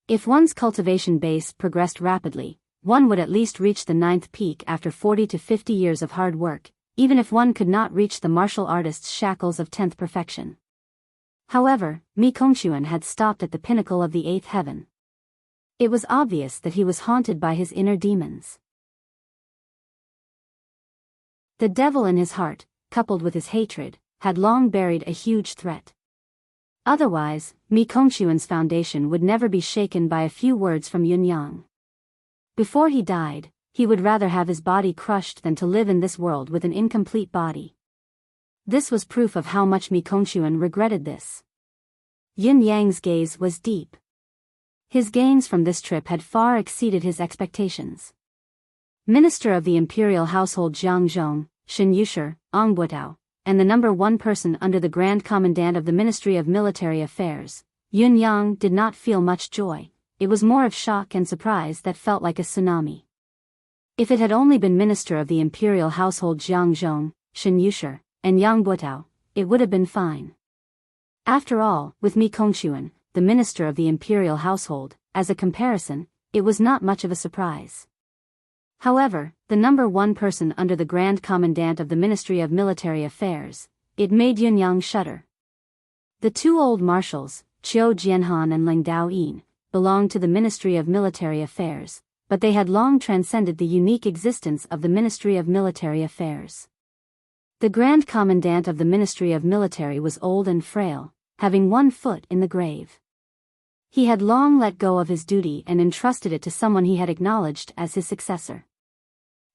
If one's cultivation base progressed rapidly, one would at least reach the 9th peak after 40 to 50 years of hard work, even if one could not reach the martial artist's shackles of 10th perfection. However, Mi Kongquan had stopped at the pinnacle of the 8th heaven. It was obvious that he was haunted by his inner demons. The devil in his heart, coupled with his hatred, had long buried a huge threat. Otherwise, Mi Kongquan's foundation would never be shaken by a few words from Yin Yang. Before he died, he would rather have his body crushed than to live in this world with an incomplete body. This was proof of how much Mi Kongquan regretted this. Yin Yang's gaze was deep. His gains from this trip had far exceeded his expectations. Minister of the Imperial Household Jiang Zhong, Shen Yusher, Ong Butao, and the number 1 person under the Grand Commandant of the Ministry of Military Affairs, Yin Yang did not feel much joy. It was more of shock and surprise that felt like a tsunami. If it had only been Minister of the Imperial Household Jiang Zhong, Shen Yusher, and Yang Butao, it would have been fine. After all, with Mi Kongquan, the Minister of the Imperial Household, as a comparison, it was not much of a surprise. However, the number 1 person under the Grand Commandant of the Ministry of Military Affairs, it made Yin Yang shudder. The 2 old marshals, Qiu Jianhan and Leng Daoyin, belonged to the Ministry of Military Affairs, but they had long transcended the unique existence of the Ministry of Military Affairs. The Grand Commandant of the Ministry of Military was old and frail, having one foot in the grave. He had long let go of his duty and entrusted it to someone he had acknowledged as his successor.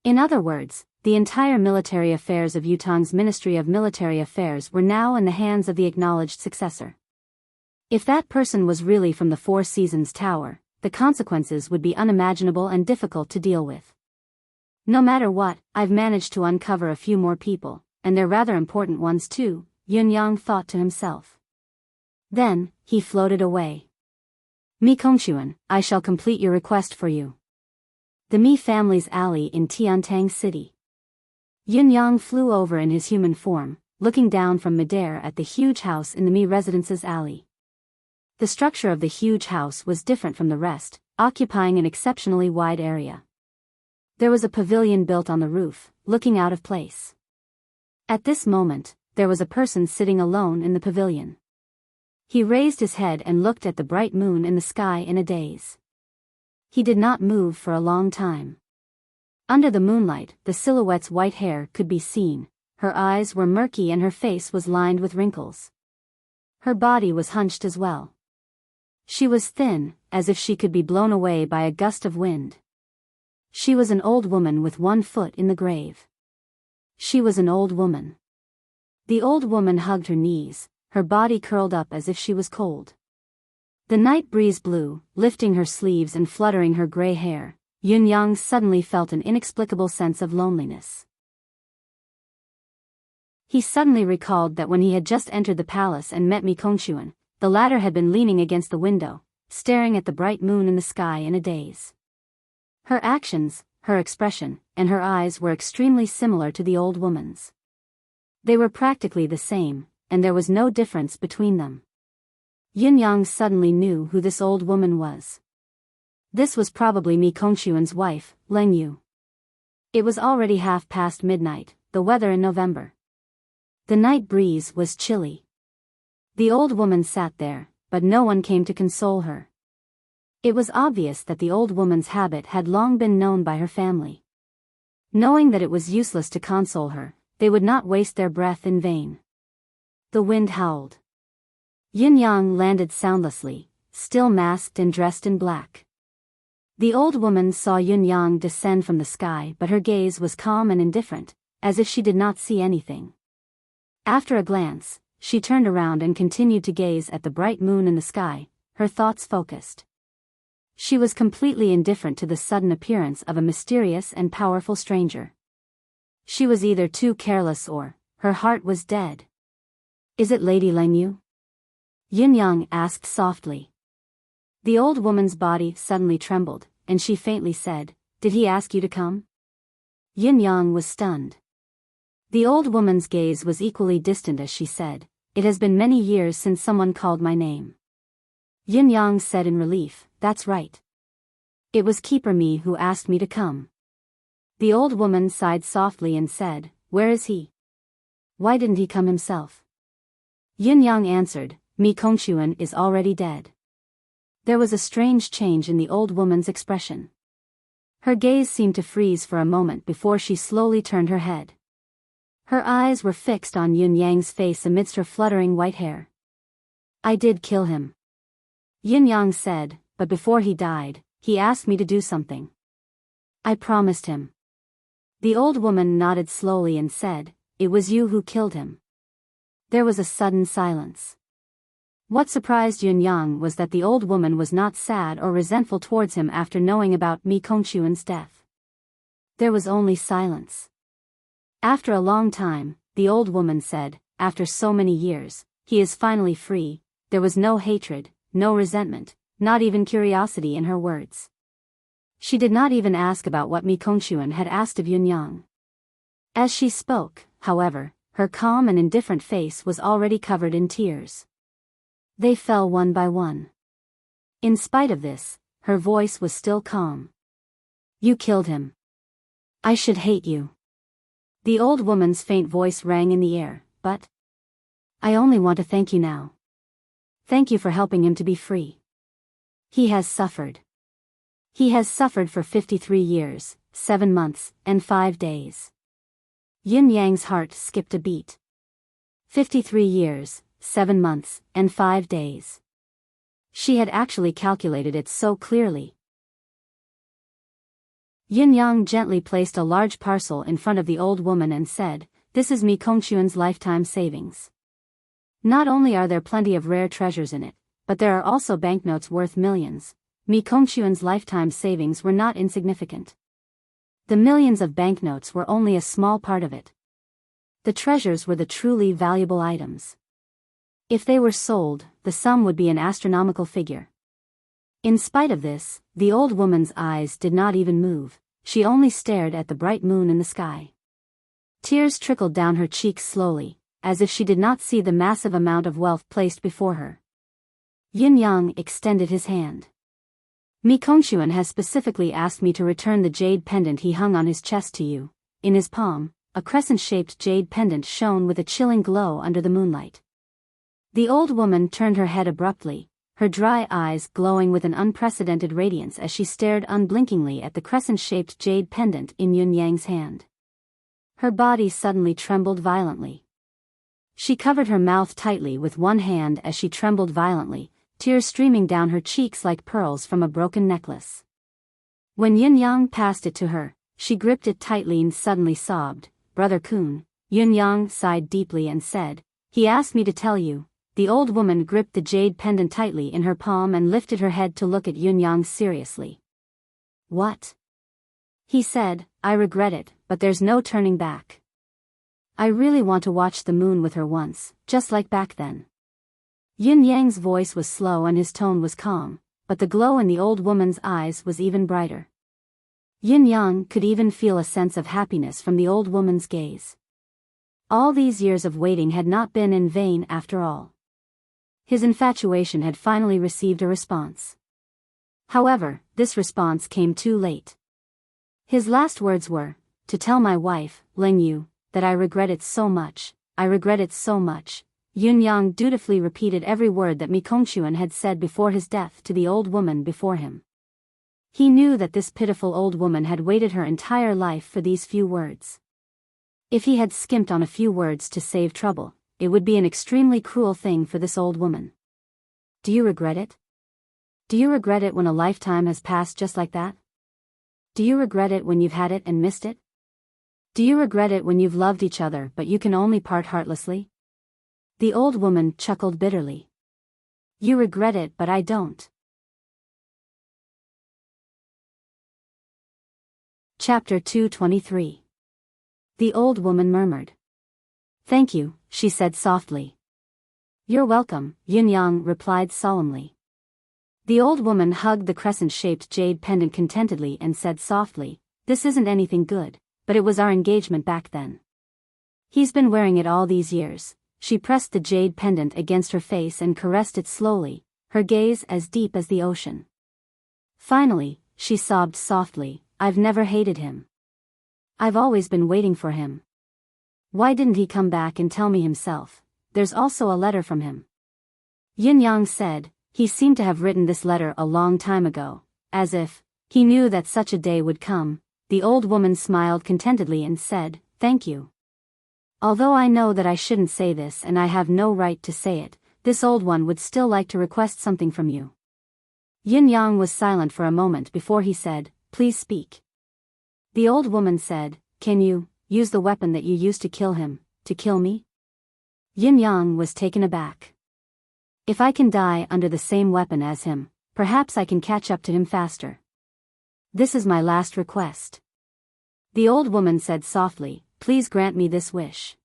In other words, the entire military affairs of Yutong's Ministry of Military Affairs were now in the hands of the acknowledged successor. If that person was really from the Four Seasons Tower, the consequences would be unimaginable and difficult to deal with. No matter what, I've managed to uncover a few more people, and they're rather important ones too, Yunyang thought to himself. Then, he floated away. Mi Kongquan, I shall complete your request for you. The Mi family's alley in Tiantang City. Yunyang flew over in his human form, looking down from midair at the huge house in the Mi residence's alley. The structure of the huge house was different from the rest, occupying an exceptionally wide area. There was a pavilion built on the roof, looking out of place. At this moment, there was a person sitting alone in the pavilion. He raised his head and looked at the bright moon in the sky in a daze. He did not move for a long time. Under the moonlight, the silhouette's white hair could be seen, her eyes were murky and her face was lined with wrinkles. Her body was hunched as well. She was thin, as if she could be blown away by a gust of wind. She was an old woman with one foot in the grave. She was an old woman. The old woman hugged her knees, her body curled up as if she was cold. The night breeze blew, lifting her sleeves and fluttering her gray hair. Yunyang suddenly felt an inexplicable sense of loneliness. He suddenly recalled that when he had just entered the palace and met Mi Kongquan, the latter had been leaning against the window, staring at the bright moon in the sky in a daze. Her actions, her expression, and her eyes were extremely similar to the old woman's. They were practically the same, and there was no difference between them. Yunyang suddenly knew who this old woman was. This was probably Mi Kongquan's wife, Leng Yu. It was already past midnight, the weather in November. The night breeze was chilly. The old woman sat there, but no one came to console her. It was obvious that the old woman's habit had long been known by her family. Knowing that it was useless to console her, they would not waste their breath in vain. The wind howled. Yunyang landed soundlessly, still masked and dressed in black. The old woman saw Yunyang descend from the sky, but her gaze was calm and indifferent, as if she did not see anything. After a glance, she turned around and continued to gaze at the bright moon in the sky, her thoughts focused. She was completely indifferent to the sudden appearance of a mysterious and powerful stranger. She was either too careless or her heart was dead. Is it Lady Leng Yu? Yunyang asked softly. The old woman's body suddenly trembled, and she faintly said, "Did he ask you to come?" Yunyang was stunned. The old woman's gaze was equally distant as she said, "It has been many years since someone called my name." Yunyang said in relief, "That's right. It was Keeper Mi who asked me to come." The old woman sighed softly and said, "Where is he? Why didn't he come himself?" Yunyang answered, "Mi Kongquan is already dead." There was a strange change in the old woman's expression. Her gaze seemed to freeze for a moment before she slowly turned her head. Her eyes were fixed on Yunyang's face amidst her fluttering white hair. "I did kill him," Yunyang said, "but before he died, he asked me to do something. I promised him." The old woman nodded slowly and said, "It was you who killed him." There was a sudden silence. What surprised Yunyang was that the old woman was not sad or resentful towards him after knowing about Mi Kongquan's death. There was only silence. After a long time, the old woman said, "After so many years, he is finally free." There was no hatred, no resentment, not even curiosity in her words. She did not even ask about what Mi Kongquan had asked of Yunyang. As she spoke, however, her calm and indifferent face was already covered in tears. They fell one by one. In spite of this, her voice was still calm. "You killed him. I should hate you." The old woman's faint voice rang in the air, "But I only want to thank you now. Thank you for helping him to be free. He has suffered. He has suffered for 53 years, 7 months, and 5 days. Yin Yang's heart skipped a beat. 53 years, 7 months, and 5 days. She had actually calculated it so clearly. Yin Yang gently placed a large parcel in front of the old woman and said, "This is Mi Kongquan's lifetime savings. Not only are there plenty of rare treasures in it, but there are also banknotes worth millions. Mi Kongquan's lifetime savings were not insignificant. The millions of banknotes were only a small part of it. The treasures were the truly valuable items. If they were sold, the sum would be an astronomical figure." In spite of this, the old woman's eyes did not even move, she only stared at the bright moon in the sky. Tears trickled down her cheeks slowly, as if she did not see the massive amount of wealth placed before her. Yin Yang extended his hand. "Mi Kongquan has specifically asked me to return the jade pendant he hung on his chest to you." In his palm, a crescent-shaped jade pendant shone with a chilling glow under the moonlight. The old woman turned her head abruptly, her dry eyes glowing with an unprecedented radiance as she stared unblinkingly at the crescent-shaped jade pendant in Yin Yang's hand. Her body suddenly trembled violently. She covered her mouth tightly with one hand as she trembled violently, tears streaming down her cheeks like pearls from a broken necklace. When Yin Yang passed it to her, she gripped it tightly and suddenly sobbed. "Brother Kun," Yin Yang sighed deeply and said, "He asked me to tell you." The old woman gripped the jade pendant tightly in her palm and lifted her head to look at Yin Yang seriously. "What?" He said, "I regret it, but there's no turning back. I really want to watch the moon with her once, just like back then." Yin Yang's voice was slow and his tone was calm, but the glow in the old woman's eyes was even brighter. Yin Yang could even feel a sense of happiness from the old woman's gaze. All these years of waiting had not been in vain after all. His infatuation had finally received a response. However, this response came too late. His last words were, "To tell my wife, Ling Yu, that I regret it so much, I regret it so much." Yin Yang dutifully repeated every word that Mi Kongquan had said before his death to the old woman before him. He knew that this pitiful old woman had waited her entire life for these few words. If he had skimped on a few words to save trouble, it would be an extremely cruel thing for this old woman. Do you regret it? Do you regret it when a lifetime has passed just like that? Do you regret it when you've had it and missed it? Do you regret it when you've loved each other but you can only part heartlessly? The old woman chuckled bitterly. You regret it but I don't. Chapter 223. The old woman murmured. "Thank you," she said softly. "You're welcome," Yin Yang replied solemnly. The old woman hugged the crescent-shaped jade pendant contentedly and said softly, "This isn't anything good, but it was our engagement back then. He's been wearing it all these years." She pressed the jade pendant against her face and caressed it slowly, her gaze as deep as the ocean. Finally, she sobbed softly, "I've never hated him. I've always been waiting for him. Why didn't he come back and tell me himself? There's also a letter from him." Yin Yang said, "He seemed to have written this letter a long time ago, as if he knew that such a day would come." The old woman smiled contentedly and said, "Thank you. Although I know that I shouldn't say this and I have no right to say it, this old one would still like to request something from you." Yin Yang was silent for a moment before he said, "Please speak." The old woman said, "Can you use the weapon that you used to kill him, to kill me?" Yin Yang was taken aback. "If I can die under the same weapon as him, perhaps I can catch up to him faster. This is my last request." The old woman said softly, "Please grant me this wish."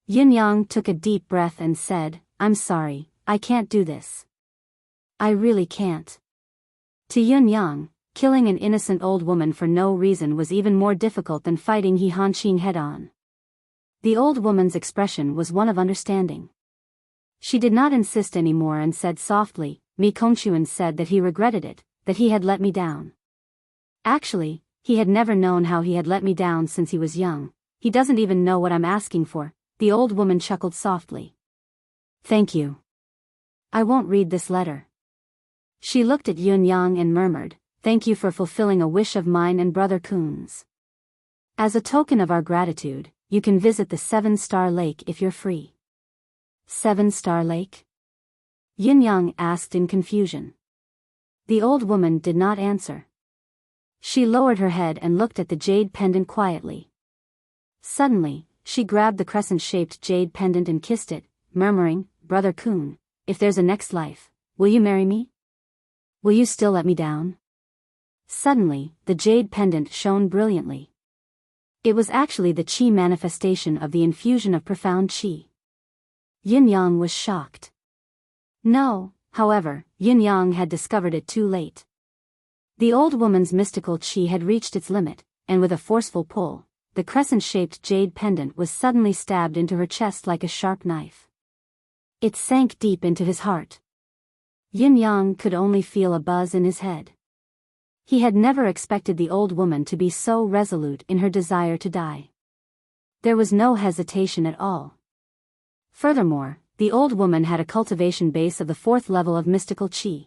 Yin Yang took a deep breath and said, "I'm sorry, I can't do this. I really can't." To Yin Yang, killing an innocent old woman for no reason was even more difficult than fighting He Hanqing head-on. The old woman's expression was one of understanding. She did not insist anymore and said softly, "Mi Kongquan said that he regretted it, that he had let me down. Actually, he had never known how he had let me down since he was young. He doesn't even know what I'm asking for." The old woman chuckled softly. "Thank you. I won't read this letter." She looked at Yin Yang and murmured, "Thank you for fulfilling a wish of mine and Brother Kun's. As a token of our gratitude, you can visit the 7-star lake if you're free. 7-star lake? Yin-yang asked in confusion. The old woman did not answer. She lowered her head and looked at the jade pendant quietly. Suddenly, she grabbed the crescent-shaped jade pendant and kissed it, murmuring, "Brother Kun, if there's a next life, will you marry me? Will you still let me down?" Suddenly, the jade pendant shone brilliantly. It was actually the qi manifestation of the infusion of profound qi. Yin-yang was shocked. No, however, Yin-yang had discovered it too late. The old woman's mystical qi had reached its limit, and with a forceful pull, the crescent-shaped jade pendant was suddenly stabbed into her chest like a sharp knife. It sank deep into his heart. Yin-yang could only feel a buzz in his head. He had never expected the old woman to be so resolute in her desire to die. There was no hesitation at all. Furthermore, the old woman had a cultivation base of the 4th level of mystical qi.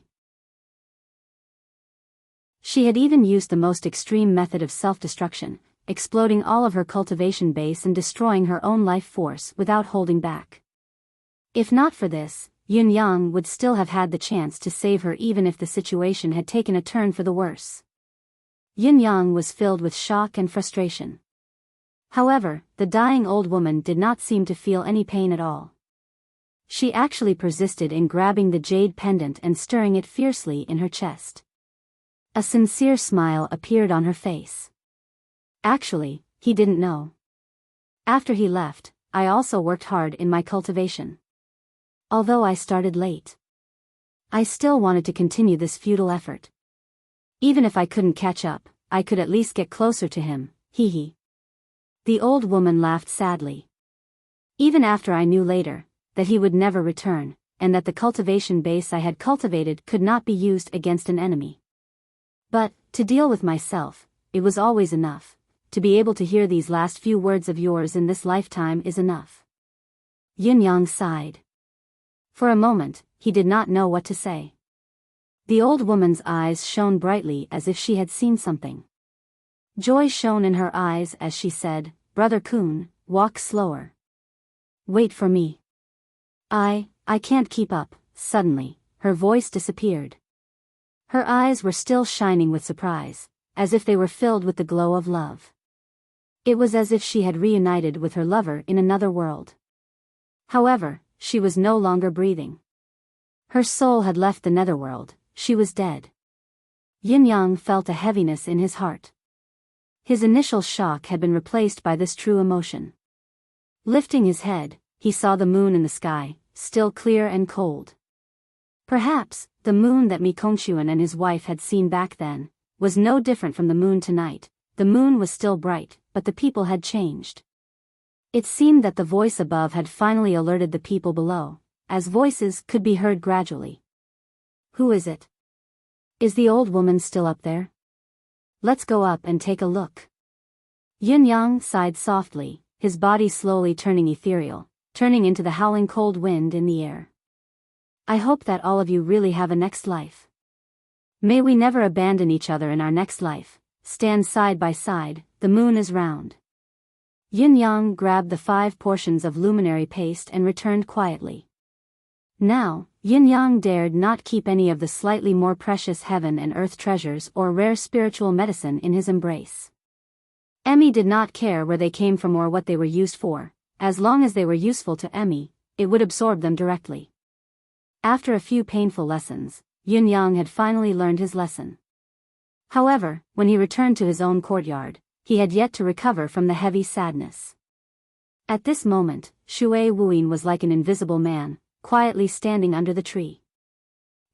She had even used the most extreme method of self-destruction, exploding all of her cultivation base and destroying her own life force without holding back. If not for this, Yin-yang would still have had the chance to save her even if the situation had taken a turn for the worse. Yin-yang was filled with shock and frustration. However, the dying old woman did not seem to feel any pain at all. She actually persisted in grabbing the jade pendant and stirring it fiercely in her chest. A sincere smile appeared on her face. Actually, he didn't know. After he left, I also worked hard in my cultivation. Although I started late, I still wanted to continue this futile effort. Even if I couldn't catch up, I could at least get closer to him, hee. The old woman laughed sadly. Even after I knew later that he would never return, and that the cultivation base I had cultivated could not be used against an enemy. But, to deal with myself, it was always enough. To be able to hear these last few words of yours in this lifetime is enough. Yin-yang sighed. For a moment, he did not know what to say. The old woman's eyes shone brightly as if she had seen something. Joy shone in her eyes as she said, "Brother Kun, walk slower. Wait for me. I can't keep up." Suddenly, her voice disappeared. Her eyes were still shining with surprise, as if they were filled with the glow of love. It was as if she had reunited with her lover in another world. However, she was no longer breathing. Her soul had left the netherworld, she was dead. Yin-yang felt a heaviness in his heart. His initial shock had been replaced by this true emotion. Lifting his head, he saw the moon in the sky, still clear and cold. Perhaps, the moon that Mi Kongquan and his wife had seen back then was no different from the moon tonight. The moon was still bright, but the people had changed. It seemed that the voice above had finally alerted the people below, as voices could be heard gradually. Who is it? Is the old woman still up there? Let's go up and take a look. Yin-yang sighed softly, his body slowly turning ethereal, turning into the howling cold wind in the air. I hope that all of you really have a next life. May we never abandon each other in our next life. Stand side by side, the moon is round. Yin-yang grabbed the 5 portions of luminary paste and returned quietly. Now, Yin-yang dared not keep any of the slightly more precious heaven and earth treasures or rare spiritual medicine in his embrace. Emmy did not care where they came from or what they were used for. As long as they were useful to Emmy, it would absorb them directly. After a few painful lessons, Yin-yang had finally learned his lesson. However, when he returned to his own courtyard, he had yet to recover from the heavy sadness. At this moment, Shui Wuyin was like an invisible man, quietly standing under the tree.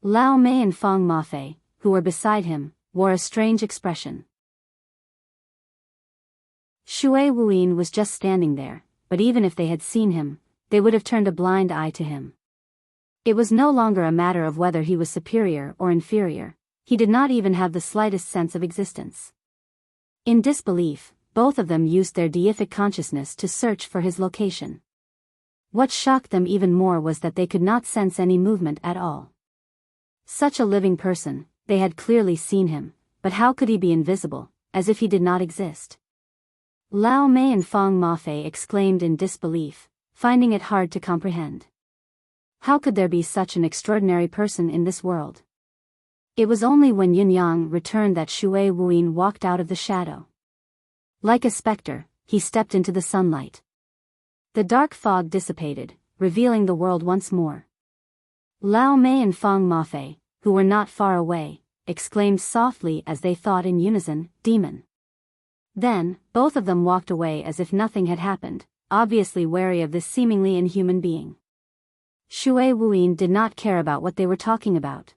Lao Mei and Fang Mafei, who were beside him, wore a strange expression. Shui Wuyin was just standing there, but even if they had seen him, they would have turned a blind eye to him. It was no longer a matter of whether he was superior or inferior. He did not even have the slightest sense of existence. In disbelief, both of them used their deific consciousness to search for his location. What shocked them even more was that they could not sense any movement at all. Such a living person, they had clearly seen him, but how could he be invisible, as if he did not exist? Lao Mei and Feng Mafei exclaimed in disbelief, finding it hard to comprehend. How could there be such an extraordinary person in this world? It was only when Yin Yang returned that Shui Wuyin walked out of the shadow. Like a specter, he stepped into the sunlight. The dark fog dissipated, revealing the world once more. Lao Mei and Feng Mafei, who were not far away, exclaimed softly as they thought in unison, "Demon." Then, both of them walked away as if nothing had happened, obviously wary of this seemingly inhuman being. Shui Wuyin did not care about what they were talking about.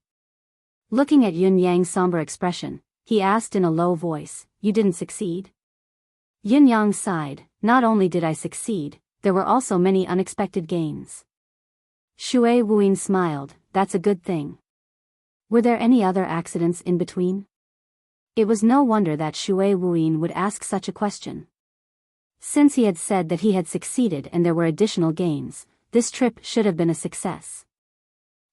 Looking at Yin Yang's somber expression, he asked in a low voice, "You didn't succeed?" Yin Yang sighed, "Not only did I succeed, there were also many unexpected gains." Shui Wuyin smiled, "That's a good thing. Were there any other accidents in between?" It was no wonder that Shui Wuyin would ask such a question. Since he had said that he had succeeded and there were additional gains, this trip should have been a success.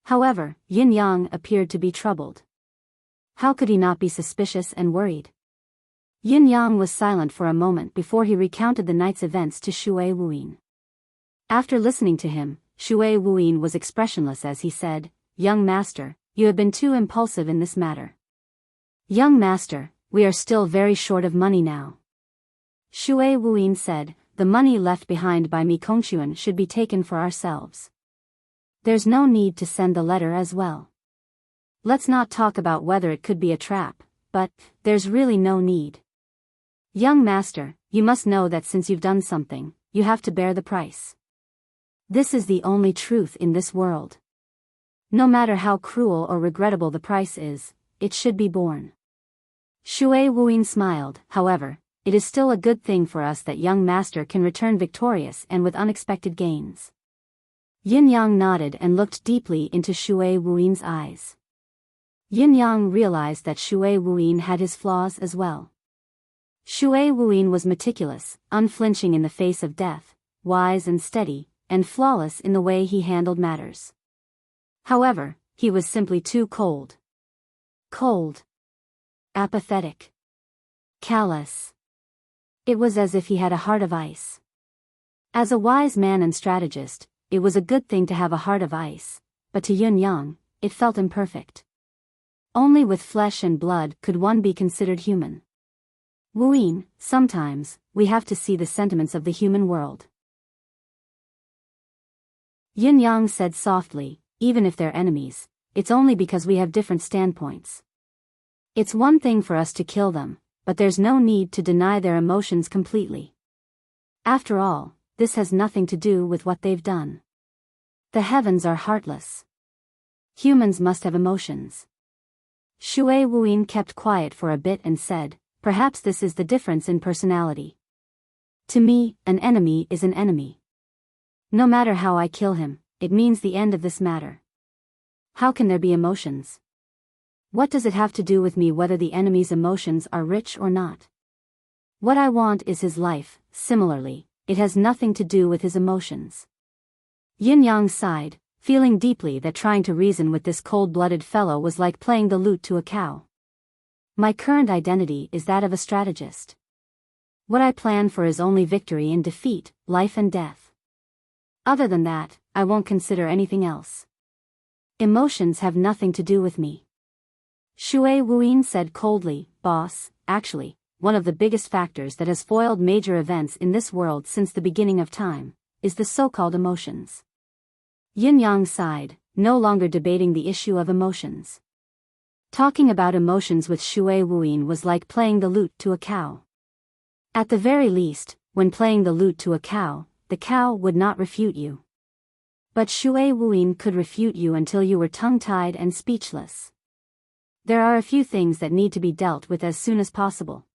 However, Yin Yang appeared to be troubled. How could he not be suspicious and worried? Yin Yang was silent for a moment before he recounted the night's events to Shui Wuyin. After listening to him, Shui Wuyin was expressionless as he said, "Young master, you have been too impulsive in this matter." "Young master, we are still very short of money now." Shui Wuyin said, "The money left behind by Mi Kongquan should be taken for ourselves. There's no need to send the letter as well. Let's not talk about whether it could be a trap, but there's really no need. Young master, you must know that since you've done something, you have to bear the price. This is the only truth in this world. No matter how cruel or regrettable the price is, it should be borne." Shui Wuyin smiled, "However, it is still a good thing for us that young master can return victorious and with unexpected gains." Yin Yang nodded and looked deeply into Shui Wuyin's eyes. Yin Yang realized that Shui Wuyin had his flaws as well. Shui Wuyin was meticulous, unflinching in the face of death, wise and steady, and flawless in the way he handled matters. However, he was simply too cold. Cold. Apathetic. Callous. It was as if he had a heart of ice. As a wise man and strategist, it was a good thing to have a heart of ice, but to Yin Yang, it felt imperfect. Only with flesh and blood could one be considered human. Wuyin, sometimes, we have to see the sentiments of the human world. Yin Yang said softly, "Even if they're enemies, it's only because we have different standpoints. It's one thing for us to kill them, but there's no need to deny their emotions completely. After all, this has nothing to do with what they've done. The heavens are heartless. Humans must have emotions." Shui Wuyin kept quiet for a bit and said, "Perhaps this is the difference in personality. To me, an enemy is an enemy. No matter how I kill him, it means the end of this matter. How can there be emotions? What does it have to do with me whether the enemy's emotions are rich or not? What I want is his life. Similarly, it has nothing to do with his emotions." Yin Yang sighed, feeling deeply that trying to reason with this cold-blooded fellow was like playing the lute to a cow. "My current identity is that of a strategist. What I plan for is only victory and defeat, life and death. Other than that, I won't consider anything else. Emotions have nothing to do with me." Shui Wuyin said coldly, "Boss, actually, one of the biggest factors that has foiled major events in this world since the beginning of time is the so-called emotions." Yin Yang sighed, no longer debating the issue of emotions. Talking about emotions with Shui Wuyin was like playing the lute to a cow. At the very least, when playing the lute to a cow, the cow would not refute you. But Shui Wuyin could refute you until you were tongue-tied and speechless. There are a few things that need to be dealt with as soon as possible.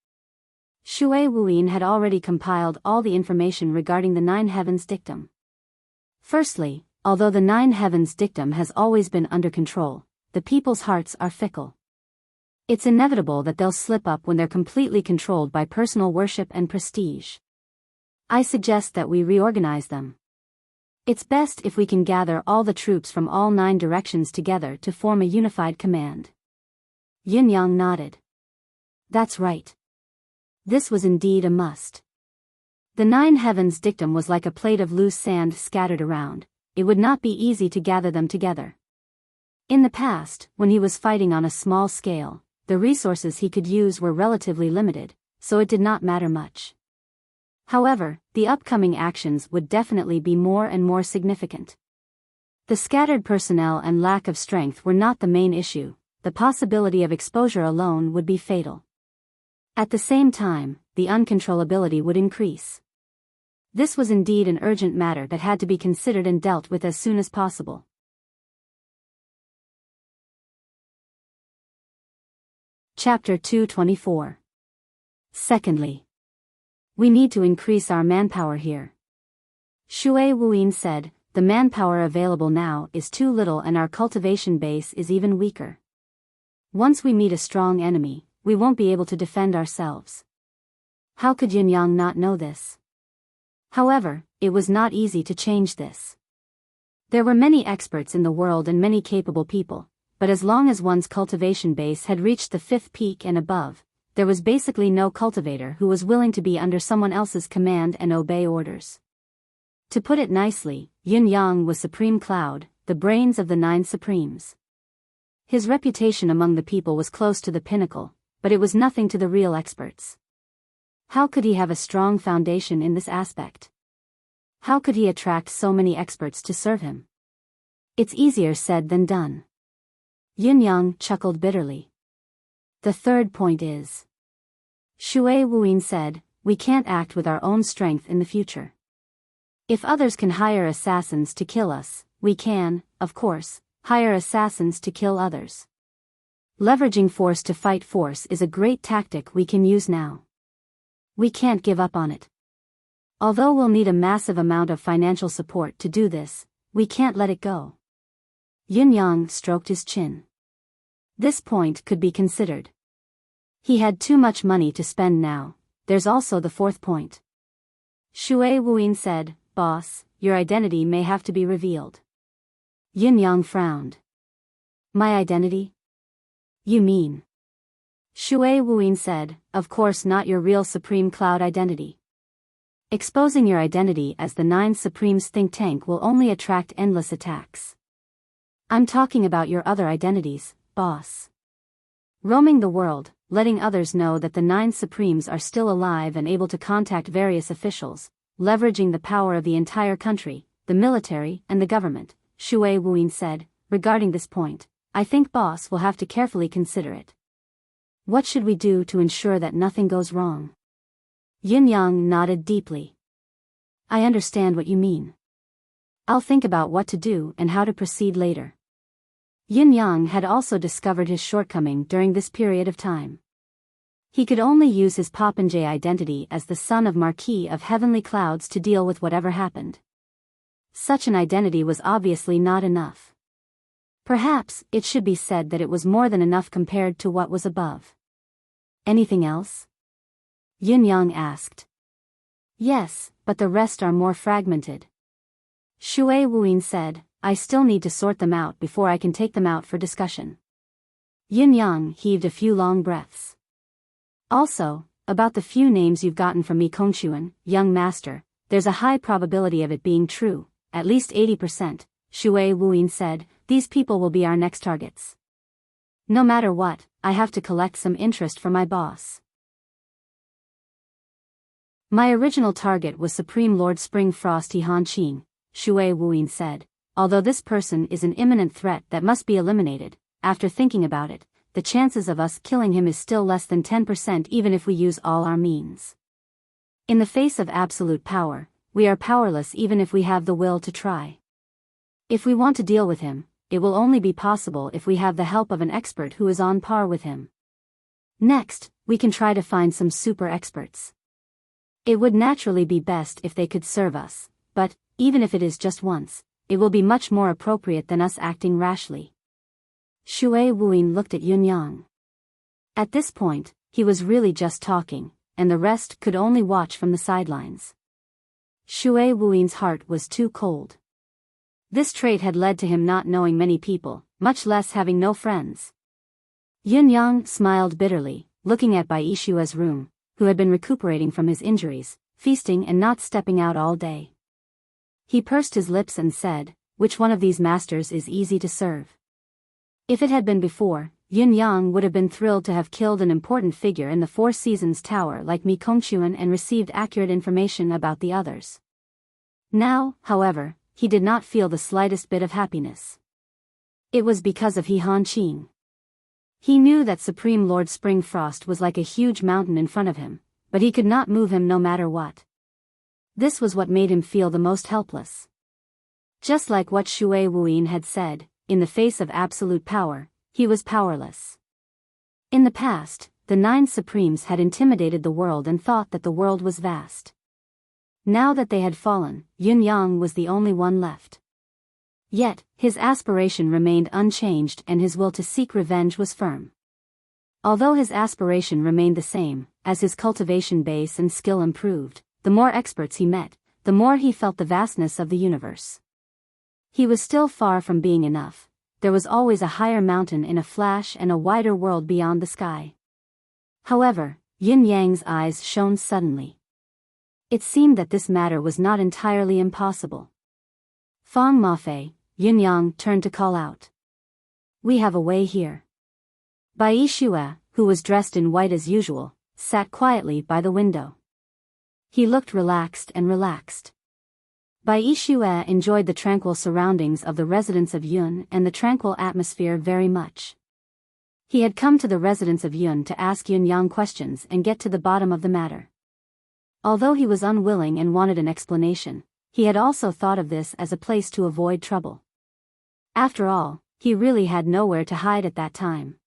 Shui Wuyin had already compiled all the information regarding the Nine Heavens dictum. Firstly, although the Nine Heavens dictum has always been under control, the people's hearts are fickle. It's inevitable that they'll slip up when they're completely controlled by personal worship and prestige. I suggest that we reorganize them. It's best if we can gather all the troops from all 9 directions together to form a unified command. Yin Yang nodded. That's right. This was indeed a must. The nine heavens dictum was like a plate of loose sand scattered around. It would not be easy to gather them together. In the past, when he was fighting on a small scale, the resources he could use were relatively limited, so it did not matter much. However, the upcoming actions would definitely be more and more significant. The scattered personnel and lack of strength were not the main issue. The possibility of exposure alone would be fatal. At the same time, the uncontrollability would increase. This was indeed an urgent matter that had to be considered and dealt with as soon as possible. Chapter 224. Secondly, we need to increase our manpower here. Shui Wuyin said, the manpower available now is too little and our cultivation base is even weaker. Once we meet a strong enemy, we won't be able to defend ourselves. How could Yunyang not know this? However, it was not easy to change this. There were many experts in the world and many capable people, but as long as one's cultivation base had reached the 5th peak and above, there was basically no cultivator who was willing to be under someone else's command and obey orders. To put it nicely, Yunyang was Supreme Cloud, the brains of the 9 Supremes. His reputation among the people was close to the pinnacle, but it was nothing to the real experts. How could he have a strong foundation in this aspect? How could he attract so many experts to serve him? It's easier said than done. Yunyang chuckled bitterly. The third point is, Shui Wuyin said, we can't act with our own strength in the future. If others can hire assassins to kill us, we can, of course, hire assassins to kill others. Leveraging force to fight force is a great tactic we can use now. We can't give up on it. Although we'll need a massive amount of financial support to do this, we can't let it go. Yunyang stroked his chin. This point could be considered. He had too much money to spend now. There's also the fourth point. Shui Wuyin said, boss, your identity may have to be revealed. Yunyang frowned. My identity? You mean? Shui Wuyin said, of course not your real Supreme Cloud identity. Exposing your identity as the 9 Supremes think tank will only attract endless attacks. I'm talking about your other identities, boss. Roaming the world, letting others know that the 9 Supremes are still alive and able to contact various officials, leveraging the power of the entire country, the military, and the government, Shui Wuyin said. Regarding this point, I think boss will have to carefully consider it. What should we do to ensure that nothing goes wrong? Yunyang nodded deeply. I understand what you mean. I'll think about what to do and how to proceed later. Yunyang had also discovered his shortcoming during this period of time. He could only use his Popinjay identity as the son of Marquis of Heavenly Clouds to deal with whatever happened. Such an identity was obviously not enough. Perhaps it should be said that it was more than enough compared to what was above. Anything else? Yunyang asked. Yes, but the rest are more fragmented. Shui Wuyin said, I still need to sort them out before I can take them out for discussion. Yunyang heaved a few long breaths. Also, about the few names you've gotten from me Kongchuan, young master, there's a high probability of it being true, at least 80%, Shui Wuyin said, these people will be our next targets. No matter what, I have to collect some interest for my boss. My original target was Supreme Lord Spring Frost Hanqing, Shui Wuyin said. Although this person is an imminent threat that must be eliminated, after thinking about it, the chances of us killing him is still less than 10% even if we use all our means. In the face of absolute power, we are powerless even if we have the will to try. If we want to deal with him, it will only be possible if we have the help of an expert who is on par with him. Next, we can try to find some super experts. It would naturally be best if they could serve us, but, even if it is just once, it will be much more appropriate than us acting rashly. Shui Wuyin looked at Yunyang. At this point, he was really just talking, and the rest could only watch from the sidelines. Shui Wuyin's heart was too cold. This trait had led to him not knowing many people, much less having no friends. Yunyang smiled bitterly, looking at Bai Shua's room, who had been recuperating from his injuries, feasting and not stepping out all day. He pursed his lips and said, "Which one of these masters is easy to serve?" If it had been before, Yun Yang would have been thrilled to have killed an important figure in the Four Seasons Tower like Mi Kongchuan and received accurate information about the others. Now, however, he did not feel the slightest bit of happiness. It was because of He Han Qing. He knew that Supreme Lord Springfrost was like a huge mountain in front of him, but he could not move him no matter what. This was what made him feel the most helpless. Just like what Shui Wuyin had said, in the face of absolute power, he was powerless. In the past, the 9 Supremes had intimidated the world and thought that the world was vast. Now that they had fallen, Yun Yang was the only one left. Yet, his aspiration remained unchanged and his will to seek revenge was firm. Although his aspiration remained the same, as his cultivation base and skill improved, the more experts he met, the more he felt the vastness of the universe. He was still far from being enough. There was always a higher mountain in a flash and a wider world beyond the sky. However, Yin Yang's eyes shone suddenly. It seemed that this matter was not entirely impossible. Fang Mafei, Yin Yang turned to call out. "We have a way here." Bai Shue, who was dressed in white as usual, sat quietly by the window. He looked relaxed and relaxed. Bai Shue enjoyed the tranquil surroundings of the residence of Yun and the tranquil atmosphere very much. He had come to the residence of Yun to ask Yun Yang questions and get to the bottom of the matter. Although he was unwilling and wanted an explanation, he had also thought of this as a place to avoid trouble. After all, he really had nowhere to hide at that time.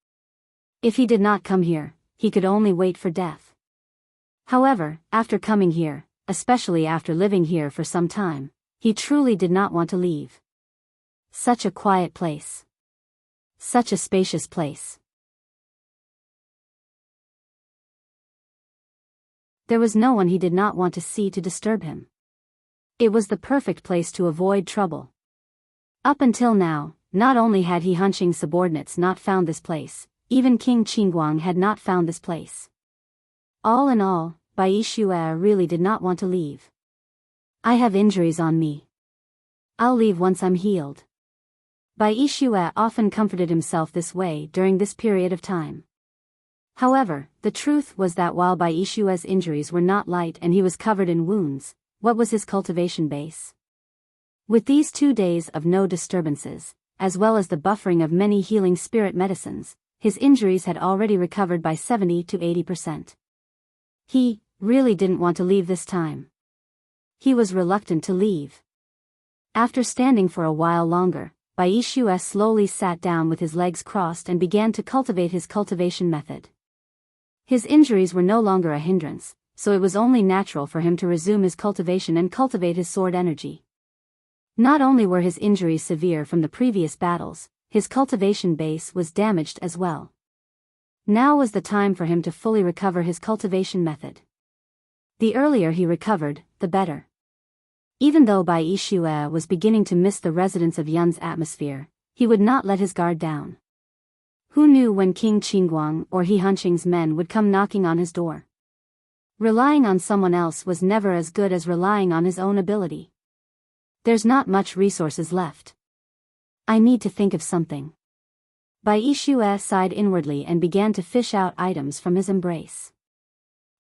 If he did not come here, he could only wait for death. However, after coming here, especially after living here for some time, he truly did not want to leave. Such a quiet place. Such a spacious place. There was no one he did not want to see to disturb him. It was the perfect place to avoid trouble. Up until now, not only had He Han Qing's subordinates not found this place, even King Qingguang had not found this place. All in all, Bai Shue really did not want to leave. "I have injuries on me. I'll leave once I'm healed." Bai Shue often comforted himself this way during this period of time. However, the truth was that while Bai Shue's injuries were not light and he was covered in wounds, what was his cultivation base? With these 2 days of no disturbances, as well as the buffering of many healing spirit medicines, his injuries had already recovered by 70 to 80%. He really didn't want to leave this time. He was reluctant to leave. After standing for a while longer, Bai Shue slowly sat down with his legs crossed and began to cultivate his cultivation method. His injuries were no longer a hindrance, so it was only natural for him to resume his cultivation and cultivate his sword energy. Not only were his injuries severe from the previous battles, his cultivation base was damaged as well. Now was the time for him to fully recover his cultivation method. The earlier he recovered, the better. Even though Bai Shue was beginning to miss the residence of Yun's atmosphere, he would not let his guard down. Who knew when King Qingguang or He Han Qing's men would come knocking on his door? Relying on someone else was never as good as relying on his own ability. There's not much resources left. I need to think of something. Bai Shue sighed inwardly and began to fish out items from his embrace.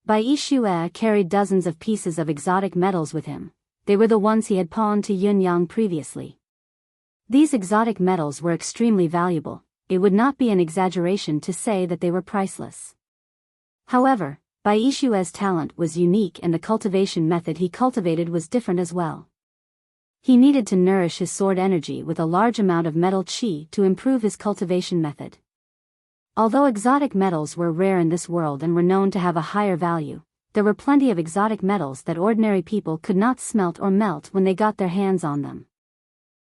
Bai Shue carried dozens of pieces of exotic metals with him. They were the ones he had pawned to Yun Yang previously. These exotic metals were extremely valuable. It would not be an exaggeration to say that they were priceless. However, Bai Shue's talent was unique and the cultivation method he cultivated was different as well. He needed to nourish his sword energy with a large amount of metal qi to improve his cultivation method. Although exotic metals were rare in this world and were known to have a higher value, there were plenty of exotic metals that ordinary people could not smelt or melt when they got their hands on them.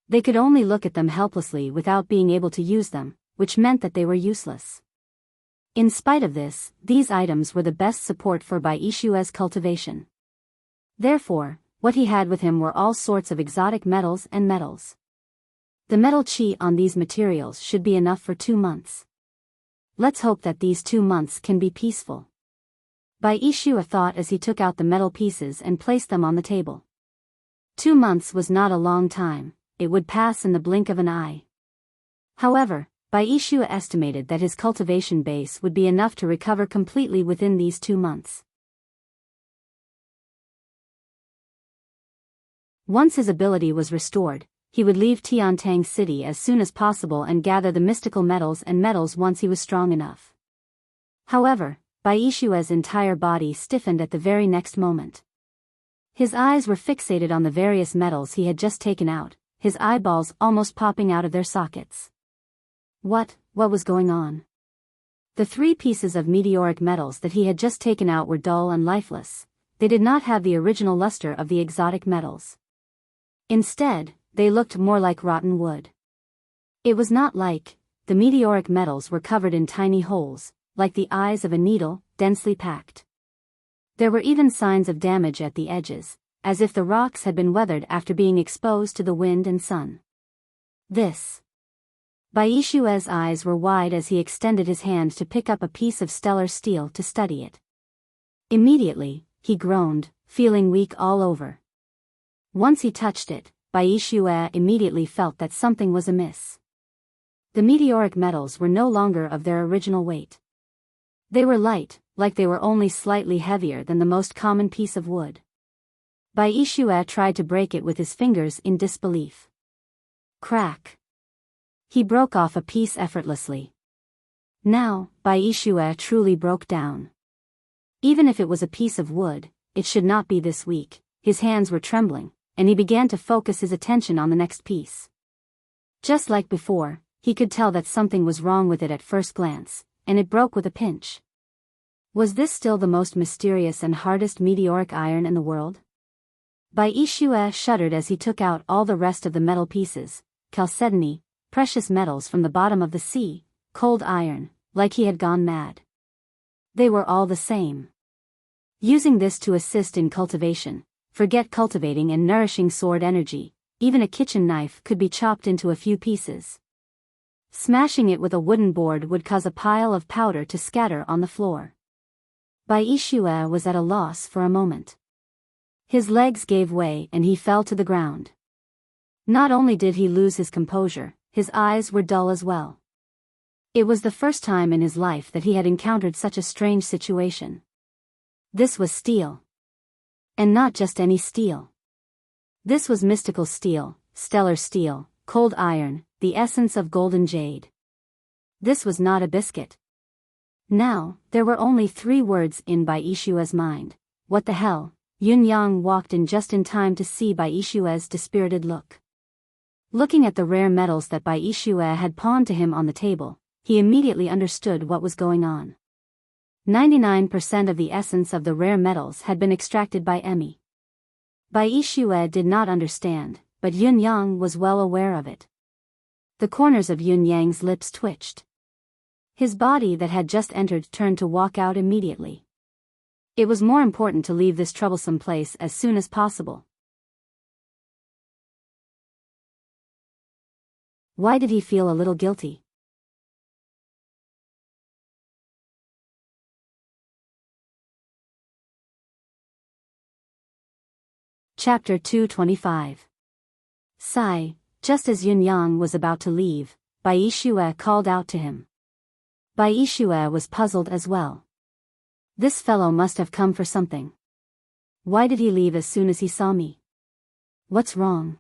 They could only look at them helplessly without being able to use them, which meant that they were useless. In spite of this, these items were the best support for Bai Shue's cultivation. Therefore, what he had with him were all sorts of exotic metals and metals. The metal qi on these materials should be enough for 2 months. Let's hope that these 2 months can be peaceful. Bai Yishua thought as he took out the metal pieces and placed them on the table. 2 months was not a long time, it would pass in the blink of an eye. However, Bai Yishua estimated that his cultivation base would be enough to recover completely within these 2 months. Once his ability was restored, he would leave Tiantang City as soon as possible and gather the mystical metals and metals once he was strong enough. However, Bai Yishua's entire body stiffened at the very next moment. His eyes were fixated on the various metals he had just taken out, his eyeballs almost popping out of their sockets. What was going on? The 3 pieces of meteoric metals that he had just taken out were dull and lifeless. They did not have the original luster of the exotic metals. Instead, they looked more like rotten wood. It was not like the meteoric metals were covered in tiny holes, like the eyes of a needle, densely packed. There were even signs of damage at the edges, as if the rocks had been weathered after being exposed to the wind and sun. Bai Yishua's eyes were wide as he extended his hand to pick up a piece of stellar steel to study it. Immediately, he groaned, feeling weak all over. Once he touched it, Bai Yishua immediately felt that something was amiss. The meteoric metals were no longer of their original weight. They were light, like they were only slightly heavier than the most common piece of wood. Bai Yishua tried to break it with his fingers in disbelief. Crack! He broke off a piece effortlessly. Now, Bai Yishua truly broke down. Even if it was a piece of wood, it should not be this weak. His hands were trembling, and he began to focus his attention on the next piece. Just like before, he could tell that something was wrong with it at first glance, and it broke with a pinch. Was this still the most mysterious and hardest meteoric iron in the world? Bai Yishua shuddered as he took out all the rest of the metal pieces, chalcedony, precious metals from the bottom of the sea, cold iron, like he had gone mad. They were all the same. Using this to assist in cultivation, forget cultivating and nourishing sword energy, even a kitchen knife could be chopped into a few pieces. Smashing it with a wooden board would cause a pile of powder to scatter on the floor. Bai Yishua was at a loss for a moment. His legs gave way and he fell to the ground. Not only did he lose his composure, his eyes were dull as well. It was the first time in his life that he had encountered such a strange situation. This was steel. And not just any steel. This was mystical steel, stellar steel, cold iron, the essence of golden jade. This was not a biscuit. Now, there were only 3 words in Bai Yishua's mind. What the hell? Yun Yang walked in just in time to see Bai Yishua's dispirited look. Looking at the rare metals that Bai Yishua had pawned to him on the table, he immediately understood what was going on. 99% of the essence of the rare metals had been extracted by Emi. Bai Yishua did not understand, but Yun Yang was well aware of it. The corners of Yun Yang's lips twitched. His body that had just entered turned to walk out immediately. It was more important to leave this troublesome place as soon as possible. Why did he feel a little guilty? Chapter 225. Sigh. Just as Yun Yang was about to leave, Bai Yishua called out to him. Bai Yishua was puzzled as well. This fellow must have come for something. Why did he leave as soon as he saw me? What's wrong?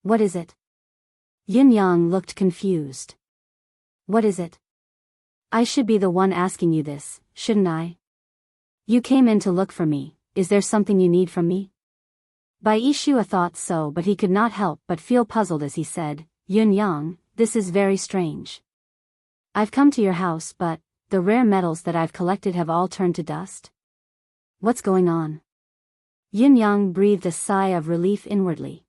What is it? Yun Yang looked confused. What is it? I should be the one asking you this, shouldn't I? You came in to look for me, is there something you need from me? Bai Yishua thought so, but he could not help but feel puzzled as he said, Yun Yang, this is very strange. I've come to your house but, the rare metals that I've collected have all turned to dust? What's going on? Yun Yang breathed a sigh of relief inwardly.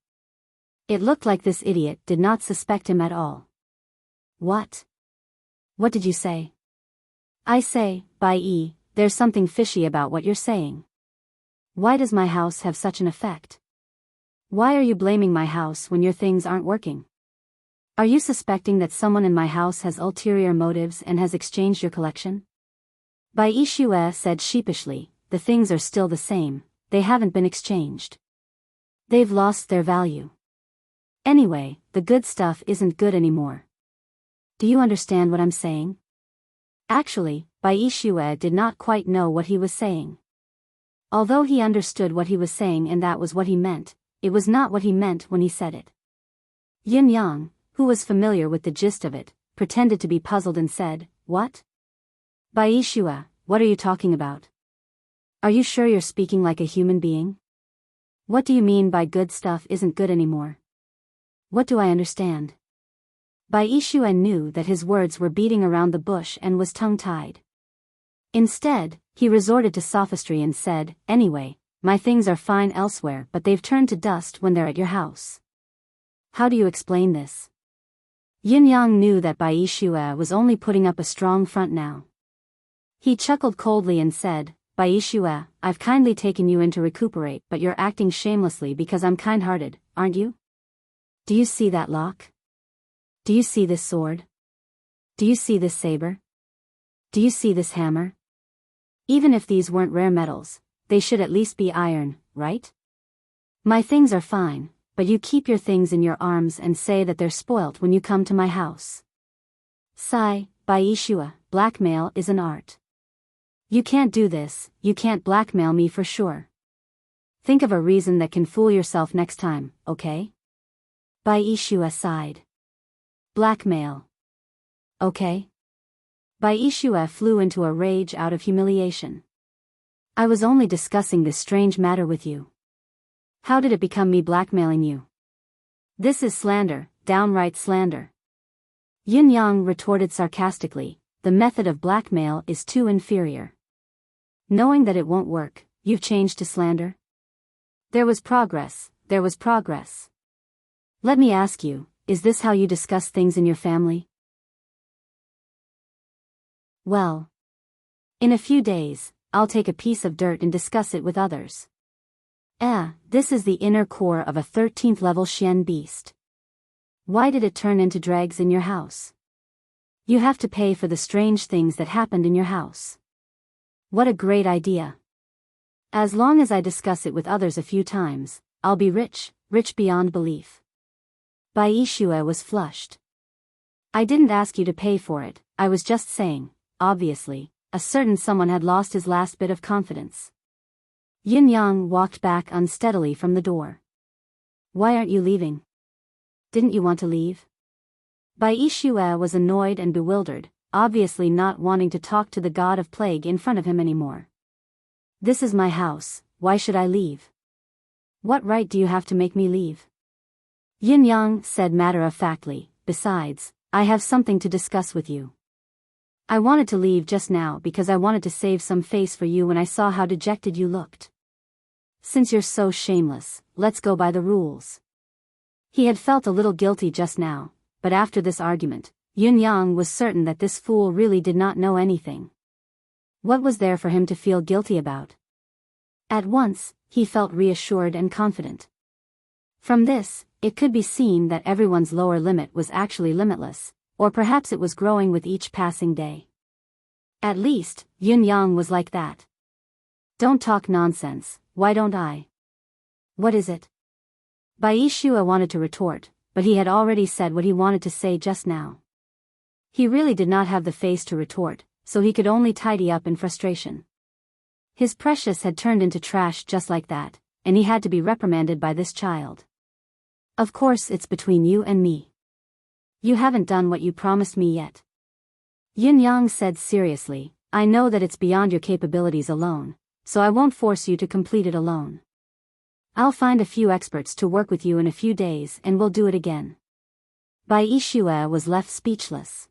It looked like this idiot did not suspect him at all. What? What did you say? I say, Bai Yi, there's something fishy about what you're saying. Why does my house have such an effect? Why are you blaming my house when your things aren't working? Are you suspecting that someone in my house has ulterior motives and has exchanged your collection? Bai Yishue said sheepishly, the things are still the same, they haven't been exchanged. They've lost their value. Anyway, the good stuff isn't good anymore. Do you understand what I'm saying? Actually, Bai Yishue did not quite know what he was saying. Although he understood what he was saying and that was what he meant, it was not what he meant when he said it. Yin Yang, who was familiar with the gist of it, pretended to be puzzled and said, "What? Bai Yishue, what are you talking about? Are you sure you're speaking like a human being? What do you mean by good stuff isn't good anymore? What do I understand?" Bai Yishue knew that his words were beating around the bush and was tongue-tied. Instead, he resorted to sophistry and said, "Anyway, my things are fine elsewhere but they've turned to dust when they're at your house. How do you explain this?" Yin Yang knew that Bai Yishue was only putting up a strong front now. He chuckled coldly and said, "Bai Yishue, I've kindly taken you in to recuperate but you're acting shamelessly because I'm kind-hearted, aren't you? Do you see that lock? Do you see this sword? Do you see this saber? Do you see this hammer? Even if these weren't rare metals, they should at least be iron, right? My things are fine, but you keep your things in your arms and say that they're spoilt when you come to my house. Sigh, Bai Yishue, blackmail is an art. You can't do this, you can't blackmail me for sure. Think of a reason that can fool yourself next time, okay?" Bai Yishue sighed. "Blackmail. Okay." Bai Yishue flew into a rage out of humiliation. "I was only discussing this strange matter with you. How did it become me blackmailing you? This is slander, downright slander." Yin Yang retorted sarcastically, "The method of blackmail is too inferior. Knowing that it won't work, you've changed to slander? There was progress, there was progress. Let me ask you, is this how you discuss things in your family?" "Well, in a few days, I'll take a piece of dirt and discuss it with others." This is the inner core of a 13th level Xian beast. Why did it turn into dregs in your house? You have to pay for the strange things that happened in your house. What a great idea. As long as I discuss it with others a few times, I'll be rich, rich beyond belief. Bai Yishue was flushed. "I didn't ask you to pay for it, I was just saying, obviously, a certain someone had lost his last bit of confidence." Yin Yang walked back unsteadily from the door. "Why aren't you leaving? Didn't you want to leave?" Bai Yishue was annoyed and bewildered, obviously not wanting to talk to the god of plague in front of him anymore. "This is my house, why should I leave? What right do you have to make me leave?" Yin Yang said matter-of-factly, "Besides, I have something to discuss with you. I wanted to leave just now because I wanted to save some face for you when I saw how dejected you looked. Since you're so shameless, let's go by the rules." He had felt a little guilty just now, but after this argument, Yin Yang was certain that this fool really did not know anything. What was there for him to feel guilty about? At once, he felt reassured and confident. From this, it could be seen that everyone's lower limit was actually limitless, or perhaps it was growing with each passing day. At least, Yin Yang was like that. "Don't talk nonsense, why don't I?" "What is it?" Bai Yishue wanted to retort, but he had already said what he wanted to say just now. He really did not have the face to retort, so he could only tidy up in frustration. His precious had turned into trash just like that, and he had to be reprimanded by this child. "Of course it's between you and me. You haven't done what you promised me yet." Yin Yang said seriously, "I know that it's beyond your capabilities alone, so I won't force you to complete it alone. I'll find a few experts to work with you in a few days and we'll do it again." Bai Yishue was left speechless.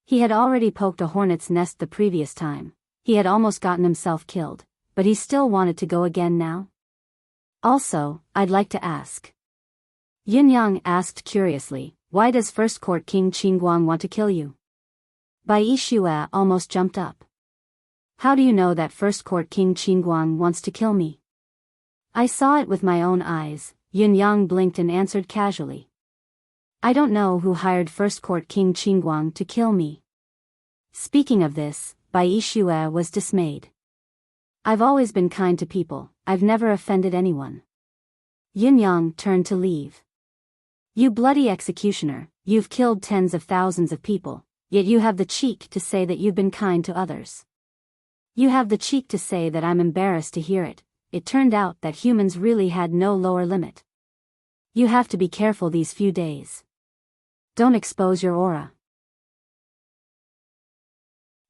He had already poked a hornet's nest the previous time, he had almost gotten himself killed, but he still wanted to go again now? "Also, I'd like to ask." Yin Yang asked curiously, "Why does First Court King Qingguang want to kill you?" Bai Yishue almost jumped up. "How do you know that First Court King Qingguang wants to kill me?" "I saw it with my own eyes," Yin Yang blinked and answered casually. "I don't know who hired First Court King Qingguang to kill me." Speaking of this, Bai Yixue was dismayed. I've always been kind to people, I've never offended anyone. Yin Yang turned to leave. You bloody executioner, you've killed tens of thousands of people, yet you have the cheek to say that you've been kind to others. You have the cheek to say that I'm embarrassed to hear it. It turned out that humans really had no lower limit. You have to be careful these few days. Don't expose your aura.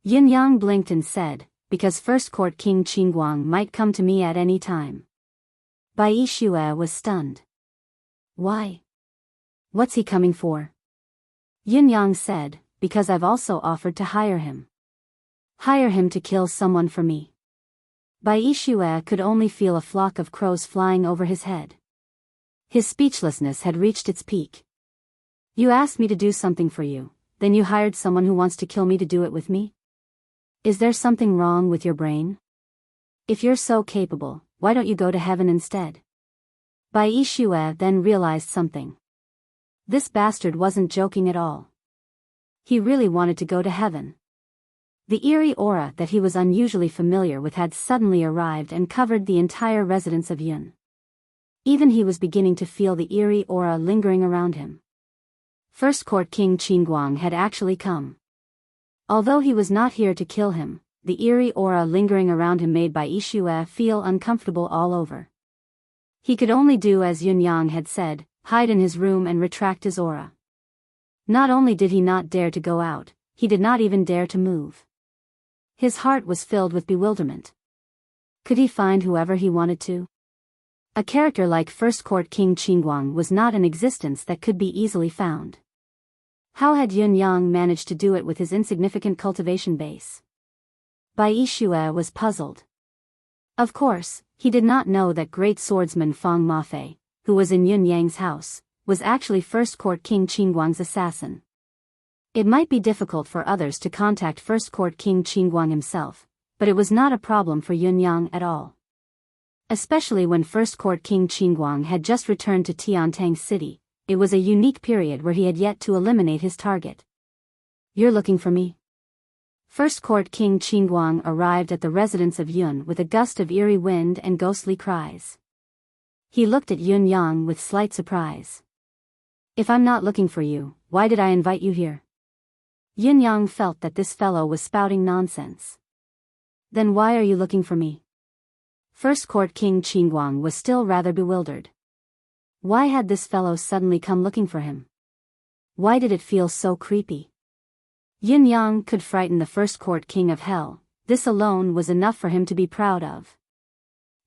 Yin Yang blinked and said, because First Court King Qingguang might come to me at any time. Bai Yixue was stunned. Why? What's he coming for? Yin Yang said, because I've also offered to hire him. Hire him to kill someone for me. Bai Yixue could only feel a flock of crows flying over his head. His speechlessness had reached its peak. You asked me to do something for you, then you hired someone who wants to kill me to do it with me? Is there something wrong with your brain? If you're so capable, why don't you go to heaven instead? Bai Yixue then realized something. This bastard wasn't joking at all. He really wanted to go to heaven. The eerie aura that he was unusually familiar with had suddenly arrived and covered the entire residence of Yun. Even he was beginning to feel the eerie aura lingering around him. First Court King Qingguang had actually come. Although he was not here to kill him, the eerie aura lingering around him made Bai Yixue feel uncomfortable all over. He could only do as Yun Yang had said, hide in his room and retract his aura. Not only did he not dare to go out, he did not even dare to move. His heart was filled with bewilderment. Could he find whoever he wanted to? A character like First Court King Qingguang was not an existence that could be easily found. How had Yun Yang managed to do it with his insignificant cultivation base? Bai Yixue was puzzled. Of course, he did not know that great swordsman Fang Mafei, who was in Yun Yang's house, was actually First Court King Qingguang's assassin. It might be difficult for others to contact First Court King Qingguang himself, but it was not a problem for Yun Yang at all. Especially when First Court King Qingguang had just returned to Tiantang City, it was a unique period where he had yet to eliminate his target. You're looking for me? First Court King Qingguang arrived at the residence of Yun with a gust of eerie wind and ghostly cries. He looked at Yun Yang with slight surprise. If I'm not looking for you, why did I invite you here? Yun Yang felt that this fellow was spouting nonsense. Then why are you looking for me? First Court King Qingguang was still rather bewildered. Why had this fellow suddenly come looking for him? Why did it feel so creepy? Yin Yang could frighten the First Court King of Hell. This alone was enough for him to be proud of.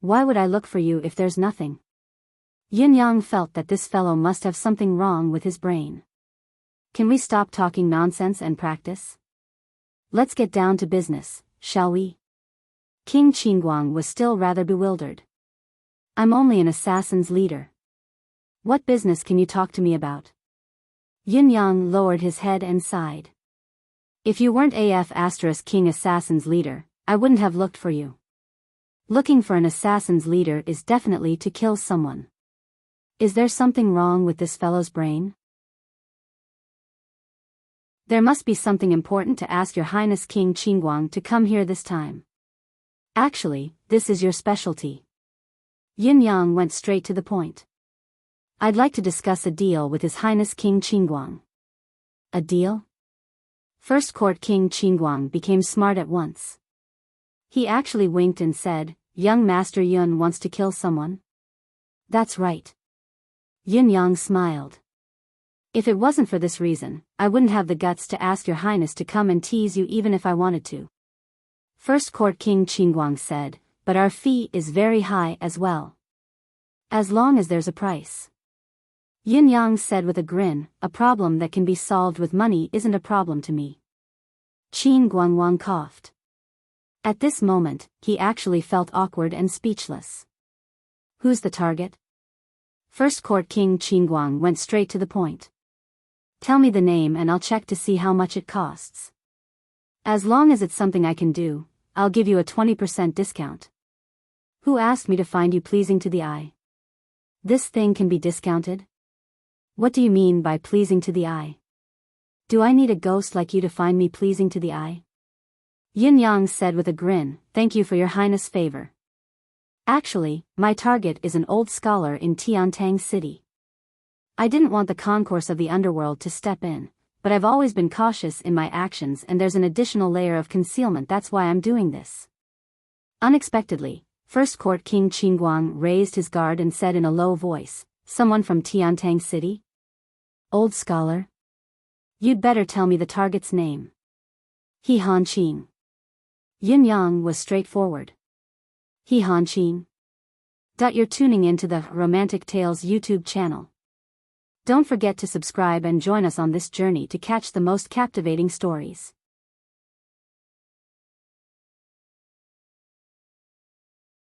Why would I look for you if there's nothing? Yin Yang felt that this fellow must have something wrong with his brain. Can we stop talking nonsense and practice? Let's get down to business, shall we? King Qingguang was still rather bewildered. I'm only an assassin's leader. What business can you talk to me about? Yin Yang lowered his head and sighed. If you weren't King assassin's leader, I wouldn't have looked for you. Looking for an assassin's leader is definitely to kill someone. Is there something wrong with this fellow's brain? There must be something important to ask Your Highness King Qingguang to come here this time. Actually, this is your specialty. Yin Yang went straight to the point. I'd like to discuss a deal with His Highness King Qingguang. A deal? First Court King Qingguang became smart at once. He actually winked and said, Young Master Yun wants to kill someone? That's right. Yin Yang smiled. If it wasn't for this reason, I wouldn't have the guts to ask Your Highness to come and tease you even if I wanted to. First Court King Qingguang said, but our fee is very high as well. As long as there's a price. Yin Yang said with a grin, a problem that can be solved with money isn't a problem to me. Qin Guangwang coughed. At this moment, he actually felt awkward and speechless. Who's the target? First Court King Qingguang went straight to the point. Tell me the name and I'll check to see how much it costs. As long as it's something I can do, I'll give you a 20% discount. Who asked me to find you pleasing to the eye? This thing can be discounted? What do you mean by pleasing to the eye? Do I need a ghost like you to find me pleasing to the eye? Yin Yang said with a grin, "Thank you for your highness' favor. Actually, my target is an old scholar in Tiantang City. I didn't want the concourse of the underworld to step in, but I've always been cautious in my actions and there's an additional layer of concealment, that's why I'm doing this." Unexpectedly, First Court King Qingguang raised his guard and said in a low voice, "Someone from Tiantang City? Old scholar? You'd better tell me the target's name." "He Han Qing." Yin Yang was straightforward. "He Han Qing." You're tuning into the Romantic Tales YouTube channel. Don't forget to subscribe and join us on this journey to catch the most captivating stories.